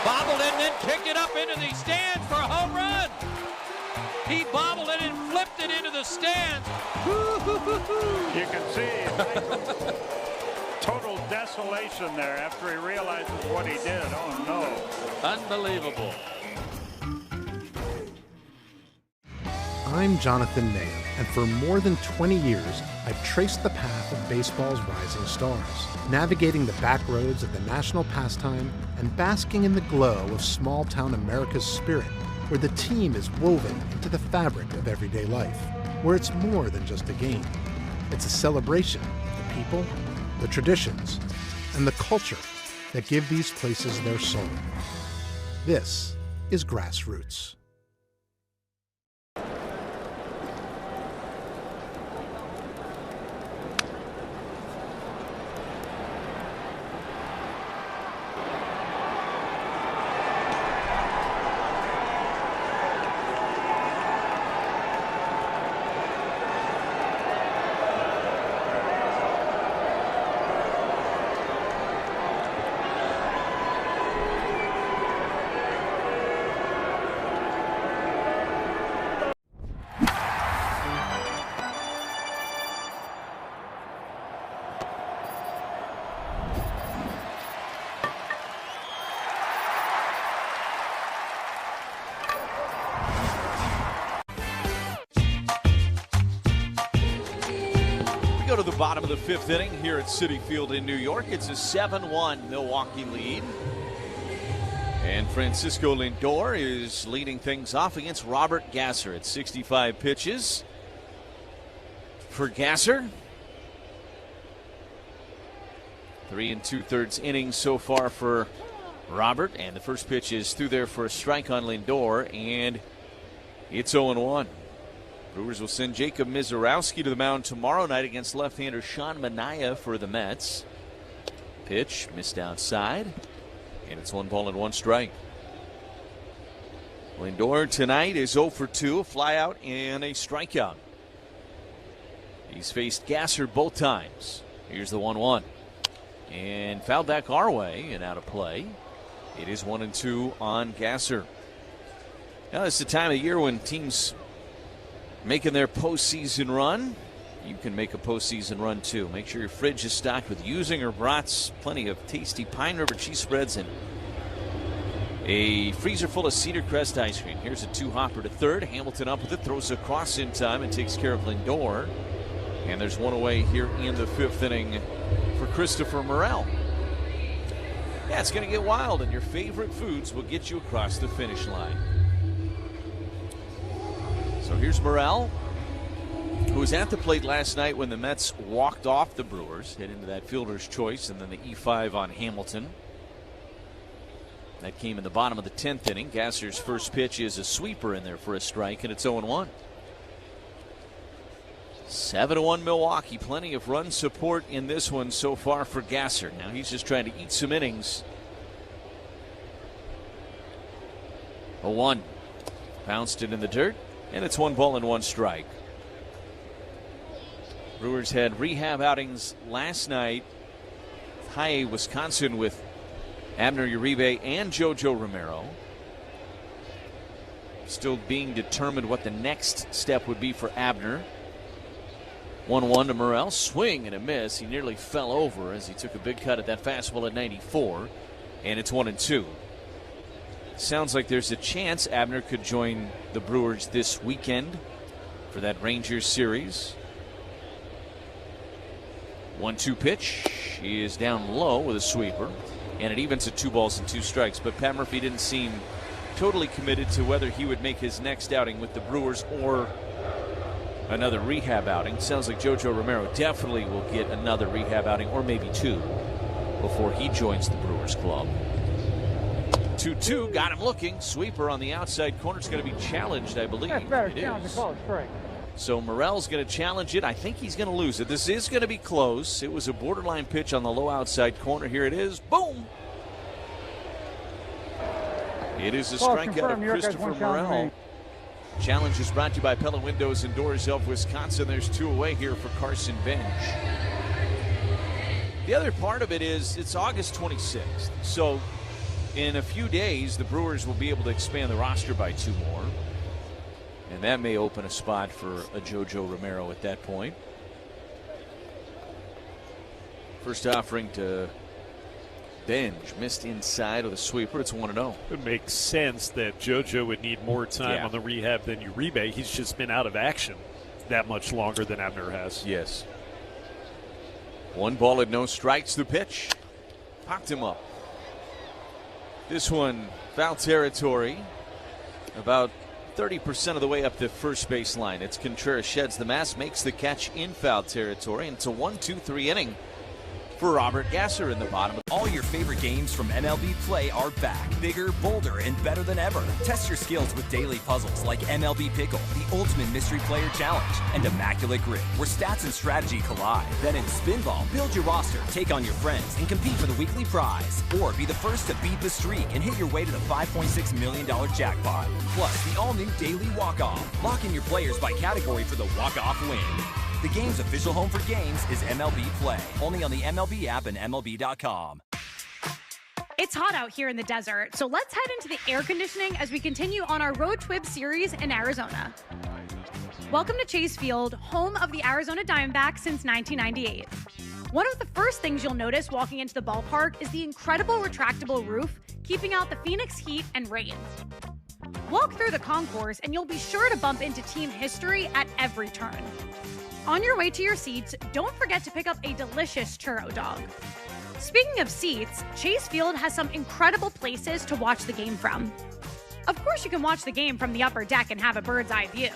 Speaker 6: bobbled it and then kicked it up into the stands for a home run. He bobbled it and flipped it into the stands.
Speaker 2: You can see total desolation there after he realizes what he did. Oh, no.
Speaker 6: Unbelievable.
Speaker 3: I'm Jonathan Mayer, and for more than 20 years, I've traced the path of baseball's rising stars, navigating the back roads of the national pastime and basking in the glow of small-town America's spirit, where the team is woven into the fabric of everyday life, where it's more than just a game. It's a celebration of the people, the traditions, and the culture that give these places their soul. This is Grassroots.
Speaker 15: to the bottom of the fifth inning here at Citi Field in New York. It's a 7-1 Milwaukee lead. And Francisco Lindor is leading things off against Robert Gasser at 65 pitches. For Gasser, 3 2/3 innings so far for Robert. And the first pitch is through there for a strike on Lindor. And it's 0-1. Brewers will send Jacob Mizorowski to the mound tomorrow night against left-hander Sean Manaea for the Mets. Pitch missed outside, and it's 1-1 strike. Lindor tonight is 0 for 2, a flyout and a strikeout. He's faced Gasser both times. Here's the 1-1. And fouled back our way and out of play. It is 1-2 on Gasser. Now, it's the time of year when teams making their postseason run. You can make a postseason run too. Make sure your fridge is stocked with Usinger brats, plenty of tasty Pine River cheese spreads, and a freezer full of Cedar Crest ice cream. Here's a 2-hopper to third. Hamilton up with it, throws across in time and takes care of Lindor. And there's one away here in the fifth inning for Christopher Morel. Yeah, it's going to get wild, and your favorite foods will get you across the finish line. So here's Morel, who was at the plate last night when the Mets walked off the Brewers, hit into that fielder's choice, and then the E5 on Hamilton. That came in the bottom of the 10th inning. Gasser's first pitch is a sweeper in there for a strike, and it's 0-1. 7-1 Milwaukee. Plenty of run support in this one so far for Gasser. Now he's just trying to eat some innings. 0-1. Bounced it in the dirt. And it's 1-1 strike. Brewers had rehab outings last night. High Wisconsin with Abner Uribe and JoJo Romero. Still being determined what the next step would be for Abner. 1-1 to Morel. Swing and a miss. He nearly fell over as he took a big cut at that fastball at 94. And it's 1-2. Sounds like there's a chance Abner could join the Brewers this weekend for that Rangers series. 1-2 pitch. He is down low with a sweeper, and it evens at 2 balls and 2 strikes. But Pat Murphy didn't seem totally committed to whether he would make his next outing with the Brewers or another rehab outing. Sounds like JoJo Romero definitely will get another rehab outing, or maybe 2, before he joins the Brewers club. 2-2, got him looking. Sweeper on the outside corner. It's going to be challenged, I believe.
Speaker 4: That's better.
Speaker 15: It
Speaker 4: Challenge
Speaker 15: is.
Speaker 4: the call. Strike.
Speaker 15: So Morel's going to challenge it. I think he's going to lose it. This is going to be close. It was a borderline pitch on the low outside corner. Here it is. Boom! It is a strikeout of Christopher Morel. Challenge is brought to you by Pella Windows and Doors of Wisconsin. There's 2 away here for Carson Bench. The other part of it is it's August 26th. So in a few days, the Brewers will be able to expand the roster by 2 more. And that may open a spot for a JoJo Romero at that point. First offering to Benj, missed inside with a sweeper. It's 1-0.
Speaker 1: It makes sense that JoJo would need more time on the rehab than Uribe. He's just been out of action that much longer than Abner has.
Speaker 15: Yes. 1 ball and no strikes. The pitch popped him up. This one, foul territory, about 30% of the way up the first base line. It's Contreras sheds the mask, makes the catch in foul territory, and it's a 1-2-3 inning for Robert Gasser in the bottom.
Speaker 10: All your favorite games from MLB Play are back, bigger, bolder, and better than ever. Test your skills with daily puzzles like MLB Pickle, the Ultimate Mystery Player Challenge, and Immaculate Grid, where stats and strategy collide. Then in Spinball, build your roster, take on your friends, and compete for the weekly prize. Or be the first to beat the streak and hit your way to the $5.6 million jackpot. Plus, the all-new Daily Walk-Off. Lock in your players by category for the walk-off win. The game's official home for games is MLB Play. Only on the MLB app and MLB.com.
Speaker 16: It's hot out here in the desert, so let's head into the air conditioning as we continue on our Road Trip series in Arizona. Welcome to Chase Field, home of the Arizona Diamondbacks since 1998. One of the first things you'll notice walking into the ballpark is the incredible retractable roof, keeping out the Phoenix heat and rain. Walk through the concourse and you'll be sure to bump into team history at every turn. On your way to your seats, don't forget to pick up a delicious churro dog. Speaking of seats, Chase Field has some incredible places to watch the game from. Of course, you can watch the game from the upper deck and have a bird's eye view.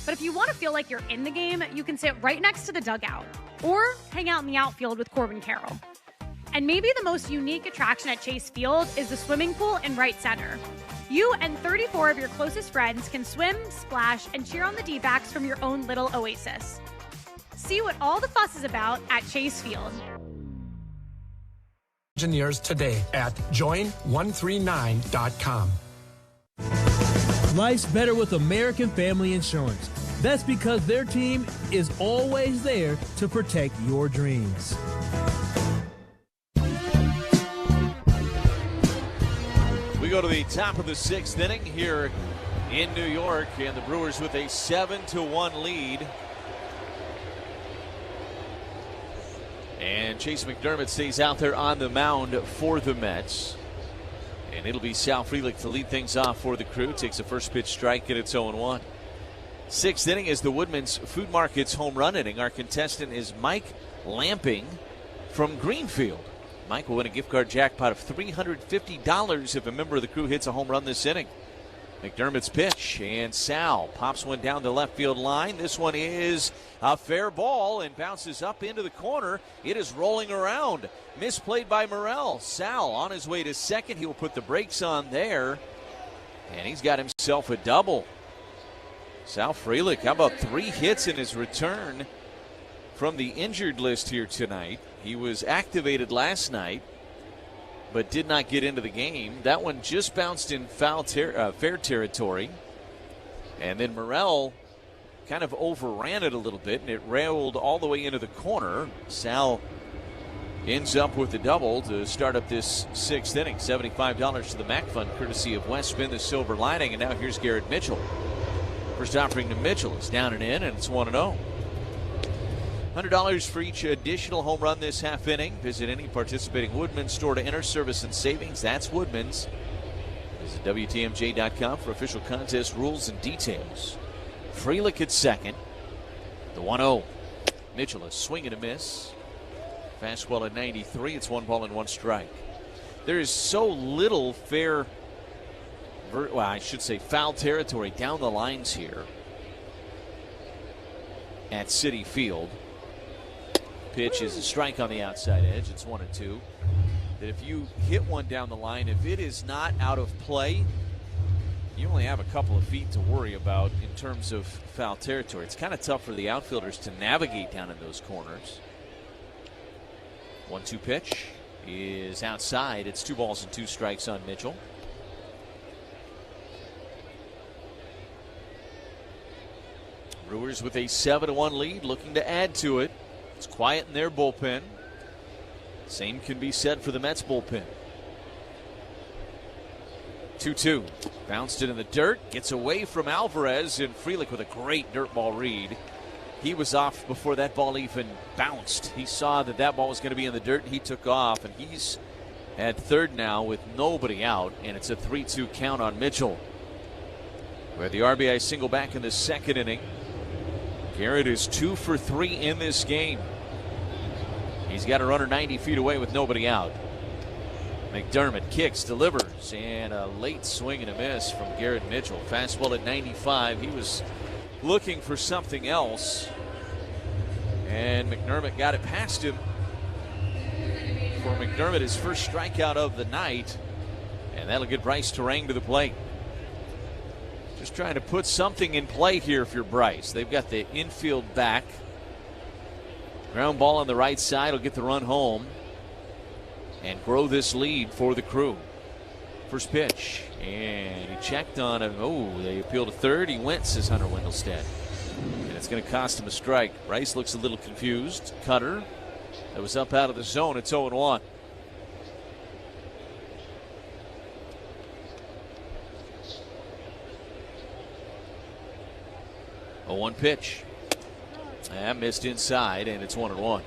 Speaker 16: But if you want to feel like you're in the game, you can sit right next to the dugout or hang out in the outfield with Corbin Carroll. And maybe the most unique attraction at Chase Field is the swimming pool in right center. You and 34 of your closest friends can swim, splash, and cheer on the D-backs from your own little oasis. See what all the fuss is about at Chase Field.
Speaker 4: Engineers today at join139.com.
Speaker 8: Life's better with American Family Insurance. That's because their team is always there to protect your dreams.
Speaker 15: We go to the top of the 6th inning here in New York, and the Brewers with a 7-1 lead. And Chase McDermott stays out there on the mound for the Mets. And it'll be Sal Frelick to lead things off for the Crew. Takes a first pitch strike, and it's 0-1. 6th inning is the Woodman's Food Market's home run inning. Our contestant is Mike Lamping from Greenfield. Mike will win a gift card jackpot of $350 if a member of the Crew hits a home run this inning. McDermott's pitch, and Sal pops one down the left field line. This one is a fair ball and bounces up into the corner. It is rolling around. Misplayed by Morel. Sal on his way to second. He will put the brakes on there, and he's got himself a double. Sal Frelick, how about 3 hits in his return from the injured list here tonight? He was activated last night, but did not get into the game. That one just bounced in fair territory. And then Morel kind of overran it a little bit, and it railed all the way into the corner. Sal ends up with the double to start up this 6th inning. $75 to the MAC Fund, courtesy of West Spin the Silver Lining. And now here's Garrett Mitchell. First offering to Mitchell is down and in, and it's 1-0. $100 for each additional home run this half inning. Visit any participating Woodman's store to enter service and savings. That's Woodman's. Visit WTMJ.com for official contest rules and details. Frelick at second. The 1-0. Mitchell, a swing and a miss. Fastball at 93. It's 1 ball and 1 strike. There is so little foul territory down the lines here at Citi Field. Pitch is a strike on the outside edge. It's 1-2. That if you hit one down the line, if it is not out of play, you only have a couple of feet to worry about in terms of foul territory. It's kind of tough for the outfielders to navigate down in those corners. 1-2 pitch is outside. It's 2 balls and 2 strikes on Mitchell. Brewers with a 7-1 lead, looking to add to it. It's quiet in their bullpen. Same can be said for the Mets bullpen. 2-2. Bounced it in the dirt. Gets away from Alvarez, and Frelick with a great dirt ball read. He was off before that ball even bounced. He saw that ball was going to be in the dirt, and he took off. And he's at third now with nobody out, and it's a 3-2 count on Mitchell. With the RBI single back in the 2nd inning. Garrett is 2 for 3 in this game. He's got a runner 90 feet away with nobody out. McDermott kicks, delivers, and a late swing and a miss from Garrett Mitchell. Fastball at 95. He was looking for something else, and McDermott got it past him. For McDermott, his first strikeout of the night, and that'll get Bryce Terang to the plate. Just trying to put something in play here if you're Bryce. They've got the infield back. Ground ball on the right side will get the run home and grow this lead for the Crew. First pitch, and he checked on him. Oh, they appeal to third. He went, says Hunter Wendelstedt. And it's going to cost him a strike. Bryce looks a little confused. Cutter, that was up out of the zone. It's 0-1. A 1 pitch. Missed inside, and it's 1-1.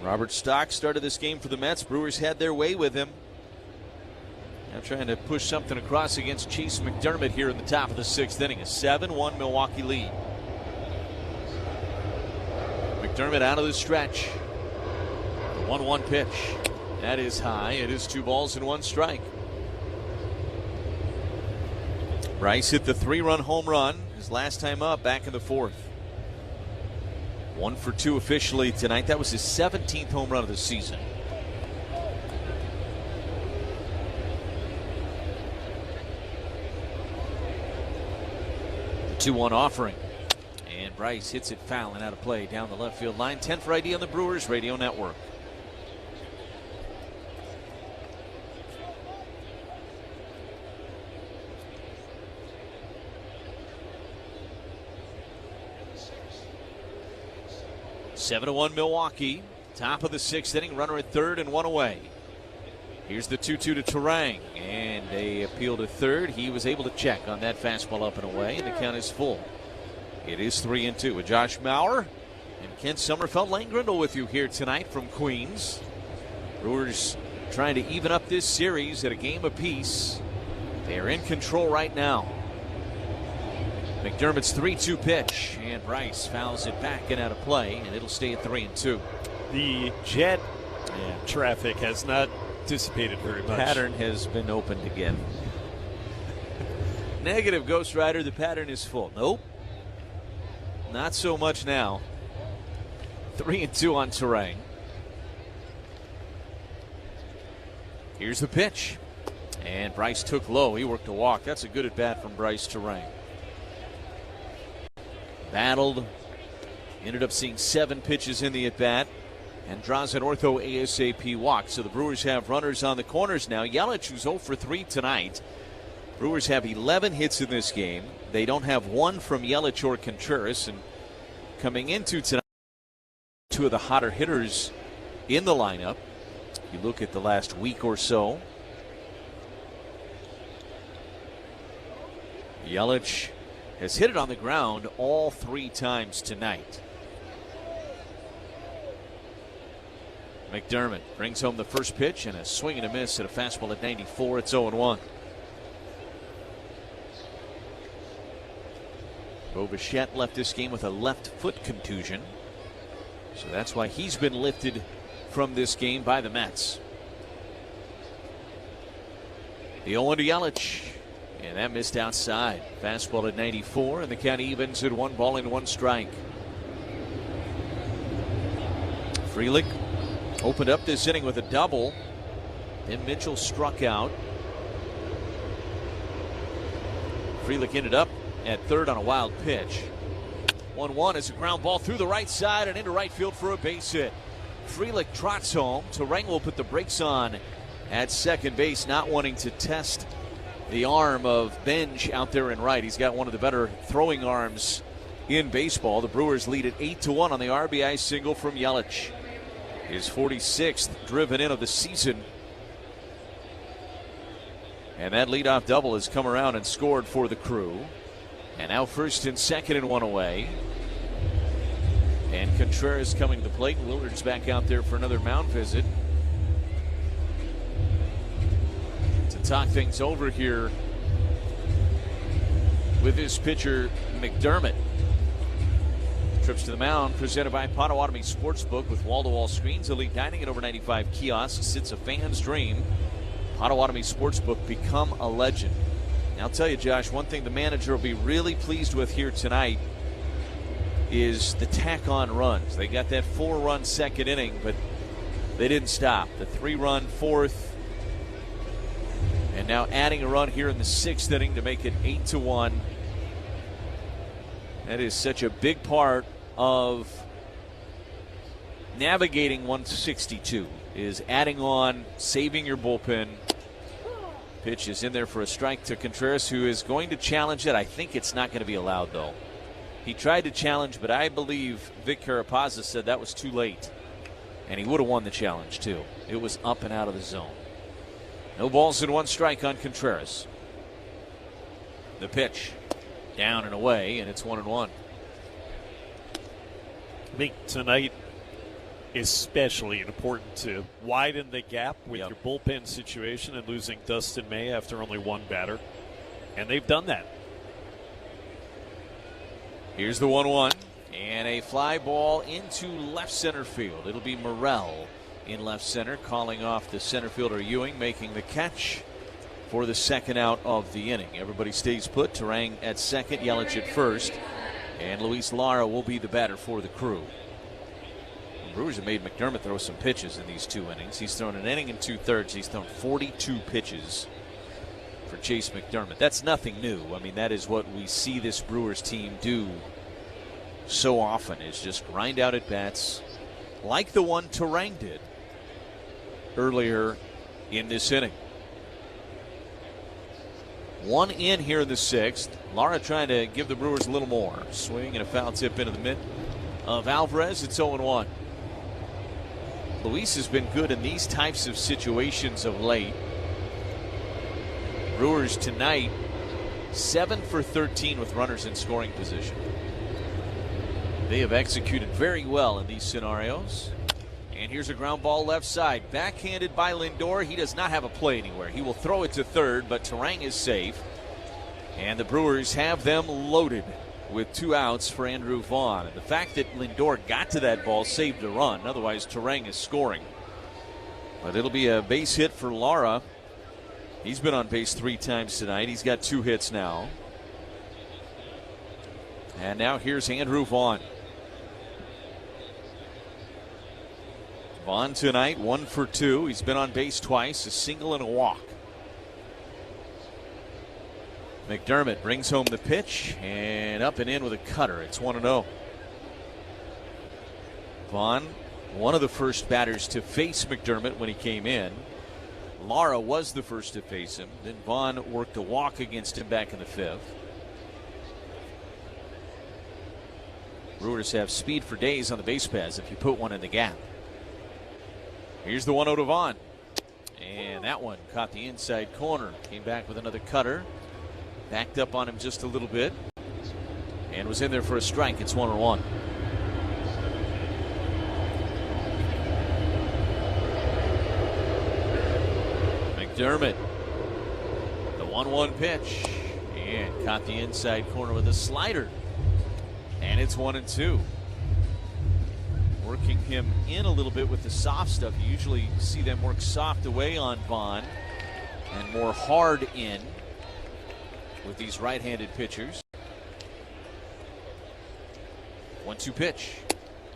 Speaker 15: Robert Stock started this game for the Mets. Brewers had their way with him. Now trying to push something across against Chase McDermott here in the top of the 6th inning. A 7-1 Milwaukee lead. McDermott out of the stretch. The 1-1 pitch. That is high. It is 2 balls and 1 strike. Bryce hit the 3-run home run his last time up back in the 4th. 1 for 2 officially tonight. That was his 17th home run of the season. The 2-1 offering. And Bryce hits it foul and out of play down the left field line. 10 for ID on the Brewers Radio Network. Seven to 1 Milwaukee. Top of the 6th inning. Runner at third and 1 away. Here's the 2-2 to Terang. And a appeal to third. He was able to check on that fastball up and away. And the count is full. It is 3-2 with Josh Maurer and Ken Sommerfeld. Lane Grindle with you here tonight from Queens. Brewers trying to even up this series at a game apiece. They are in control right now. McDermott's 3-2 pitch, and Bryce fouls it back and out of play, and it'll stay at 3-2.
Speaker 1: The jet traffic has not dissipated very much.
Speaker 15: Pattern has been opened again. Negative, Ghost Rider. The pattern is full. Nope. Not so much now. 3-2 on Terang. Here's the pitch. And Bryce took low. He worked a walk. That's a good at bat from Bryce Terang. Battled. Ended up seeing 7 pitches in the at bat. And draws an ortho ASAP walk. So the Brewers have runners on the corners now. Yelich, who's 0 for 3 tonight. Brewers have 11 hits in this game. They don't have one from Yelich or Contreras. And coming into tonight, 2 of the hotter hitters in the lineup. You look at the last week or so. Yelich has hit it on the ground all 3 times tonight. McDermott brings home the first pitch and a swing and a miss at a fastball at 94. It's 0-1. Bo Bichette left this game with a left foot contusion. So that's why he's been lifted from this game by the Mets. The 0-1 to Yelich. And that missed outside. Fastball at 94, and the count evens at 1 ball and 1 strike. Frelick opened up this inning with a double. Then Mitchell struck out. Frelick ended up at third on a wild pitch. 1-1 is a ground ball through the right side and into right field for a base hit. Frelick trots home. Terang will put the brakes on at second base, not wanting to test the arm of Benj out there in right. He's got one of the better throwing arms in baseball. The Brewers lead at 8-1 on the RBI single from Yelich. His 46th driven in of the season. And that leadoff double has come around and scored for the Crew. And now first and second and 1 away. And Contreras coming to the plate. Willard's back out there for another mound visit. Talk things over here with his pitcher McDermott. Trips to the mound presented by Potawatomi Sportsbook with wall-to-wall screens, elite dining, and over 95 kiosks. It's a fan's dream. Potawatomi Sportsbook, become a legend. And I'll tell you, Josh, one thing the manager will be really pleased with here tonight is the tack-on runs. They got that 4-run second inning, but they didn't stop. The 3-run fourth. And now adding a run here in the 6th inning to make it 8-1. That is such a big part of navigating 162, is adding on, saving your bullpen. Pitch is in there for a strike to Contreras, who is going to challenge it. I think it's not going to be allowed, though. He tried to challenge, but I believe Vic Carapazza said that was too late. And he would have won the challenge, too. It was up and out of the zone. No balls and 1 strike on Contreras. The pitch down and away, and it's 1-1.
Speaker 1: I think tonight especially important to widen the gap with your bullpen situation and losing Dustin May after only 1 batter. And they've done that.
Speaker 15: Here's the 1-1, And a fly ball into left center field. It'll be Morrell in left center, calling off the center fielder Ewing, making the catch for the second out of the inning. Everybody stays put. Turang at second, Yelich at first, and Luis Lara will be the batter for the Crew. The Brewers have made McDermott throw some pitches in these 2 innings. He's thrown an inning and 2/3. He's thrown 42 pitches for Chase McDermott. That's nothing new. I mean, that is what we see this Brewers team do so often, is just grind out at bats like the one Turang did earlier in this inning. 1 in here in the 6th. Lara trying to give the Brewers a little more. Swing and a foul tip into the mitt of Alvarez. It's 0-1. Luis has been good in these types of situations of late. Brewers tonight 7 for 13 with runners in scoring position. They have executed very well in these scenarios. And here's a ground ball left side. Backhanded by Lindor. He does not have a play anywhere. He will throw it to third, but Turang is safe. And the Brewers have them loaded with 2 outs for Andrew Vaughn. And the fact that Lindor got to that ball saved a run. Otherwise, Turang is scoring. But it'll be a base hit for Lara. He's been on base 3 times tonight. He's got 2 hits now. And now here's Andrew Vaughn. Vaughn tonight 1 for 2. He's been on base twice, a single and a walk. McDermott brings home the pitch and up and in with a cutter. It's 1-0. Vaughn, one of the first batters to face McDermott when he came in. Lara was the first to face him. Then Vaughn worked a walk against him back in the 5th. Brewers have speed for days on the base paths if you put one in the gap. Here's the 1-0 to Vaughn. And that one caught the inside corner. Came back with another cutter. Backed up on him just a little bit. And was in there for a strike. It's 1-1. McDermott. The 1-1 pitch. And caught the inside corner with a slider. And it's 1-2. Working him in a little bit with the soft stuff. You usually see them work soft away on Vaughn and more hard in with these right-handed pitchers. 1-2 pitch.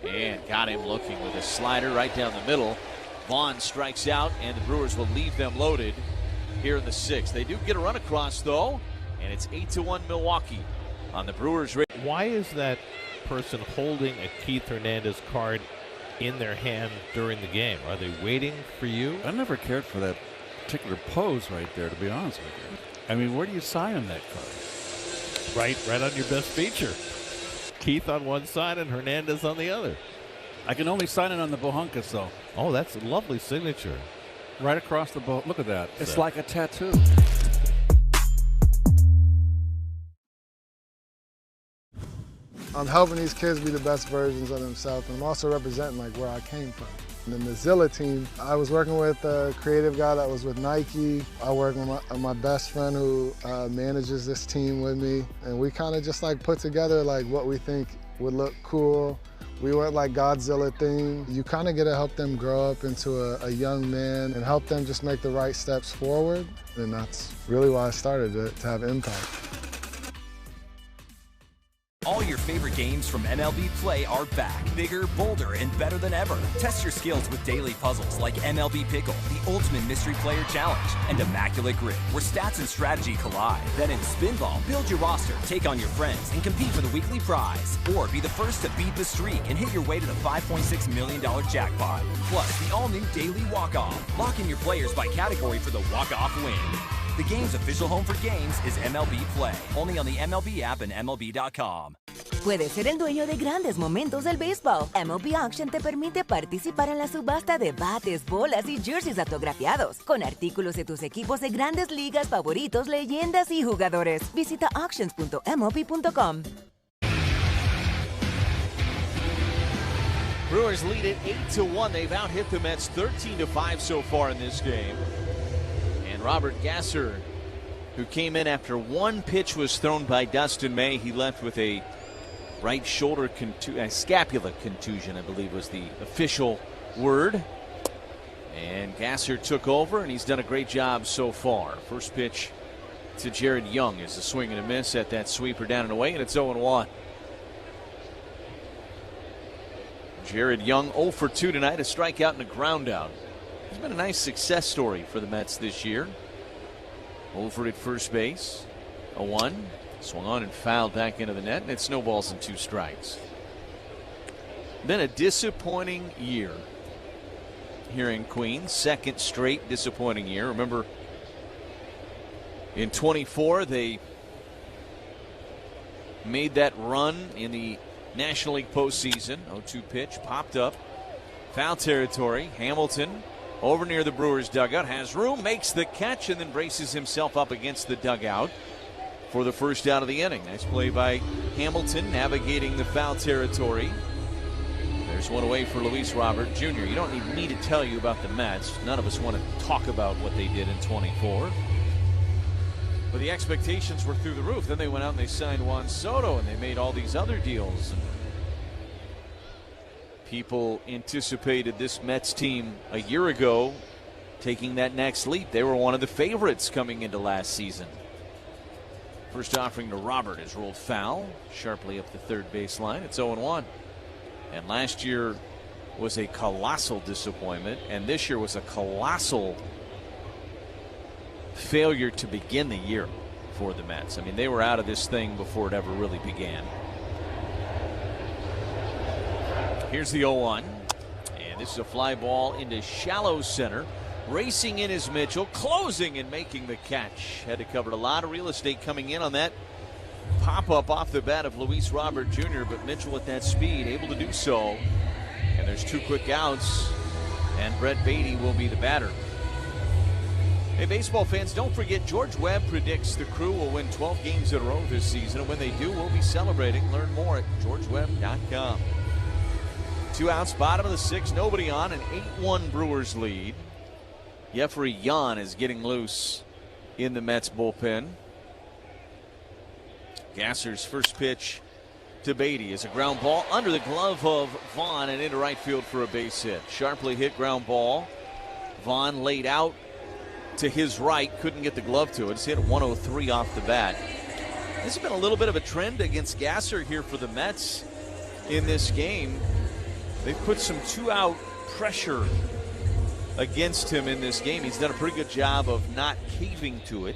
Speaker 15: And got him looking with a slider right down the middle. Vaughn strikes out, and the Brewers will leave them loaded here in the 6th. They do get a run across, though, and it's 8-1 Milwaukee on the Brewers.
Speaker 9: Why is that person holding a Keith Hernandez card in their hand during the game? Are they waiting for you?
Speaker 12: I never cared for that particular pose right there, to be honest with you. I mean, where do you sign on that card?
Speaker 9: Right on your best feature. Keith on one side and Hernandez on the other.
Speaker 12: I can only sign it on the Bohunkas, though.
Speaker 9: Oh, that's a lovely signature.
Speaker 12: Right across the boat. Look at that. It's like a tattoo.
Speaker 17: I'm helping these kids be the best versions of themselves, and I'm also representing like where I came from. And in the Zilla team, I was working with a creative guy that was with Nike. I work with my best friend who manages this team with me, and we kind of just like put together like what we think would look cool. We went like Godzilla theme. You kind of get to help them grow up into a young man and help them just make the right steps forward, and that's really why I started to have impact.
Speaker 10: All your favorite games from MLB Play are back, bigger, bolder, and better than ever. Test your skills with daily puzzles like MLB Pickle, the Ultimate Mystery Player Challenge, and Immaculate Grip, where stats and strategy collide. Then in Spinball, build your roster, take on your friends, and compete for the weekly prize. Or be the first to beat the streak and hit your way to the $5.6 million jackpot. Plus, the all-new Daily Walk-Off. Lock in your players by category for the walk-off win. The game's official home for games is MLB Play, only on the MLB app and MLB.com.
Speaker 5: Puedes ser el dueño de grandes momentos del béisbol. MLB Auction te permite participar en la subasta de bates, bolas y jerseys autografiados, con artículos de tus equipos de grandes ligas favoritos, leyendas y jugadores. Visita auctions.mlb.com.
Speaker 15: Brewers lead it 8-1. They've out-hit the Mets 13-5 so far in this game. And Robert Gasser, who came in after one pitch was thrown by Dustin May, he left with a right shoulder scapula contusion, I believe was the official word. And Gasser took over, and he's done a great job so far. First pitch to Jared Young is a swing and a miss at that sweeper down and away, and it's 0-1. Jared Young 0 for 2 tonight, a strikeout and a ground out. He's been a nice success story for the Mets this year. Over at first base, 0-1. Swung on and fouled back into the net, and it snowballs in 2 strikes. Been a disappointing year here in Queens. Second straight disappointing year. Remember, in 24, they made that run in the National League postseason. 0-2 pitch, popped up. Foul territory. Hamilton over near the Brewers dugout. Has room, makes the catch, and then braces himself up against the dugout for the first out of the inning. Nice play by Hamilton, navigating the foul territory. There's one away for Luis Robert Jr. You don't need me to tell you about the Mets. None of us want to talk about what they did in 24. But the expectations were through the roof. Then they went out and they signed Juan Soto, and they made all these other deals. And people anticipated this Mets team a year ago taking that next leap. They were one of the favorites coming into last season. First offering to Robert is rolled foul, sharply up the third baseline. It's 0-1. And last year was a colossal disappointment, and this year was a colossal failure to begin the year for the Mets. I mean, they were out of this thing before it ever really began. Here's the 0-1, and this is a fly ball into shallow center. Racing in is Mitchell, closing and making the catch. Had to cover a lot of real estate coming in on that pop-up off the bat of Luis Robert Jr., but Mitchell at that speed able to do so. And there's 2 quick outs, and Brett Beatty will be the batter. Hey, baseball fans, don't forget George Webb predicts the Crew will win 12 games in a row this season, and when they do, we'll be celebrating. Learn more at georgewebb.com. 2 outs, bottom of the 6th, nobody on, an 8-1 Brewers lead. Jeffrey Yan is getting loose in the Mets bullpen. Gasser's first pitch to Beatty is a ground ball under the glove of Vaughn and into right field for a base hit. Sharply hit ground ball. Vaughn laid out to his right, couldn't get the glove to it. It's hit 103 off the bat. This has been a little bit of a trend against Gasser here for the Mets in this game. They've put some 2-out pressure against him in this game. He's done a pretty good job of not caving to it.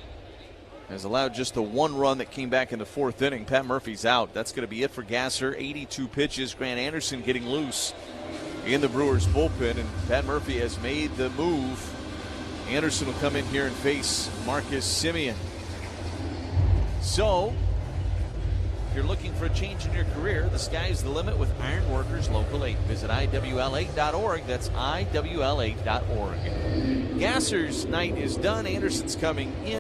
Speaker 15: Has allowed just the 1 run that came back in the 4th inning. Pat Murphy's out. That's going to be it for Gasser. 82 pitches. Grant Anderson getting loose in the Brewers bullpen, and Pat Murphy has made the move. Anderson will come in here and face Marcus Semien. So, if you're looking for a change in your career, the sky's the limit with Ironworkers Local 8. Visit IWL8.org. That's IWL8.org. Gasser's night is done. Anderson's coming in.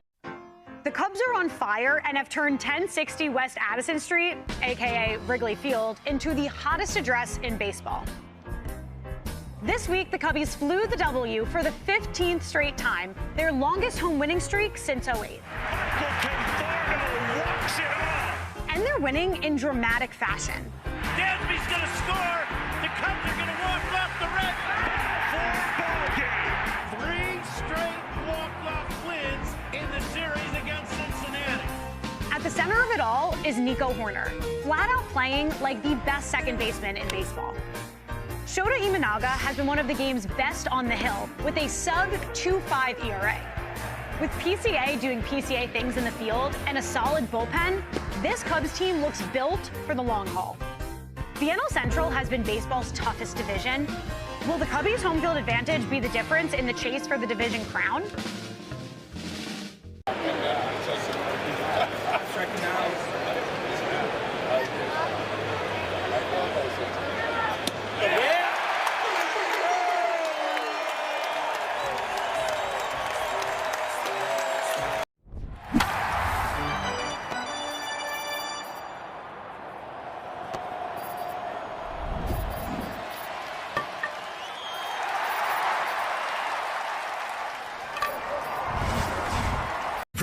Speaker 16: The Cubs are on fire and have turned 1060 West Addison Street, a.k.a. Wrigley Field, into the hottest address in baseball. This week, the Cubbies flew the W for the 15th straight time, their longest home winning streak since '08. And they're winning in dramatic fashion.
Speaker 6: Dansby's going to score. The Cubs are going to walk off the red. 4-ball game. 3 straight walk-off wins in the series against Cincinnati.
Speaker 16: At the center of it all is Nico Horner, flat out playing like the best second baseman in baseball. Shota Imanaga has been one of the game's best on the hill with a sub-2.5 ERA. With PCA doing PCA things in the field and a solid bullpen, this Cubs team looks built for the long haul. The NL Central has been baseball's toughest division. Will the Cubbies' home field advantage be the difference in the chase for the division crown?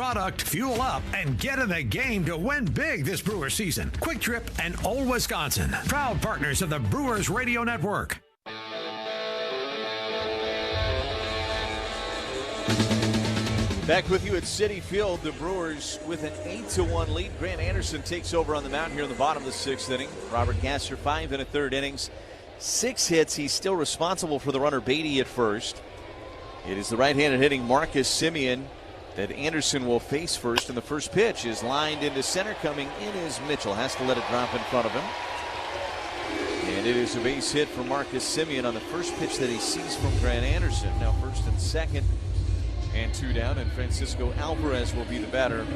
Speaker 7: product, fuel up, and get in the game to win big this Brewers season. Quick Trip and Old Wisconsin, proud partners of the Brewers Radio Network.
Speaker 15: Back with you at Citi Field, the Brewers with an 8-1 lead. Grant Anderson takes over on the mound here in the bottom of the 6th inning. Robert Gasser, 5 1/3 innings, 6 hits. He's still responsible for the runner Beatty at first. It is the right-handed hitting Marcus Semien that Anderson will face first, and the first pitch is lined into center. Coming in is Mitchell. Has to let it drop in front of him. And it is a base hit for Marcus Semien on the first pitch that he sees from Grant Anderson. Now first and second. And 2 down, and Francisco Alvarez will be the batter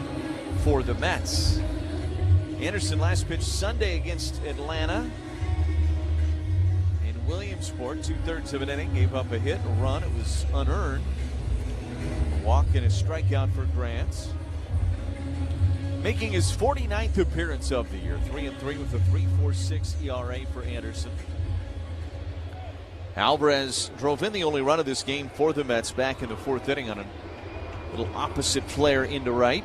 Speaker 15: for the Mets. Anderson last pitched Sunday against Atlanta in Williamsport, 2/3 of an inning, gave up a hit, a run. It was unearned. A walk and a strikeout for Grant. Making his 49th appearance of the year, 3-3 with a 3.46 ERA for Anderson. Alvarez drove in the only run of this game for the Mets back in the 4th inning on a little opposite flare into right.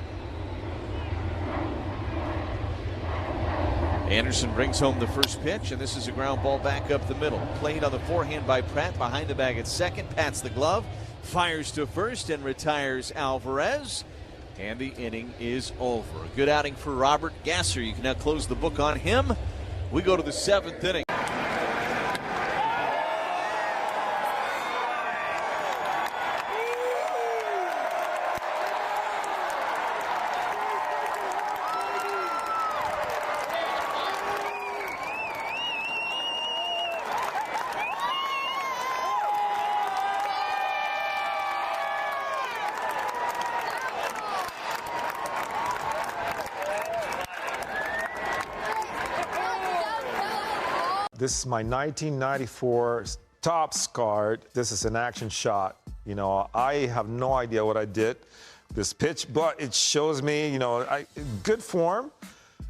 Speaker 15: Anderson brings home the first pitch, and this is a ground ball back up the middle. Played on the forehand by Pratt, behind the bag at second, pats the glove, fires to first, and retires Alvarez. And the inning is over. A good outing for Robert Gasser. You can now close the book on him. We go to the 7th inning.
Speaker 18: This is my 1994 Topps card. This is an action shot. You know, I have no idea what I did this pitch, but it shows me, you know, good form,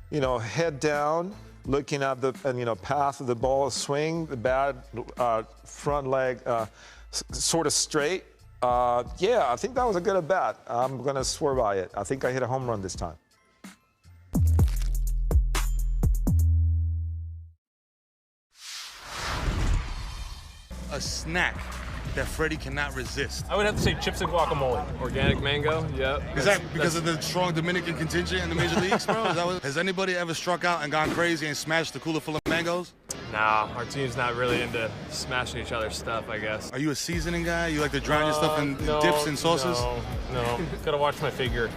Speaker 18: you know, head down, looking at the path of the ball, swing, the bad front leg sort of straight. Yeah, I think that was a good at bat. I'm going to swear by it. I think I hit a home run this time.
Speaker 19: A snack that Freddie cannot resist.
Speaker 21: I would have to say chips and guacamole. Organic mango, yeah.
Speaker 19: Is that because of the strong Dominican contingent in the major leagues, bro? Has anybody ever struck out and gone crazy and smashed the cooler full of mangoes?
Speaker 21: Nah, our team's not really into smashing each other's stuff, I guess.
Speaker 19: Are you a seasoning guy? You like to drown your stuff in dips and sauces?
Speaker 21: No. Gotta watch my figure.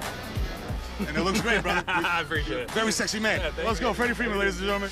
Speaker 19: And it looks great, brother.
Speaker 21: I appreciate it.
Speaker 19: Very sexy man. Yeah, let's go, Freddie Freeman, ladies and gentlemen.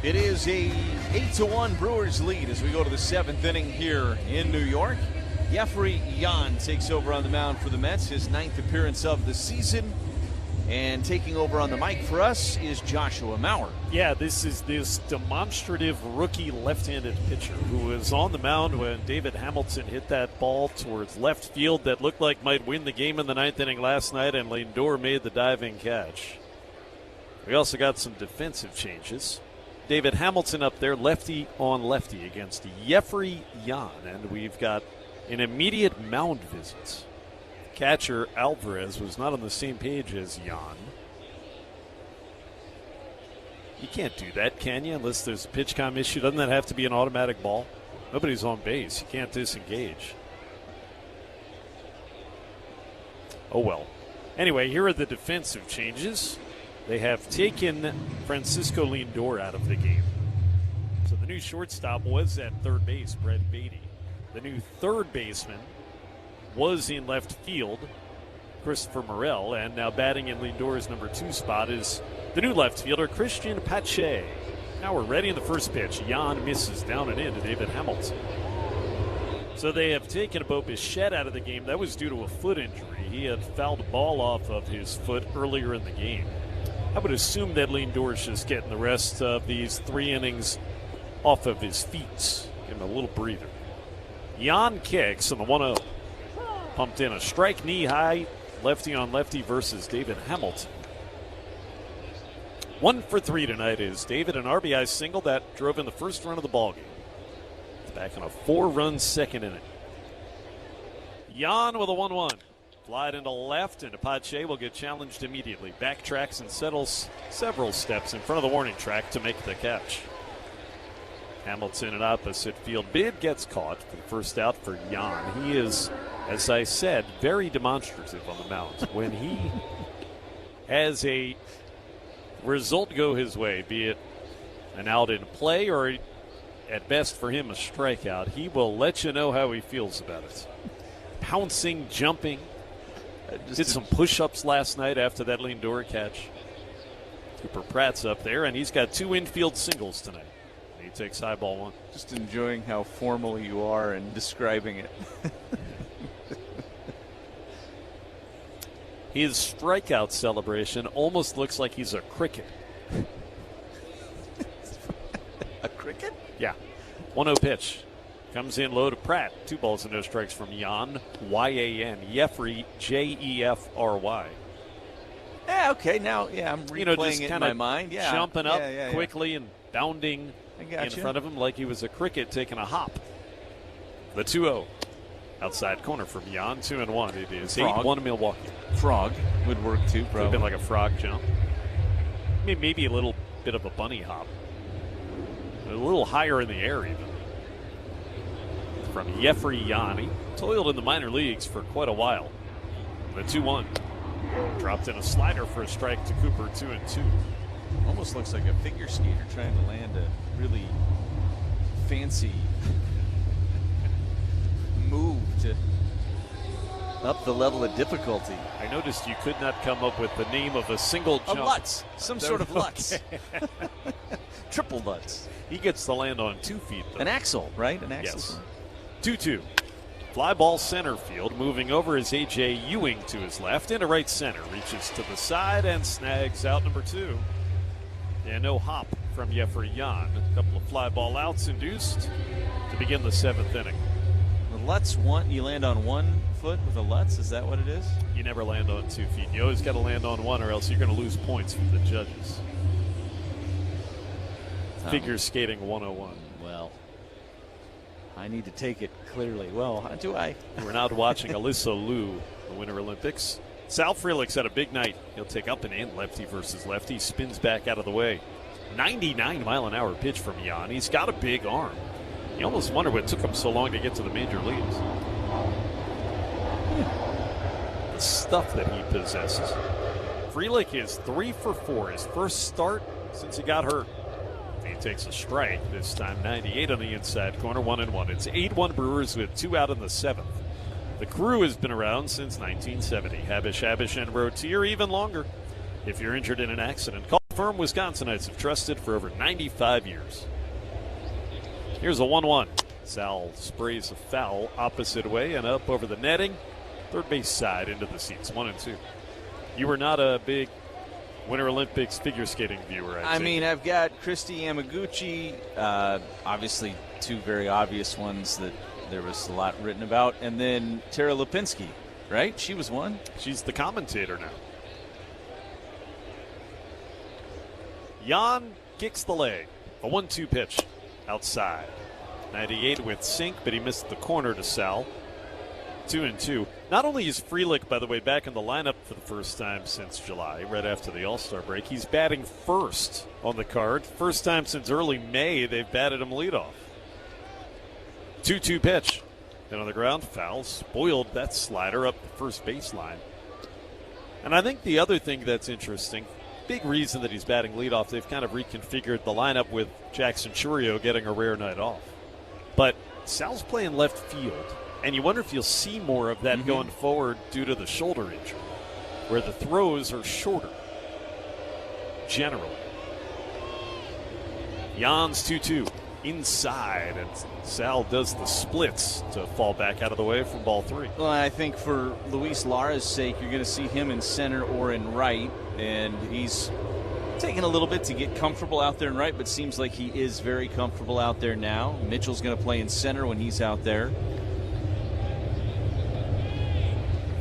Speaker 15: It is a 8-1 Brewers lead as we go to the 7th inning here in New York. Jeffrey Yan takes over on the mound for the Mets, his 9th appearance of the season. And taking over on the mic for us is Joshua Mauer.
Speaker 1: Yeah, this is this demonstrative rookie left-handed pitcher who was on the mound when David Hamilton hit that ball towards left field that looked like might win the game in the 9th inning last night, and Lindor made the diving catch. We also got some defensive changes. David Hamilton up there, lefty on lefty against Jeffrey Yan. And we've got an immediate mound visit. Catcher Alvarez was not on the same page as Yan. You can't do that, can you? Unless there's a pitch com issue. Doesn't that have to be an automatic ball? Nobody's on base. You can't disengage. Oh, well. Anyway, here are the defensive changes. They have taken Francisco Lindor out of the game. So the new shortstop was at third base, Brett Beatty. The new third baseman was in left field, Christopher Morel. And now batting in Lindor's number 2 spot is the new left fielder, Christian Pache. Now we're ready in the first pitch. Yan misses down and in to David Hamilton. So they have taken Bo Bichette out of the game. That was due to a foot injury. He had fouled the ball off of his foot earlier in the game. I would assume that Lindor is just getting the rest of these 3 innings off of his feet. Give him a little breather. Jan kicks on the 1-0. Pumped in a strike knee high, lefty on lefty versus David Hamilton. 1 for 3 tonight is David, an RBI single that drove in the first run of the ballgame. Back in a 4-run second inning. Jan with a 1-1. Fly it into left, and Apache will get challenged immediately. Backtracks and settles several steps in front of the warning track to make the catch. Hamilton in opposite field. Bid gets caught for the first out for Jan. He is, as I said, very demonstrative on the mound. When he has a result go his way, be it an out in play or at best for him a strikeout, he will let you know how he feels about it. Pouncing, jumping. Did some push-ups last night after that Lindor catch. Cooper Pratt's up there, and he's got 2 infield singles tonight. He takes high ball 1.
Speaker 15: Just enjoying how formal you are in describing it.
Speaker 1: His strikeout celebration almost looks like he's a cricket.
Speaker 15: A cricket?
Speaker 1: Yeah. 1-0 pitch. Comes in low to Pratt. 2 balls and no strikes from Jan. Y-A-N. Jeffrey, J-E-F-R-Y.
Speaker 15: Yeah, okay. Now, I'm replaying
Speaker 1: just
Speaker 15: it in my mind. Yeah.
Speaker 1: Jumping up
Speaker 15: Yeah.
Speaker 1: quickly and bounding in front of him like he was a cricket taking a hop. The 2-0. Outside corner from Jan. 2-1. It is 8-1 Milwaukee.
Speaker 15: Frog would work too,
Speaker 1: Could
Speaker 15: bro.
Speaker 1: have been like a frog jump. Maybe a little bit of a bunny hop. A little higher in the air even. From Jeffrey Yanni. Toiled in the minor leagues for quite a while. The 2-1. Dropped in a slider for a strike to Cooper, 2-2.
Speaker 15: Almost looks like a figure skater trying to land a really fancy move to up the level of difficulty.
Speaker 1: I noticed you could not come up with the name of a single jump.
Speaker 15: A Lutz. Some sort of Lutz. Triple Lutz.
Speaker 1: He gets to land on 2 feet, though.
Speaker 15: An axle, right? An axle.
Speaker 1: Yes. 2-2. Fly ball center field. Moving over is A.J. Ewing to his left. Into right center. Reaches to the side and snags out number 2. And no hop from Jeffrey Jan. A couple of fly ball outs induced to begin the 7th inning.
Speaker 15: The Lutz, you land on 1 foot with a Lutz? Is that what it is?
Speaker 1: You never land on 2 feet. You always got to land on 1 or else you're going to lose points from the judges. Figure skating 101.
Speaker 15: Well, I need to take it clearly. Well, how do I?
Speaker 1: We're now watching Alyssa Liu, the Winter Olympics. Sal Frelick's had a big night. He'll take up and in lefty versus lefty. Spins back out of the way. 99-mile-an-hour pitch from Jan. He's got a big arm. You almost wonder what took him so long to get to the major leagues. The stuff that he possesses. Frelick is 3 for 4. His first start since he got hurt. He takes a strike, this time 98 on the inside corner, 1-1. It's 8-1 Brewers with 2 out in the 7th. The crew has been around since 1970. Habish, and Rotier even longer. If you're injured in an accident, call the firm Wisconsinites have trusted for over 95 years. Here's a 1-1. Sal sprays a foul opposite way and up over the netting. Third base side into the seats, 1-2. You were not a big Winter Olympics figure skating viewer,
Speaker 15: I mean, I've got Christy Yamaguchi, obviously 2 very obvious ones that there was a lot written about, and then Tara Lipinski, right? She was one.
Speaker 1: She's the commentator now. Jan kicks the leg. A 1-2 pitch outside. 98 with sink, but he missed the corner to Sal. 2-2. Not only is Frelick, by the way, back in the lineup for the first time since July, right after the All-Star break, he's batting first on the card. First time since early May they've batted him leadoff. 2-2 pitch. Then on the ground, foul. Spoiled that slider up the first baseline. And I think the other thing that's interesting, big reason that he's batting leadoff, they've kind of reconfigured the lineup with Jackson Churio getting a rare night off. But Sal's playing left field. And you wonder if you'll see more of that going forward due to the shoulder injury, where the throws are shorter, generally. Jan's 2-2. inside, and Sal does the splits to fall back out of the way from ball 3.
Speaker 15: Well, I think for Luis Lara's sake, you're going to see him in center or in right, and he's taking a little bit to get comfortable out there in right, but seems like he is very comfortable out there now. Mitchell's going to play in center when he's out there.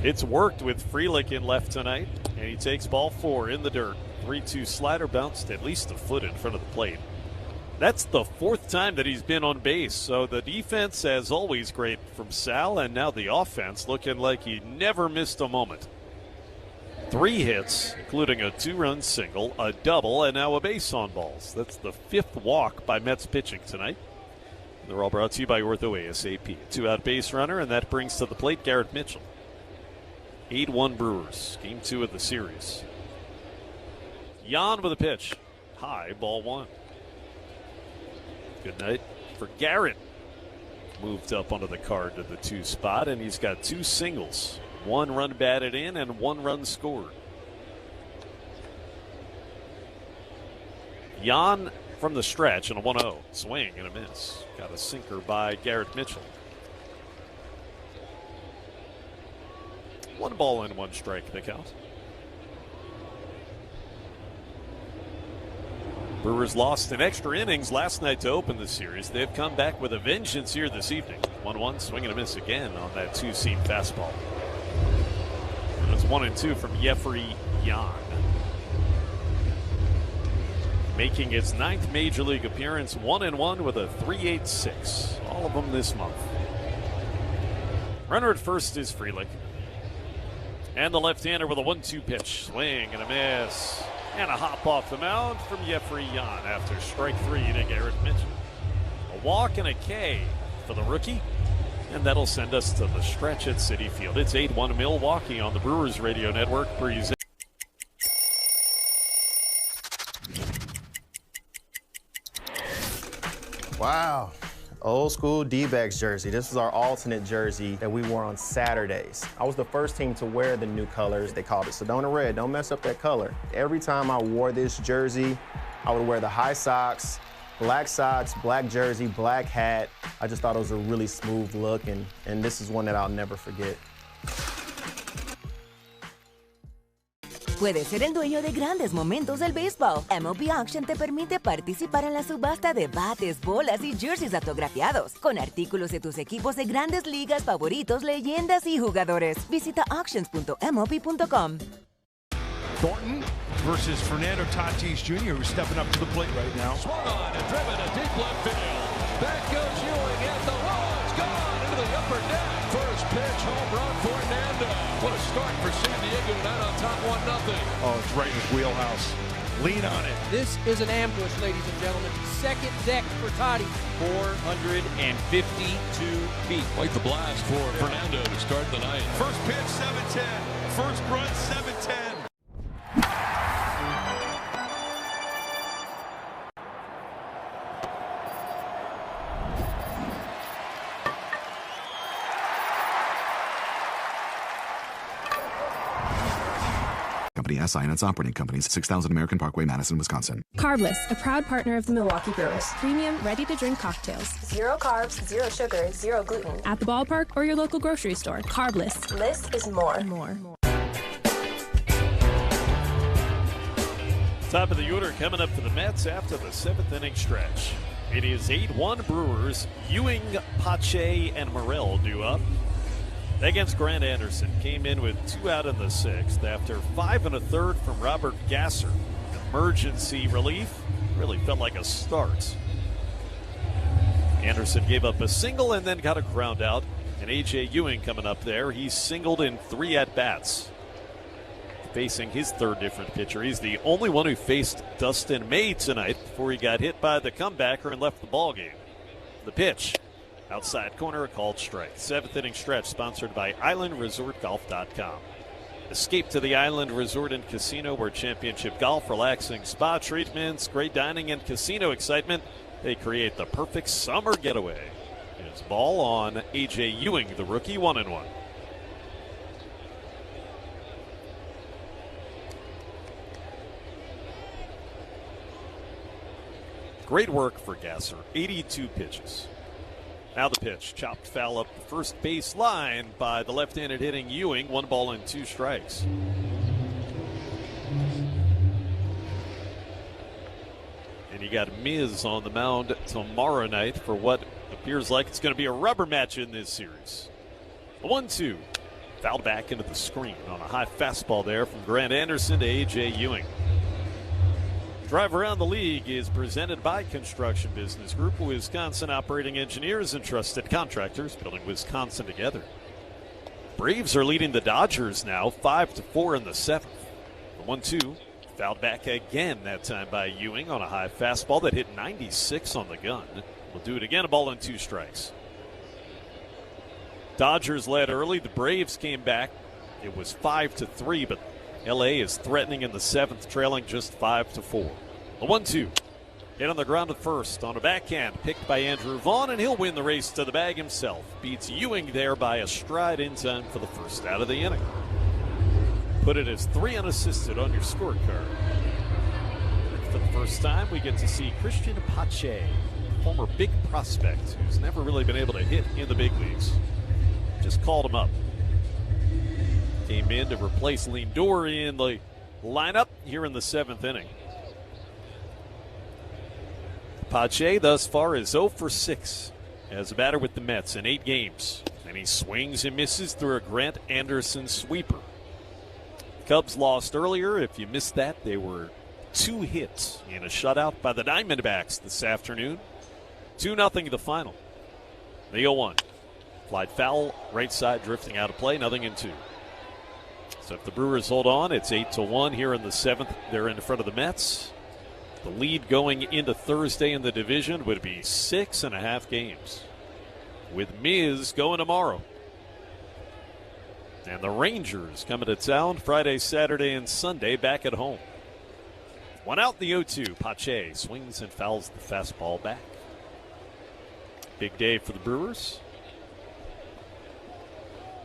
Speaker 1: It's worked with Frelick in left tonight, and he takes ball 4 in the dirt. 3-2 slider bounced at least a foot in front of the plate. That's the 4th time that he's been on base, so the defense, as always, great from Sal, and now the offense looking like he never missed a moment. 3 hits, including a 2-run single, a double, and now a base on balls. That's the 5th walk by Mets pitching tonight. They're all brought to you by Ortho ASAP. 2-out base runner, and that brings to the plate Garrett Mitchell. 8-1 Brewers, game 2 of the series. Jan with a pitch. High, ball 1. Good night for Garrett. Moved up onto the card to the 2 spot, and he's got 2 singles. 1 run batted in and 1 run scored. Jan from the stretch and a 1-0. Swing and a miss. Got a sinker by Garrett Mitchell. 1 ball and 1 strike the count. Brewers lost in extra innings last night to open the series. They've come back with a vengeance here this evening. 1-1, swing and a miss again on that 2-seam fastball. And it's 1-2 from Jeffrey Yan. Making his 9th Major League appearance, 1-1 with a 3.86. All of them this month. Runner at first is Frelick. And the left-hander with a 1-2 pitch. Swing and a miss. And a hop off the mound from Jeffrey Yan after strike 3 to Garrett Mitchell. A walk and a K for the rookie. And that'll send us to the stretch at Citi Field. It's 8-1 Milwaukee on the Brewers Radio Network.
Speaker 13: Wow. Old school D-backs jersey. This was our alternate jersey that we wore on Saturdays. I was the first team to wear the new colors. They called it Sedona Red. Don't mess up that color. Every time I wore this jersey, I would wear the high socks, black jersey, black hat. I just thought it was a really smooth look, and this is one that I'll never forget.
Speaker 5: Puedes ser el dueño de grandes momentos del béisbol. MLB Auction te permite participar en la subasta de bates, bolas y jerseys autografiados, con artículos de tus equipos de grandes ligas favoritos, leyendas y jugadores. Visita auctions.mlb.com.
Speaker 6: Thornton versus Fernando Tatis Jr., who's stepping up to the plate right now.
Speaker 23: Swung on and driven to deep left field. Back goes Ewing, and the wall's gone into the upper deck. First pitch, home run for Nando. What a start for San Diego tonight on top 1-0.
Speaker 6: Oh, it's right in his wheelhouse. Lean on it.
Speaker 20: This is an ambush, ladies and gentlemen. Second deck for Toddy.
Speaker 23: 452 feet. Quite the blast for Fernando to start the night.
Speaker 6: First pitch, 7-10. First run, 7-10.
Speaker 22: Company SI and its operating companies, 6000 American Parkway, Madison, Wisconsin.
Speaker 24: Carbless, a proud partner of the Milwaukee Brewers. Premium, ready-to-drink cocktails.
Speaker 25: 0 carbs, 0 sugar, 0 gluten.
Speaker 24: At the ballpark or your local grocery store. Carbless.
Speaker 25: Less is more.
Speaker 1: Top of the order coming up for the Mets after the 7th inning stretch. It is 8-1 Brewers. Ewing, Pache, and Morel due up. Against Grant Anderson, came in with 2 out in the 6th after 5 1/3 from Robert Gasser. Emergency relief, really felt like a start. Anderson gave up a single and then got a ground out. And A.J. Ewing coming up there, he's singled in 3 at-bats. Facing his 3rd different pitcher. He's the only one who faced Dustin May tonight before he got hit by the comebacker and left the ballgame. The pitch. Outside corner, a called strike. 7th inning stretch sponsored by IslandResortGolf.com. Escape to the Island Resort and Casino where championship golf, relaxing spa treatments, great dining, and casino excitement. They create the perfect summer getaway. It's ball on A.J. Ewing, the rookie, 1-1. Great work for Gasser. 82 pitches. Now the pitch. Chopped foul up the first base line by the left-handed hitting Ewing. 1 ball and 2 strikes. And you got Miz on the mound tomorrow night for what appears like it's going to be a rubber match in this series. The 1-2. Fouled back into the screen on a high fastball there from Grant Anderson to A.J. Ewing. Drive Around the League is presented by Construction Business Group, Wisconsin operating engineers and trusted contractors building Wisconsin together. Braves are leading the Dodgers now 5-4 in the 7th. The 1-2 fouled back again, that time by Ewing on a high fastball that hit 96 on the gun. We'll do it again, 1 ball and 2 strikes. Dodgers led early. The Braves came back. It was 5-3, but LA is threatening in the 7th, trailing just 5-4. The 1-2. Hit on the ground at first on a backhand, picked by Andrew Vaughn, and he'll win the race to the bag himself. Beats Ewing there by a stride in time for the first out of the inning. Put it as 3 unassisted on your scorecard. For the first time, we get to see Christian Pache, former big prospect who's never really been able to hit in the big leagues. Just called him up. Came in to replace Lindor in the lineup here in the 7th inning. Pache thus far is 0 for 6 as a batter with the Mets in 8 games. And he swings and misses through a Grant Anderson sweeper. Cubs lost earlier. If you missed that, they were 2 hits in a shutout by the Diamondbacks this afternoon. 2-0 the final. The 0-1. Flied foul, right side drifting out of play, 0-2. So if the Brewers hold on, it's 8-1 here in the 7th. They're in front of the Mets. The lead going into Thursday in the division would be 6.5 games, with Miz going tomorrow. And the Rangers coming to town Friday, Saturday, and Sunday back at home. 1 out, the 0-2. Pache swings and fouls the fastball back. Big day for the Brewers.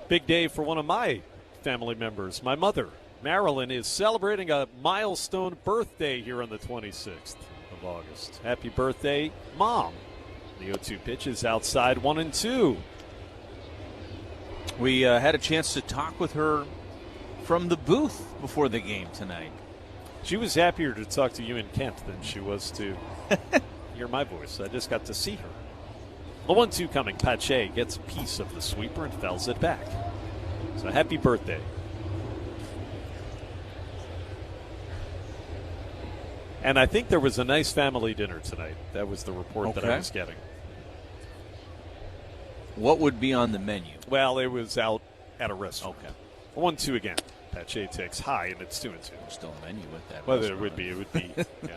Speaker 1: Big day for one of my family members. My mother, Marilyn, is celebrating a milestone birthday here on the 26th of August. Happy birthday, Mom. The 0-2 pitch is outside, 1-2.
Speaker 15: We had a chance to talk with her from the booth before the game tonight.
Speaker 1: She was happier to talk to you in Kent than she was to hear my voice. I just got to see her. The 1-2 coming. Pache gets a piece of the sweeper and fouls it back. So happy birthday. And I think there was a nice family dinner tonight. That was the report that I was getting.
Speaker 15: What would be on the menu?
Speaker 1: Well, it was out at a restaurant. Okay. 1-2 again. Pache takes high, and it's 2-2.
Speaker 15: Still a menu with that.
Speaker 1: Well, it would be. Yeah.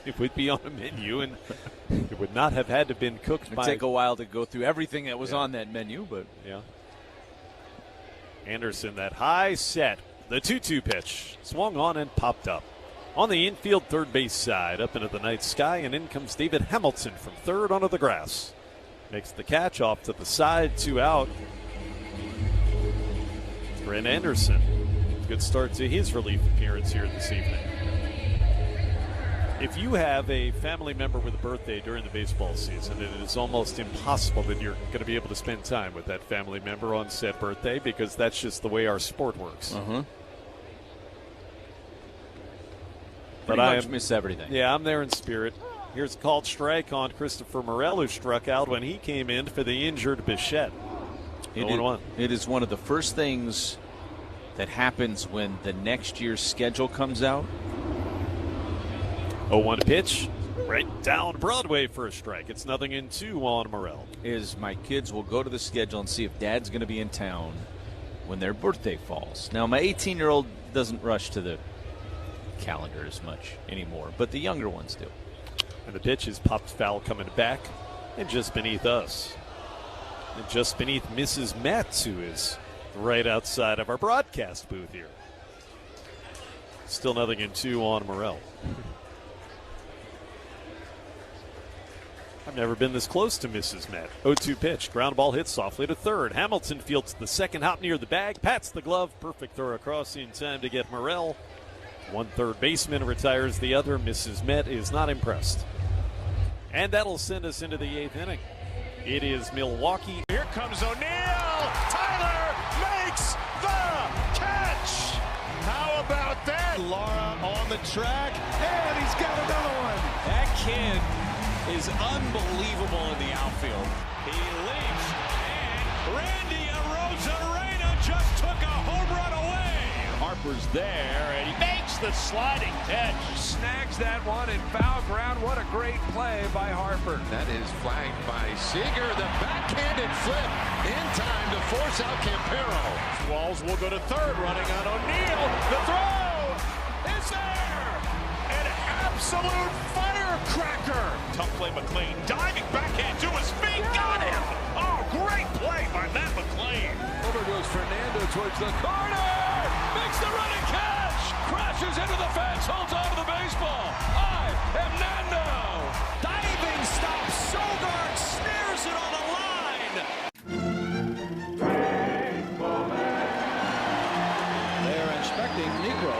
Speaker 1: It would be on a menu, and it would not have had to been cooked
Speaker 15: It'd take a while to go through everything that was on that menu, but
Speaker 1: yeah. Anderson, that high set. The 2-2 pitch swung on and popped up. On the infield third base side, up into the night sky, and in comes David Hamilton from third onto the grass. Makes the catch off to the side, 2 out. Grant Anderson, good start to his relief appearance here this evening. If you have a family member with a birthday during the baseball season, it is almost impossible that you're going to be able to spend time with that family member on said birthday, because that's just the way our sport works. But I
Speaker 15: miss everything.
Speaker 1: Yeah, I'm there in spirit. Here's a called strike on Christopher Morel, who struck out when he came in for the injured Bichette.
Speaker 15: It is one of the first things that happens when the next year's schedule comes out.
Speaker 1: 0-1 pitch, right down Broadway for a strike. It's 0-2 on Morel.
Speaker 15: Is my kids will go to the schedule and see if Dad's going to be in town when their birthday falls. Now, my 18-year-old doesn't rush to the calendar as much anymore, but the younger ones do.
Speaker 1: And the pitch is popped foul coming back, and just beneath us. And just beneath Mrs. Metz, who is right outside of our broadcast booth here. Still 0-2 on Morel. I've never been this close to Mrs. Met. 0-2 pitch. Ground ball hit softly to third. Hamilton fields the second hop near the bag. Pats the glove. Perfect throw across in time to get Morel One third baseman retires, the other, Mrs. Met, is not impressed. And that'll send us into the 8th inning. It is Milwaukee.
Speaker 6: Here comes O'Neill. Tyler makes the catch. How about that? Laura on the track, and he's got another one. That kid is unbelievable in the outfield. He leaps, and Randy Arozarena just took a home run away. Harper's there, and he makes the sliding catch. Snags that one in foul ground. What a great play by Harper. That is flagged by Seager. The backhanded flip in time to force out Campero. Walls will go to third, running on O'Neill. The throw is there. An absolute firecracker. Tough play, McLean. Diving backhand to his feet. Got him. Oh, great play by Matt McLean. Over goes Fernando towards the corner. Makes the running catch. Crashes into the fence. Holds on to the baseball. I am Nando. Diving stop. Sogard snares it on the line.
Speaker 2: They're inspecting Negro,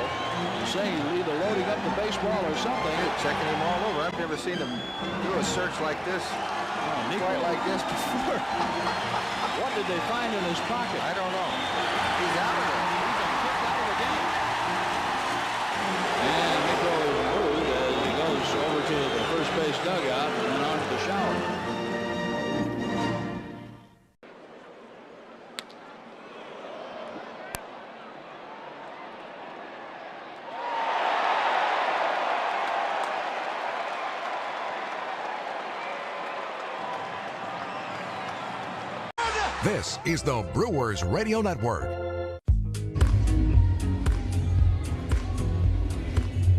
Speaker 2: saying he's either loading up the baseball or something.
Speaker 3: Checking him all over. I've never seen him do a search like this. Quite like this before.
Speaker 2: What did they find in his pocket?
Speaker 3: I don't know. He's out of it. He's been kicked out of the game.
Speaker 2: And Negro is moved as he goes over to the first base dugout and then on to the shower.
Speaker 4: This is the Brewers Radio Network.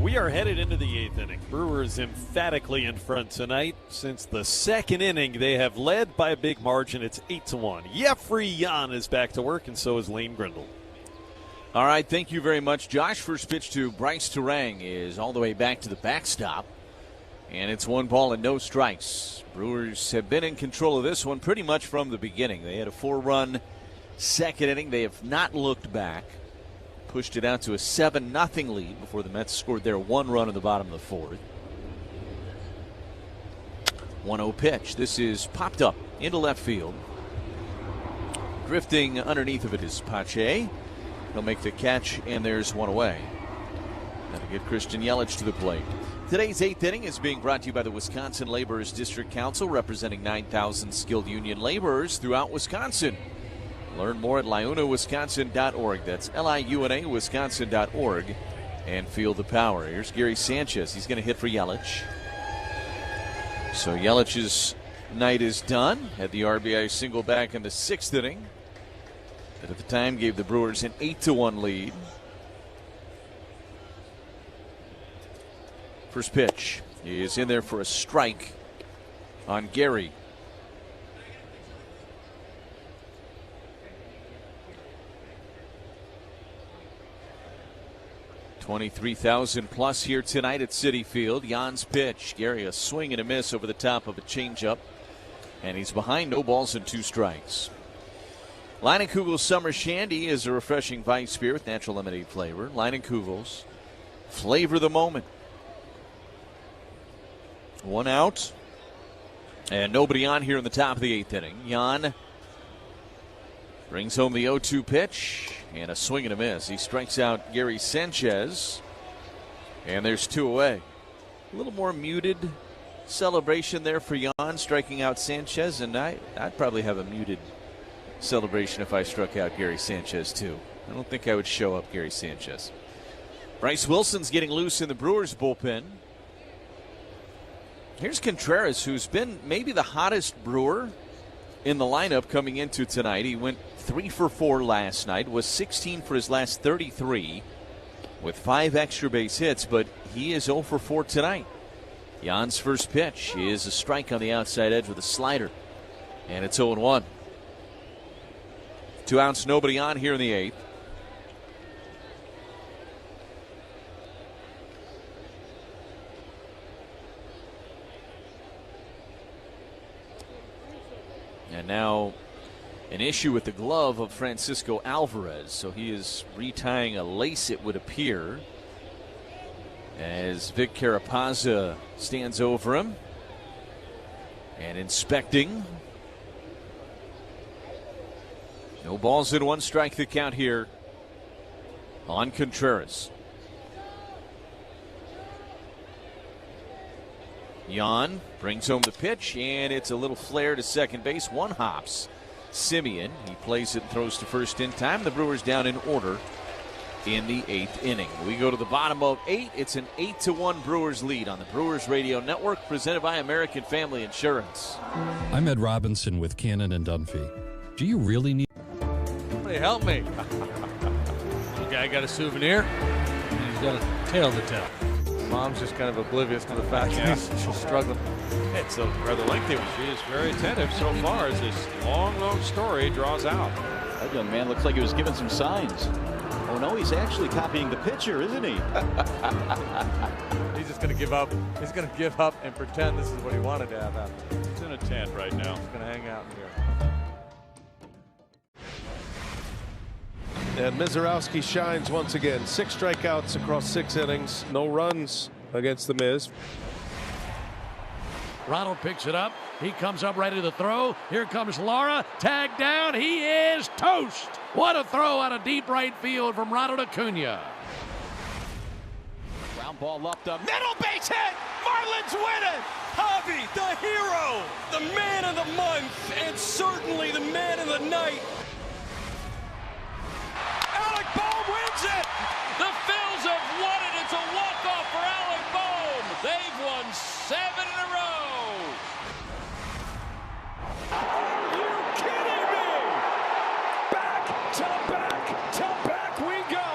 Speaker 1: We are headed into the 8th inning. Brewers emphatically in front tonight. Since the 2nd inning, they have led by a big margin. It's 8-1. Jeffrey Jan is back to work, and so is Lane Grindle.
Speaker 15: All right, thank you very much, Josh. First pitch to Bryce Terang is all the way back to the backstop. And it's 1 ball and no strikes. Brewers have been in control of this one pretty much from the beginning. They had a 4-run 2nd inning. They have not looked back. Pushed it out to a 7-0 lead before the Mets scored their 1 run in the bottom of the 4th. 1-0 pitch. This is popped up into left field. Drifting underneath of it is Pache. He'll make the catch, and there's 1 away. That'll get Christian Yelich to the plate. Today's 8th inning is being brought to you by the Wisconsin Laborers District Council, representing 9,000 skilled union laborers throughout Wisconsin. Learn more at liunawisconsin.org. That's Liuna Wisconsin.org. And feel the power. Here's Gary Sanchez. He's going to hit for Yelich. So Yelich's night is done. Had the RBI single back in the 6th inning. That at the time gave the Brewers an 8-1 lead. First pitch. He is in there for a strike on Gary. $23,000 plus here tonight at Citi Field. Jan's pitch. Gary, a swing and a miss over the top of a changeup. And he's behind, no balls and 2 strikes. Leinenkugel's Summer Shandy is a refreshing vice beer with natural lemonade flavor. Leinenkugel's. Flavor the moment. 1 out. And nobody on here in the top of the 8th inning. Jan brings home the 0-2 pitch. And a swing and a miss. He strikes out Gary Sanchez. And there's 2 away. A little more muted celebration there for Jan striking out Sanchez. And I'd probably have a muted celebration if I struck out Gary Sanchez too. I don't think I would show up Gary Sanchez. Bryce Wilson's getting loose in the Brewers bullpen. Here's Contreras, who's been maybe the hottest Brewer in the lineup coming into tonight. He went 3 for 4 last night, was 16 for his last 33 with 5 extra base hits, but he is 0 for 4 tonight. Jan's first pitch is a strike on the outside edge with a slider, and it's 0-1. 2 outs, nobody on here in the 8th. And now an issue with the glove of Francisco Alvarez. So he is retying a lace, it would appear. as Vic Carapazza stands over him and inspecting. No balls in 1 strike the count here on Contreras. Jan brings home the pitch, and it's a little flare to second base. 1 hops. Simeon, he plays it and throws to first in time. The Brewers down in order in the 8th inning. We go to the bottom of 8. It's an 8-1 Brewers lead on the Brewers Radio Network, presented by American Family Insurance.
Speaker 8: I'm Ed Robinson with Cannon and Dunphy. Do you really need...
Speaker 6: Somebody help me. The guy got a souvenir, and he's got a tale to tell. Mom's just kind of oblivious to the fact that she's struggling.
Speaker 1: It's a rather lengthy one.
Speaker 6: She is very attentive so far as this long story draws out.
Speaker 2: That young man looks like he was given some signs. Oh no, he's actually copying the pitcher, isn't he?
Speaker 6: He's just going to give up. He's going to give up and pretend this is what he wanted to have happen.
Speaker 1: He's in a tent right now.
Speaker 6: He's going to hang out in here.
Speaker 9: And Mizorowski shines once again. 6 strikeouts across 6 innings. No runs against the Miz.
Speaker 11: Ronald picks it up. He comes up ready to throw. Here comes Lara. Tagged down. He is toast. What a throw out of deep right field from Ronald Acuna.
Speaker 2: Ground ball up the middle, base hit. Marlins win it. Javi, the hero, the man of the month, and certainly the man of the night. Alec Bohm wins it. The Phils have won it. It's a walk-off for Alec Bohm. They've won 7 in a row.
Speaker 6: Are you kidding me? Back to back we go.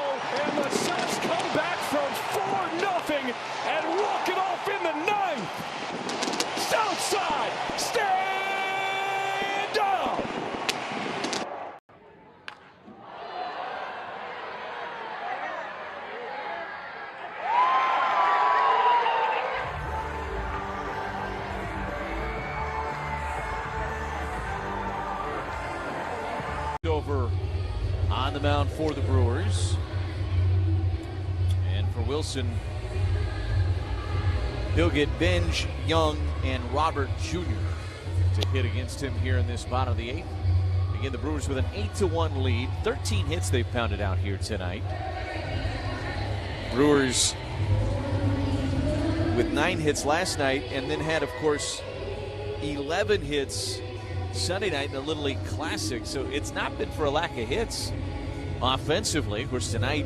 Speaker 6: And the Sox come back from 4-0 and walk it off in the 9th. Southside, stand up.
Speaker 15: Over on the mound for the Brewers. And for Wilson, he'll get Benj, Young, and Robert Jr. to hit against him here in this bottom of the 8th. Again, the Brewers with an 8-1 lead. 13 hits they've pounded out here tonight. Brewers with 9 hits last night, and then had, of course, 11 hits Sunday night in the Little League Classic, so it's not been for a lack of hits offensively. Of course, tonight,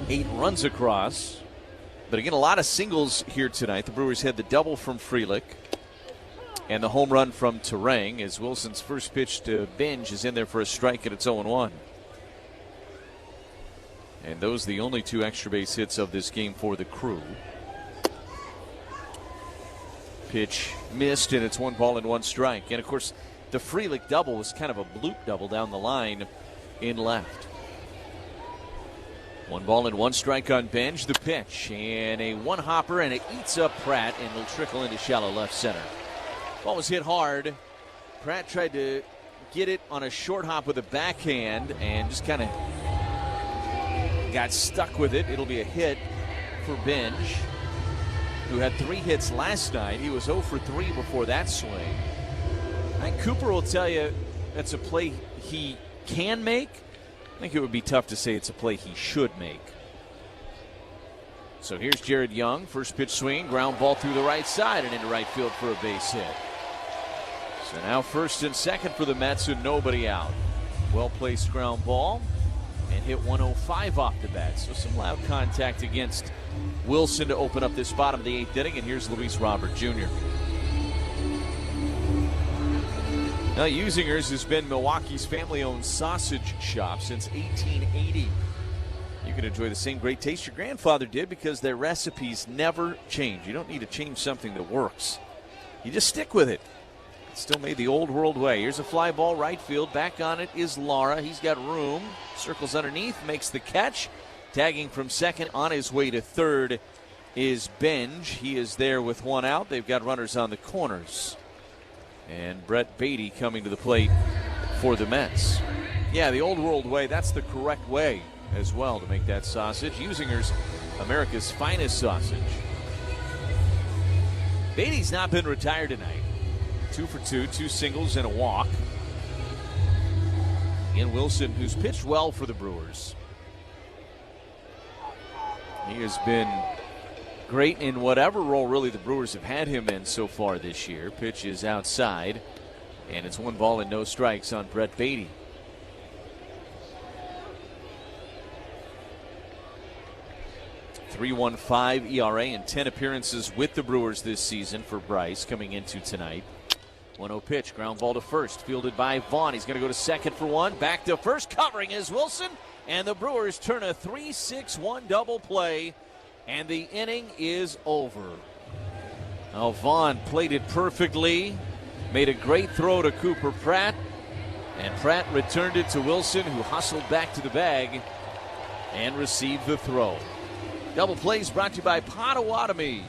Speaker 15: 8 runs across. But again, a lot of singles here tonight. The Brewers had the double from Frelick and the home run from Terang, as Wilson's first pitch to Benj is in there for a strike, and it's 0-1. And those are the only 2 extra base hits of this game for the Crew. Pitch missed, and it's 1 ball and 1 strike. And of course, the Frelick double was kind of a bloop double down the line in left. 1 ball and 1 strike on Benj. The pitch, and a 1-hopper, and it eats up Pratt, and it'll trickle into shallow left center. Ball was hit hard. Pratt tried to get it on a short hop with a backhand and just kind of got stuck with it. It'll be a hit for Benj, who had 3 hits last night. He was 0 for 3 before that swing. I think Cooper will tell you that's a play he can make. I think it would be tough to say it's a play he should make. So here's Jared Young. First pitch swing, ground ball through the right side and into right field for a base hit. So now first and second for the Mets and nobody out. Well-placed ground ball and hit 105 off the bat. So some loud contact against Wilson to open up this bottom of the 8th inning. And here's Luis Robert Jr. Now, Usingers has been Milwaukee's family-owned sausage shop since 1880. You can enjoy the same great taste your grandfather did because their recipes never change. You don't need to change something that works. You just stick with it. It's still made the old world way. Here's a fly ball right field. Back on it is Lara. He's got room. Circles underneath, makes the catch. Tagging from second on his way to third is Benj. He is there with 1 out. They've got runners on the corners. And Brett Beatty coming to the plate for the Mets. Yeah, the old world way, that's the correct way as well to make that sausage. Usinger's America's finest sausage. Beatty's not been retired tonight. 2 for 2, 2 singles and a walk. Ian Wilson, who's pitched well for the Brewers. He has been great in whatever role really the Brewers have had him in so far this year. Pitch is outside, and it's 1 ball and no strikes on Brett Beatty. .315 ERA and 10 appearances with the Brewers this season for Bryce coming into tonight. 1-0 pitch, ground ball to first, fielded by Vaughn. He's going to go to second for 1, back to first, covering is Wilson, and the Brewers turn a 3-6-1 double play, and the inning is over. Now Vaughn played it perfectly, made a great throw to Cooper Pratt, and Pratt returned it to Wilson, who hustled back to the bag and received the throw. Double plays brought to you by Potawatomi.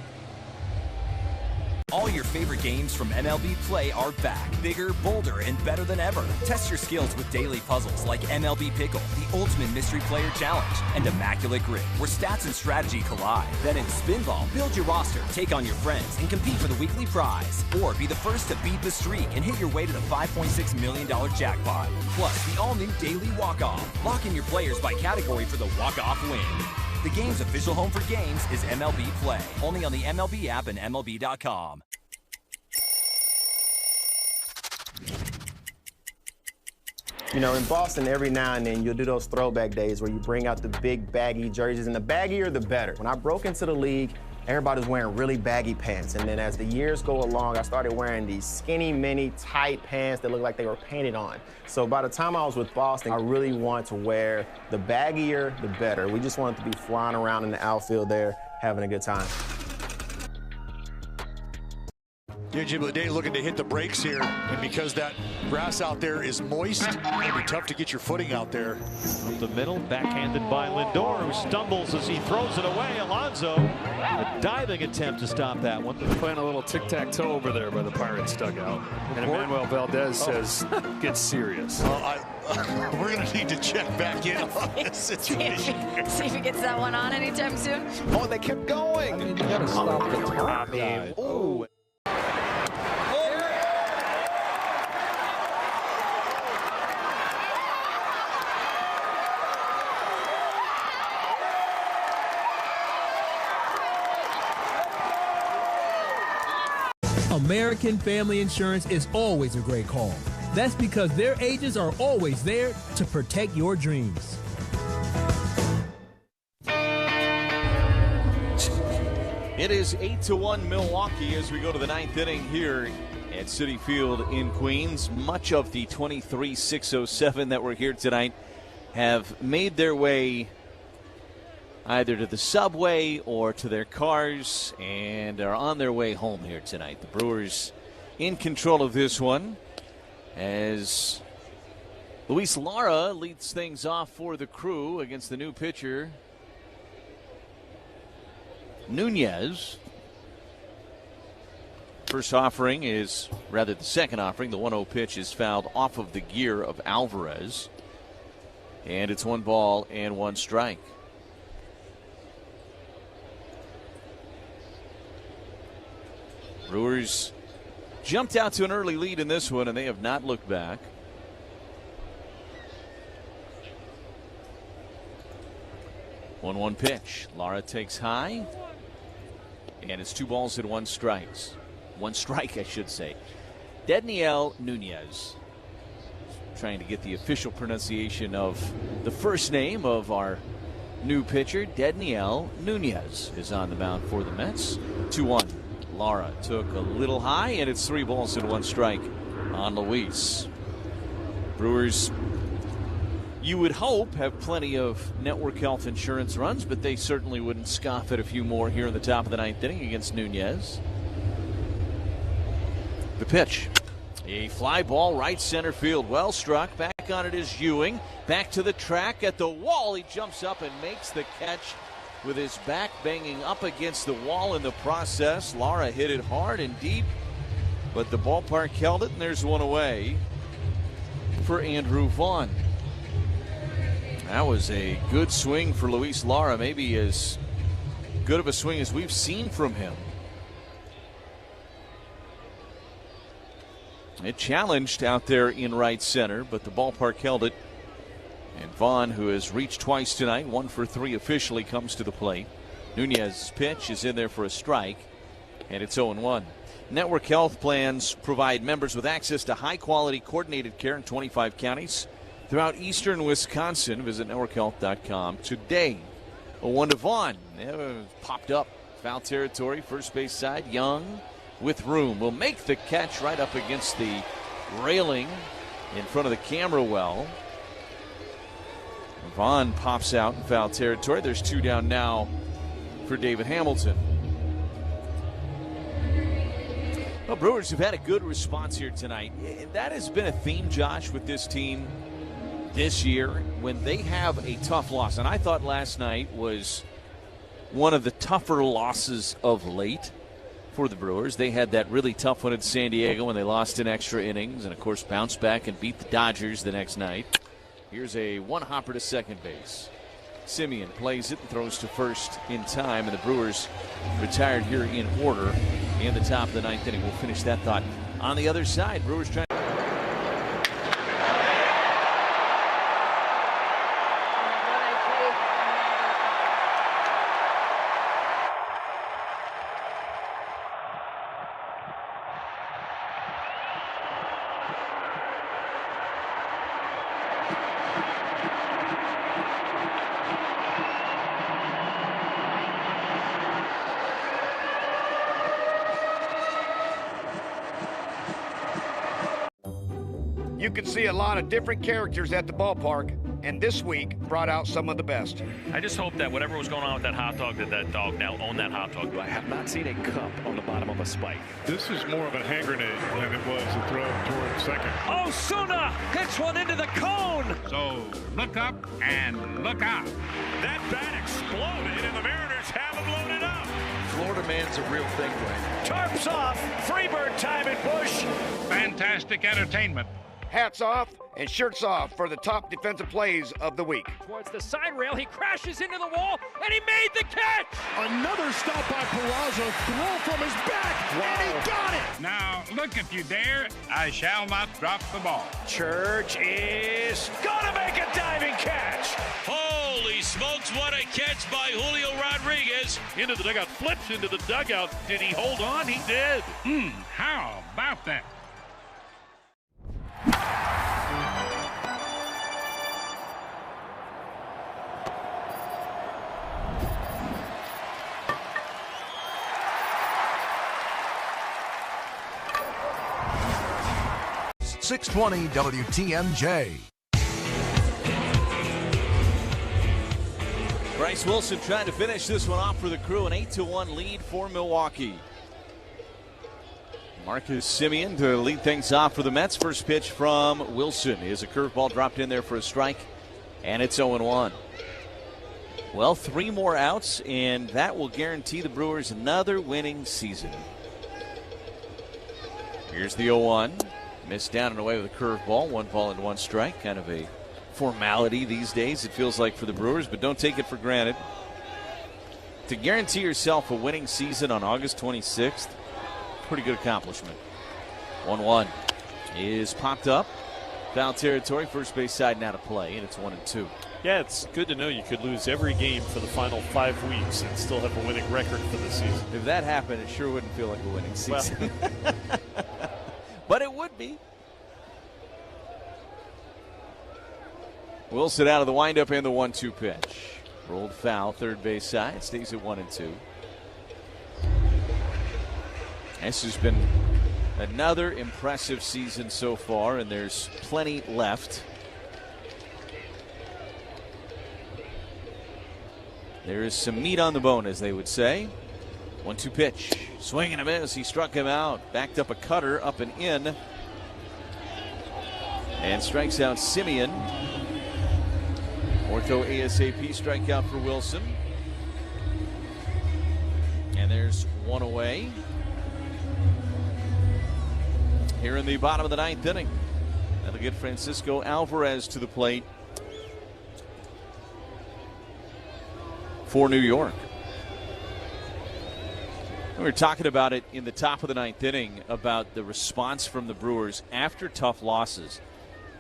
Speaker 10: All your favorite games from MLB Play are back, bigger, bolder, and better than ever. Test your skills with daily puzzles like MLB Pickle, the ultimate mystery player challenge, and Immaculate Grid, where stats and strategy collide. Then in Spinball, build your roster, take on your friends, and compete for the weekly prize. Or be the first to beat the streak and hit your way to the $5.6 million jackpot. Plus, the all-new Daily Walk-Off. Lock in your players by category for the walk-off win. The game's official home for games is MLB Play. Only on the MLB app and MLB.com.
Speaker 13: You know, in Boston, every now and then, you'll do those throwback days where you bring out the big baggy jerseys, and the baggier, the better. When I broke into the league, everybody was wearing really baggy pants, and then as the years go along, I started wearing these skinny, mini, tight pants that looked like they were painted on. So by the time I was with Boston, I really wanted to wear the baggier, the better. We just wanted to be flying around in the outfield there, having a good time.
Speaker 12: Jim Leday looking to hit the brakes here, and because that grass out there is moist, it'll be tough to get your footing out there.
Speaker 6: Up the middle, backhanded by Lindor, who stumbles as he throws it away. Alonso, a diving attempt to stop that one.
Speaker 14: They're playing a little tic-tac-toe over there by the Pirates dugout. And Emmanuel Valdez says, get serious.
Speaker 12: Well, we're going to need to check back in on this situation.
Speaker 16: See if he gets that one on anytime soon.
Speaker 3: Oh, they kept going. I mean, you got to stop the top guy.
Speaker 13: Ooh.
Speaker 17: American Family Insurance is always a great call. That's because their agents are always there to protect your dreams.
Speaker 15: It is 8-1 Milwaukee as we go to the 9th inning here at Citi Field in Queens. Much of the 23-607 that were here tonight have made their way either to the subway or to their cars and are on their way home here tonight. The Brewers in control of this one as Luis Lara leads things off for the Crew against the new pitcher, Nunez. First offering is, rather the second offering, the 1-0 pitch is fouled off of the gear of Alvarez. And it's 1 ball and 1 strike. Brewers jumped out to an early lead in this one, and they have not looked back. One pitch. Lara takes high, and it's 2 balls and 1 strike. 1 strike, I should say. Dedniel Nunez. Trying to get the official pronunciation of the first name of our new pitcher. Dedniel Nunez is on the mound for the Mets. 2-1. Lara took a little high, and it's 3 balls and 1 strike on Luis. Brewers, you would hope, have plenty of network health insurance runs, but they certainly wouldn't scoff at a few more here in the top of the 9th inning against Nunez. The pitch. A fly ball right center field. Well struck. Back on it is Ewing. Back to the track at the wall. He jumps up and makes the catch with his back banging up against the wall in the process. Lara hit it hard and deep, but the ballpark held it, and there's 1 away for Andrew Vaughn. That was a good swing for Luis Lara, maybe as good of a swing as we've seen from him. It challenged out there in right center, but the ballpark held it. And Vaughn, who has reached twice tonight, 1 for 3 officially, comes to the plate. Nunez's pitch is in there for a strike, and it's 0-1. Network Health Plans provide members with access to high-quality coordinated care in 25 counties throughout eastern Wisconsin. Visit networkhealth.com today. 1 to Vaughn. Popped up. Foul territory, first base side. Young with room will make the catch right up against the railing in front of the camera well. Vaughn pops out in foul territory. There's 2 down now for David Hamilton. Well, Brewers have had a good response here tonight. That has been a theme, Josh, with this team this year when they have a tough loss. And I thought last night was one of the tougher losses of late for the Brewers. They had that really tough one at San Diego when they lost in extra innings and, of course, bounced back and beat the Dodgers the next night. Here's a one-hopper to second base. Simeon plays it and throws to first in time, and the Brewers retired here in order in the top of the 9th inning. We'll finish that thought on the other side. Brewers trying.
Speaker 5: You can see a lot of different characters at the ballpark, and this week brought out some of the best.
Speaker 7: I just hope that whatever was going on with that hot dog, that dog now own that hot dog. I have not seen a cup on the bottom of a spike.
Speaker 6: This is more of a hand grenade than it was a throw toward second.
Speaker 2: Osuna hits one into the cone.
Speaker 6: So look up and look out.
Speaker 2: That bat exploded, and the Mariners have him loaded up.
Speaker 5: Florida man's a real thing, Dwayne.
Speaker 2: Tarps off. Freebird time at Busch.
Speaker 6: Fantastic entertainment.
Speaker 5: Hats off and shirts off for the top defensive plays of the week.
Speaker 20: Towards the side rail, he crashes into the wall, and he made the catch!
Speaker 6: Another stop by Peraza, throw from his back, and he got it! Now, look, if you dare, I shall not drop the ball.
Speaker 2: Church is gonna make a diving catch.
Speaker 23: Holy smokes, what a catch by Julio Rodriguez.
Speaker 6: Into the dugout, flips into the dugout. Did he hold on? He did. How about that?
Speaker 4: .620 WTMJ.
Speaker 15: Bryce Wilson trying to finish this one off for the Crew. An 8-1 lead for Milwaukee. Marcus Simeon to lead things off for the Mets. First pitch from Wilson is a curveball dropped in there for a strike, and it's 0-1. Well, 3 more outs, and that will guarantee the Brewers another winning season. Here's the 0-1. Missed down and away with a curveball. 1 ball and 1 strike. Kind of a formality these days, it feels like, for the Brewers, but don't take it for granted. To guarantee yourself a winning season on August 26th, pretty good accomplishment. 1-1 is popped up. Foul territory, first base side now to play, and it's 1-2.
Speaker 1: Yeah, it's good to know you could lose every game for the final 5 weeks and still have a winning record for the season.
Speaker 15: If that happened, it sure wouldn't feel like a winning season. Well. But it would be. Wilson out of the windup and the 1-2 pitch. Rolled foul, third base side. Stays at 1-2. This has been another impressive season so far, and there's plenty left. There is some meat on the bone, as they would say. 1-2 pitch. Swing and a miss. He struck him out. Backed up a cutter, up and in. And strikes out Simeon. Ortho ASAP strikeout for Wilson. And there's 1 away. Here in the bottom of the 9th inning. That'll get Francisco Alvarez to the plate. for New York. We were talking about it in the top of the ninth inning about the response from the Brewers after tough losses.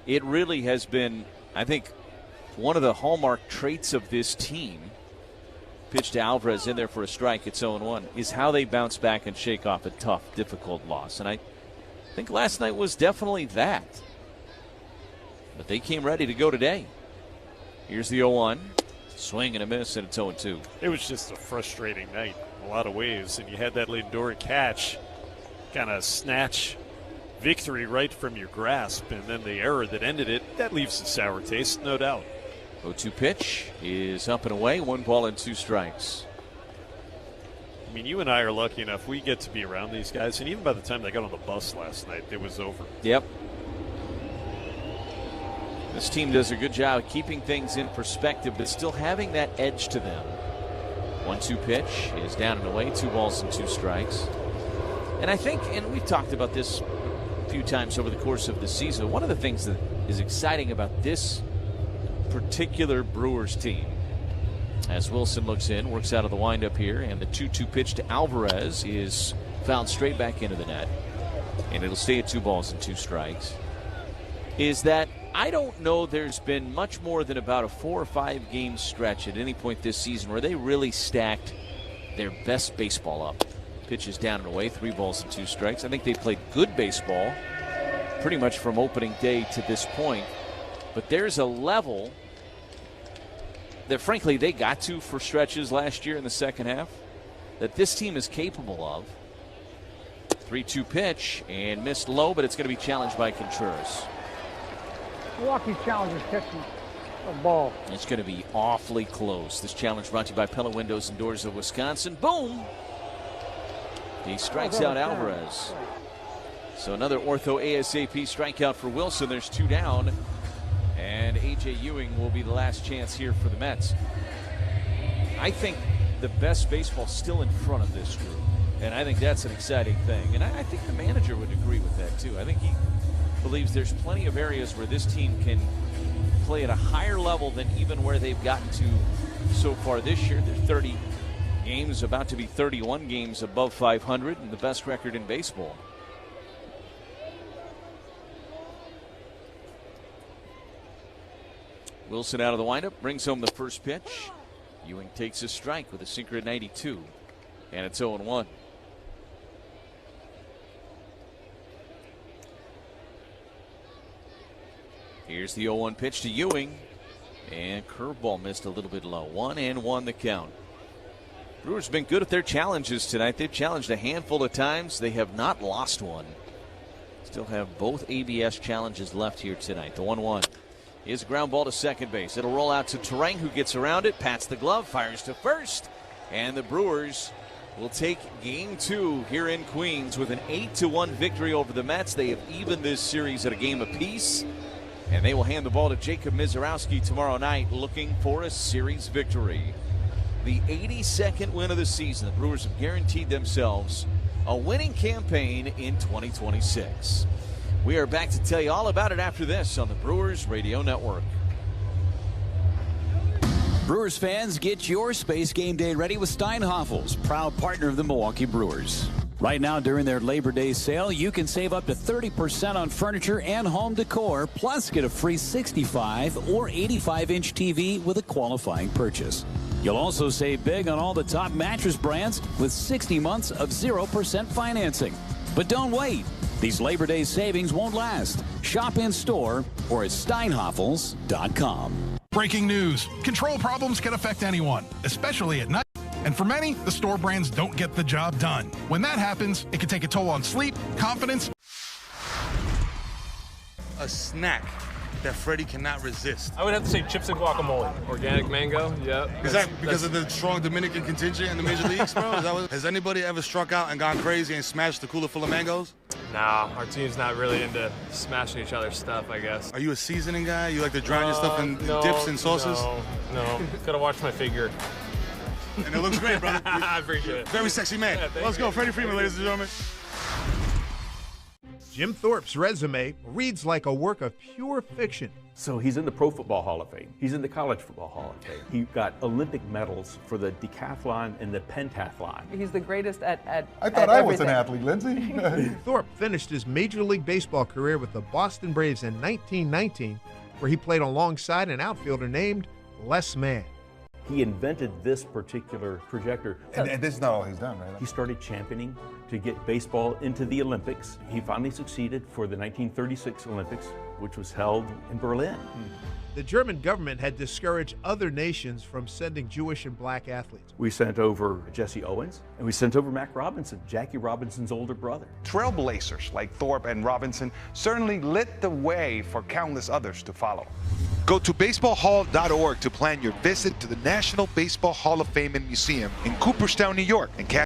Speaker 15: It really has been, I think, one of the hallmark traits of this team. Pitch to Alvarez in there for a strike. It's 0-1. Is how they bounce back and shake off a tough, difficult loss. And I think last night was definitely that. But they came ready to go today. Here's the 0-1. Swing and a miss, and it's 0-2.
Speaker 1: It was just a frustrating night in a lot of ways. And you had that Lindor catch kind of snatch victory right from your grasp. And then the error that ended it, that leaves a sour taste, no doubt.
Speaker 15: 0-2 pitch is up and away. 1 ball and 2 strikes.
Speaker 1: I mean, you and I are lucky enough. We get to be around these guys. And even by the time they got on the bus last night, it was over.
Speaker 15: Yep. This team does a good job of keeping things in perspective, but still having that edge to them. 1-2 pitch is down and away. 2 balls and 2 strikes. And I think, and we've talked about this a few times over the course of the season, one of the things that is exciting about this particular Brewers team, as Wilson looks in, works out of the windup here, and the 2-2 pitch to Alvarez is fouled straight back into the net, and it'll stay at 2 balls and 2 strikes, is that I don't know there's been much more than about a 4 or 5 game stretch at any point this season where they really stacked their best baseball up. Pitches down and away, 3 balls and 2 strikes. I think they played good baseball pretty much from opening day to this point. But there's a level that, frankly, they got to for stretches last year in the second half that this team is capable of. 3-2 pitch and missed low, but it's going to be challenged by Contreras.
Speaker 18: Milwaukee's challenge is catching a ball.
Speaker 15: It's going to be awfully close. This challenge brought to you by Pella Windows and Doors of Wisconsin. Boom! He strikes out Alvarez. So another ortho ASAP strikeout for Wilson. There's 2 down. And A.J. Ewing will be the last chance here for the Mets. I think the best baseball still in front of this group. And I think that's an exciting thing. And I think the manager would agree with that, too. I think he believes there's plenty of areas where this team can play at a higher level than even where they've gotten to so far this year. They're 30 games, about to be 31 games above 500, and the best record in baseball. Wilson out of the windup, brings home the first pitch. Ewing takes a strike with a sinker at 92, and it's 0-1. Here's the 0-1 pitch to Ewing, and curveball missed a little bit low. 1-1 the count. Brewers have been good at their challenges tonight. They've challenged a handful of times. They have not lost one. Still have both ABS challenges left here tonight. The 1-1 is a ground ball to second base. It'll roll out to Terang, who gets around it, pats the glove, fires to first, and the Brewers will take game 2 here in Queens with an 8-1 victory over the Mets. They have evened this series at a game apiece, and they will hand the ball to Jacob Mizorowski tomorrow night, looking for a series victory. The 82nd win of the season. The Brewers have guaranteed themselves a winning campaign in 2026. We are back to tell you all about it after this on the Brewers Radio Network.
Speaker 19: Brewers fans, get your space game day ready with Steinhafels, proud partner of the Milwaukee Brewers. Right now, during their Labor Day sale, you can save up to 30% on furniture and home decor, plus get a free 65 or 85-inch TV with a qualifying purchase. You'll also save big on all the top mattress brands with 60 months of 0% financing. But don't wait. These Labor Day savings won't last. Shop in store or at steinhafels.com.
Speaker 4: Breaking news. Control problems can affect anyone, especially at night. And for many, the store brands don't get the job done. When that happens, it can take a toll on sleep, confidence.
Speaker 21: A snack that Freddie cannot resist.
Speaker 22: I would have to say chips and guacamole. Organic mango, yeah.
Speaker 21: Is that because of the strong Dominican contingent in the major leagues, bro? Has anybody ever struck out and gone crazy and smashed the cooler full of mangoes?
Speaker 22: Nah, our team's not really into smashing each other's stuff, I guess.
Speaker 21: Are you a seasoning guy? You like to drown your stuff in dips and sauces?
Speaker 22: No. Gotta watch my figure.
Speaker 21: And it looks great, brother.
Speaker 22: I appreciate it.
Speaker 21: Very sexy man.
Speaker 22: Yeah,
Speaker 21: Let's go. Freddie Freeman, ladies and gentlemen.
Speaker 8: Jim Thorpe's resume reads like a work of pure fiction.
Speaker 9: So he's in the Pro Football Hall of Fame. He's in the College Football Hall of Fame. He got Olympic medals for the decathlon and the pentathlon.
Speaker 11: He's the greatest at
Speaker 24: I thought I was an athlete, Lindsey.
Speaker 8: Thorpe finished his Major League Baseball career with the Boston Braves in 1919, where he played alongside an outfielder named Les Mann.
Speaker 9: He invented this particular projector.
Speaker 24: And this is not all he's done, right?
Speaker 9: He started championing to get baseball into the Olympics. He finally succeeded for the 1936 Olympics, which was held in Berlin.
Speaker 8: The German government had discouraged other nations from sending Jewish and black athletes.
Speaker 9: We sent over Jesse Owens, and we sent over Mac Robinson, Jackie Robinson's older brother.
Speaker 25: Trailblazers like Thorpe and Robinson certainly lit the way for countless others to follow. Go to baseballhall.org to plan your visit to the National Baseball Hall of Fame and Museum in Cooperstown, New York, and catch